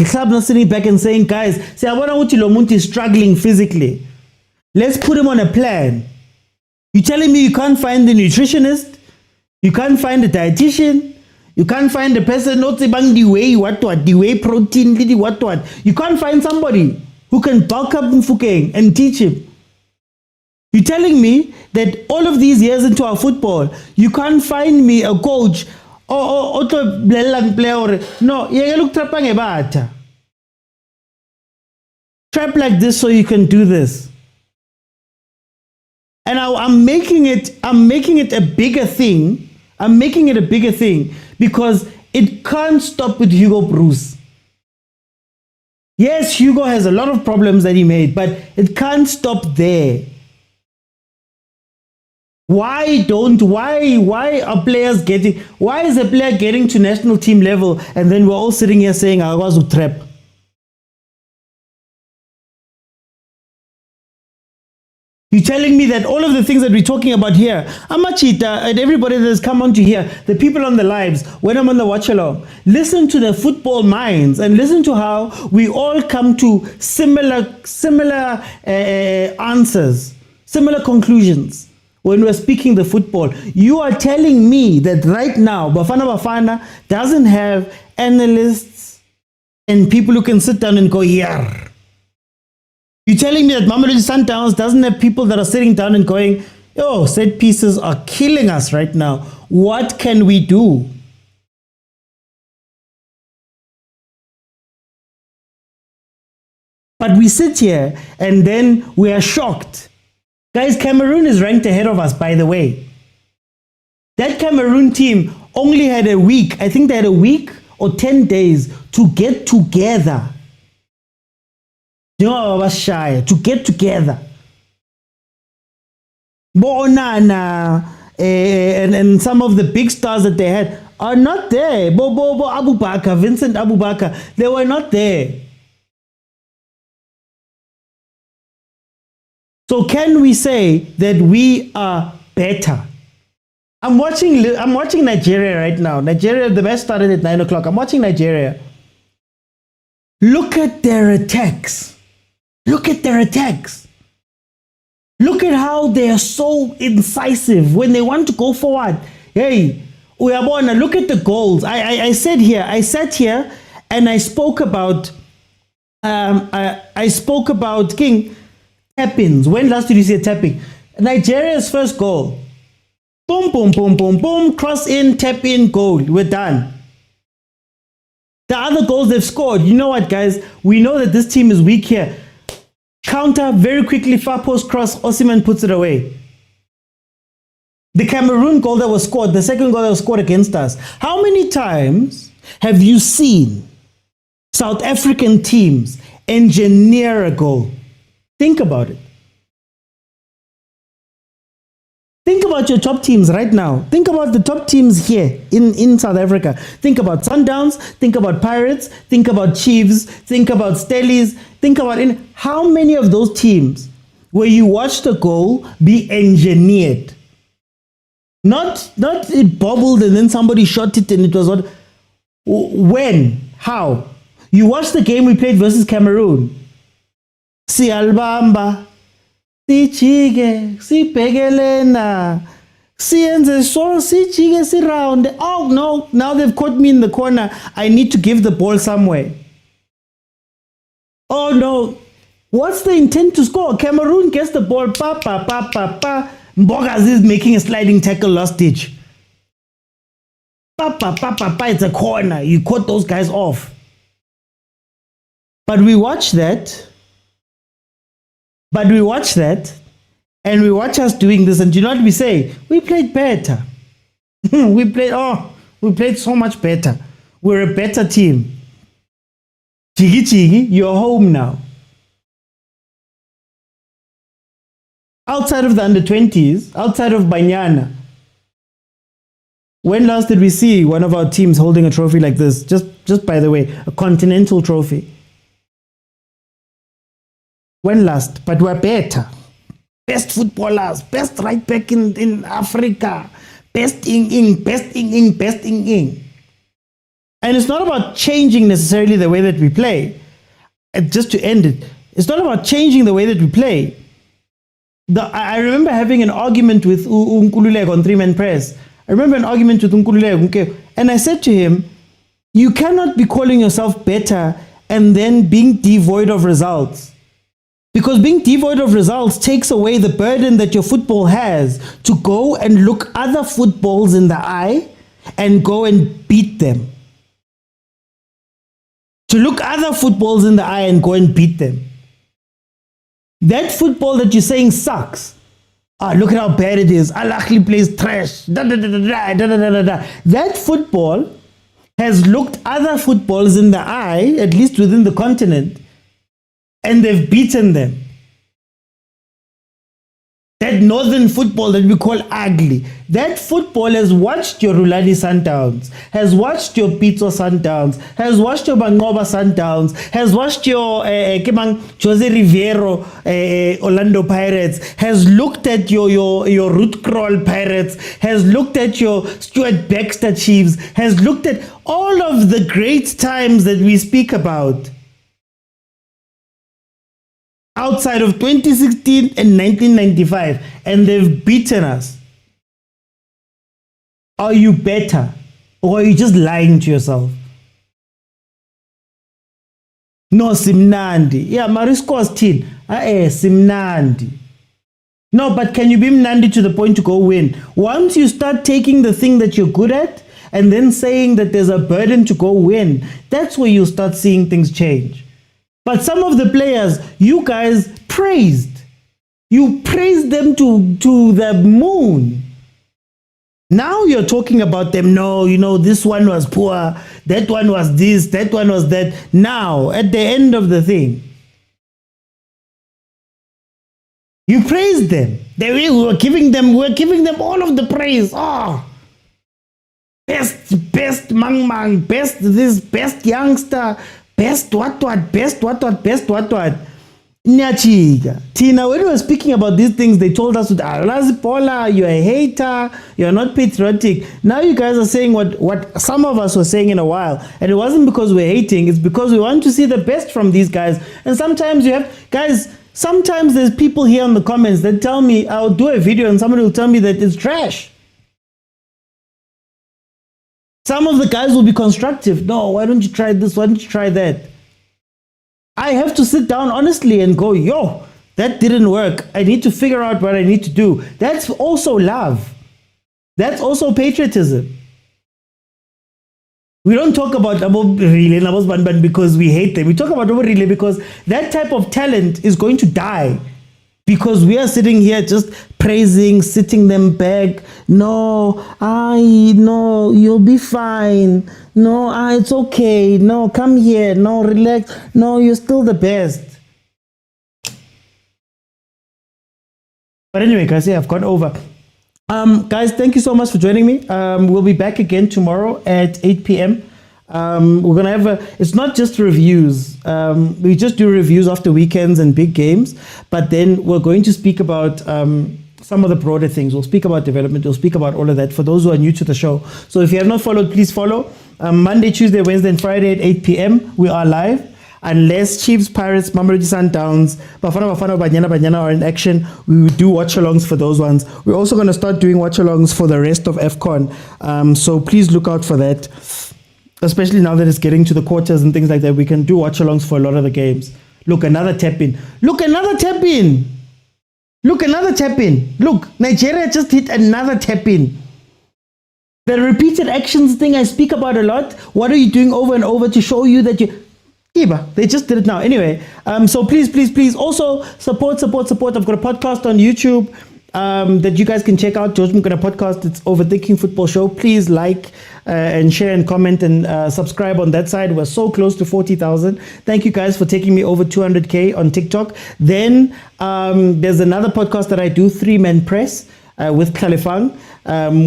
Lomuntu is struggling physically. Let's put him on a plan. You telling me you can't find the nutritionist? You can't find a dietitian? You can't find the person not about the whey protein, what. You can't find somebody who can bulk up Mfukeng and teach him. You're telling me that all of these years into our football, you can't find me a coach or player. No, you look trap like this so you can do this. And I'm making it a bigger thing. I'm making it a bigger thing because it can't stop with Hugo Bruce. Yes, Hugo has a lot of problems that he made, but it can't stop there. Why is a player getting to national team level and then we're all sitting here saying I was a trap? You're telling me that all of the things that we're talking about here, Amachita and everybody that's come on to here, the people on the lives, when I'm on the watch along, listen to the football minds and listen to how we all come to similar answers, similar conclusions when we're speaking the football. You are telling me that right now, Bafana doesn't have analysts and people who can sit down and go, yeah. You're telling me that Mamelodi Sundowns doesn't have people that are sitting down and going, yo, set pieces are killing us right now. What can we do? But we sit here and then we are shocked. Guys, Cameroon is ranked ahead of us, by the way. That Cameroon team only had a week. I think they had a week or 10 days to get together. You know, I was shy to get together. Bonana and some of the big stars that they had are not there. Bobo Abubakar, Vincent Abubakar, they were not there. So can we say that we are better? I'm watching Nigeria right now. Nigeria, the match started at 9 o'clock. I'm watching Nigeria. Look at their attacks. Look at their attacks. Look at how they are so incisive when they want to go forward. Hey, Uyabona, look at the goals. I sat here and I spoke about King tap-ins. When last did you see a tapping? Nigeria's first goal. Boom, boom, boom, boom, boom, cross in, tap in, goal. We're done. The other goals they've scored, you know what, guys? We know that this team is weak here. Counter very quickly, far post cross, Osimhen puts it away. The Cameroon goal that was scored, the second goal that was scored against us. How many times have you seen South African teams engineer a goal? Think about it. Think about your top teams right now. Think about the top teams here in South Africa. Think about Sundowns, think about Pirates, think about Chiefs, think about Stellies, think about how many of those teams where you watched the goal be engineered. Not it bobbled and then somebody shot it and it was not. When? How? You watched the game we played versus Cameroon. Si Albamba. Sichige, sibegelena, sienze so, sichige, si round. Oh no, now they've caught me in the corner. I need to give the ball somewhere. Oh no, what's the intent to score? Cameroon gets the ball, Mbogazi is making a sliding tackle last ditch. It's a corner. You caught those guys off. But we watch that. And we watch us doing this, and do you know what we say? We played better. we played so much better. We're a better team. Chigi, you're home now. Outside of the under-20s, outside of Banyana, when last did we see one of our teams holding a trophy like this? Just by the way, a continental trophy. When last? But we're better. Best footballers, best right back in Africa, best in. And it's not about changing necessarily the way that we play. Just to end it, it's not about changing the way that we play. I remember having an argument with Nkululeko on 3-man press. I remember an argument with Nkululeko, and I said to him, you cannot be calling yourself better and then being devoid of results. Because being devoid of results takes away the burden that your football has to go and look other footballs in the eye and go and beat them. To look other footballs in the eye and go and beat them. That football that you're saying sucks. Look at how bad it is. Ahly plays trash. That football has looked other footballs in the eye, at least within the continent, and they've beaten them. That northern football that we call ugly. That football has watched your Rulani Sundowns, has watched your Pitso Sundowns, has watched your Bangoba Sundowns, has watched your Jose Rivero Orlando Pirates, has looked at your Root Crawl Pirates, has looked at your Stuart Baxter Chiefs, has looked at all of the great times that we speak about. Outside of 2016 and 1995, and they've beaten us. Are you better, or are you just lying to yourself? No, simnandi. Yeah, Marisco's teen. Simnandi. No, but can you be mnandi to the point to go win? Once you start taking the thing that you're good at and then saying that there's a burden to go win, that's where you start seeing things change. But some of the players, you guys praised. You praised them to the moon. Now you're talking about them. No, this one was poor. That one was this. That one was that. Now, at the end of the thing, you praised them. We were giving them all of the praise. Oh, best mang, best this, best youngster. Best what. Nyachiga. Tina, when we were speaking about these things, they told us, Pola, you're a hater, you're not patriotic. Now you guys are saying what some of us were saying in a while. And it wasn't because we're hating, it's because we want to see the best from these guys. And sometimes sometimes there's people here in the comments that tell me, I'll do a video and somebody will tell me that it's trash. Some of the guys will be constructive. No, why don't you try this? Why don't you try that? I have to sit down honestly and go, yo, that didn't work. I need to figure out what I need to do. That's also love. That's also patriotism. We don't talk about relay because we hate them. We talk about relay because that type of talent is going to die. Because we are sitting here just praising, sitting them back. No, you'll be fine. No, it's okay. No, come here. No, relax. No, you're still the best. But anyway, guys, I've gone over. Guys, thank you so much for joining me. We'll be back again tomorrow at 8 p.m. We're going to have it's not just reviews. We just do reviews after weekends and big games, but then we're going to speak about some of the broader things. We'll speak about development. We'll speak about all of that for those who are new to the show. So if you have not followed, please follow. Monday, Tuesday, Wednesday, and Friday at 8 p.m. we are live. Unless Chiefs, Pirates, Mamelodi Sundowns, Bafana, Banyana are in action, we will do watch-alongs for those ones. We're also going to start doing watch-alongs for the rest of AFCON. So please look out for that. Especially now that it's getting to the quarters and things like that, we can do watch-alongs for a lot of the games. Look, another tap-in. Look, another tap-in. Look, another tap-in. Look, Nigeria just hit another tap-in. The repeated actions thing I speak about a lot. What are you doing over and over to show you that you... They just did it now. Anyway, so please also support. I've got a podcast on YouTube that you guys can check out. George Mukana podcast. It's Overthinking Football Show. Please like and share and comment and subscribe on that side. We're so close to 40,000. Thank you guys for taking me over 200K on TikTok. Then there's another podcast that I do, 3-Man Press with Khalifang.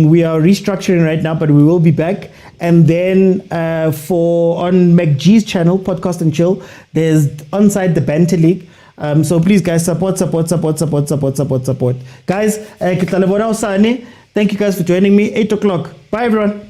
We are restructuring right now, but we will be back. And then on McG's channel, Podcast and Chill, there's Onside the Banter League. So please, guys, support. Guys, thank you guys for joining me. 8 o'clock. Bye, everyone.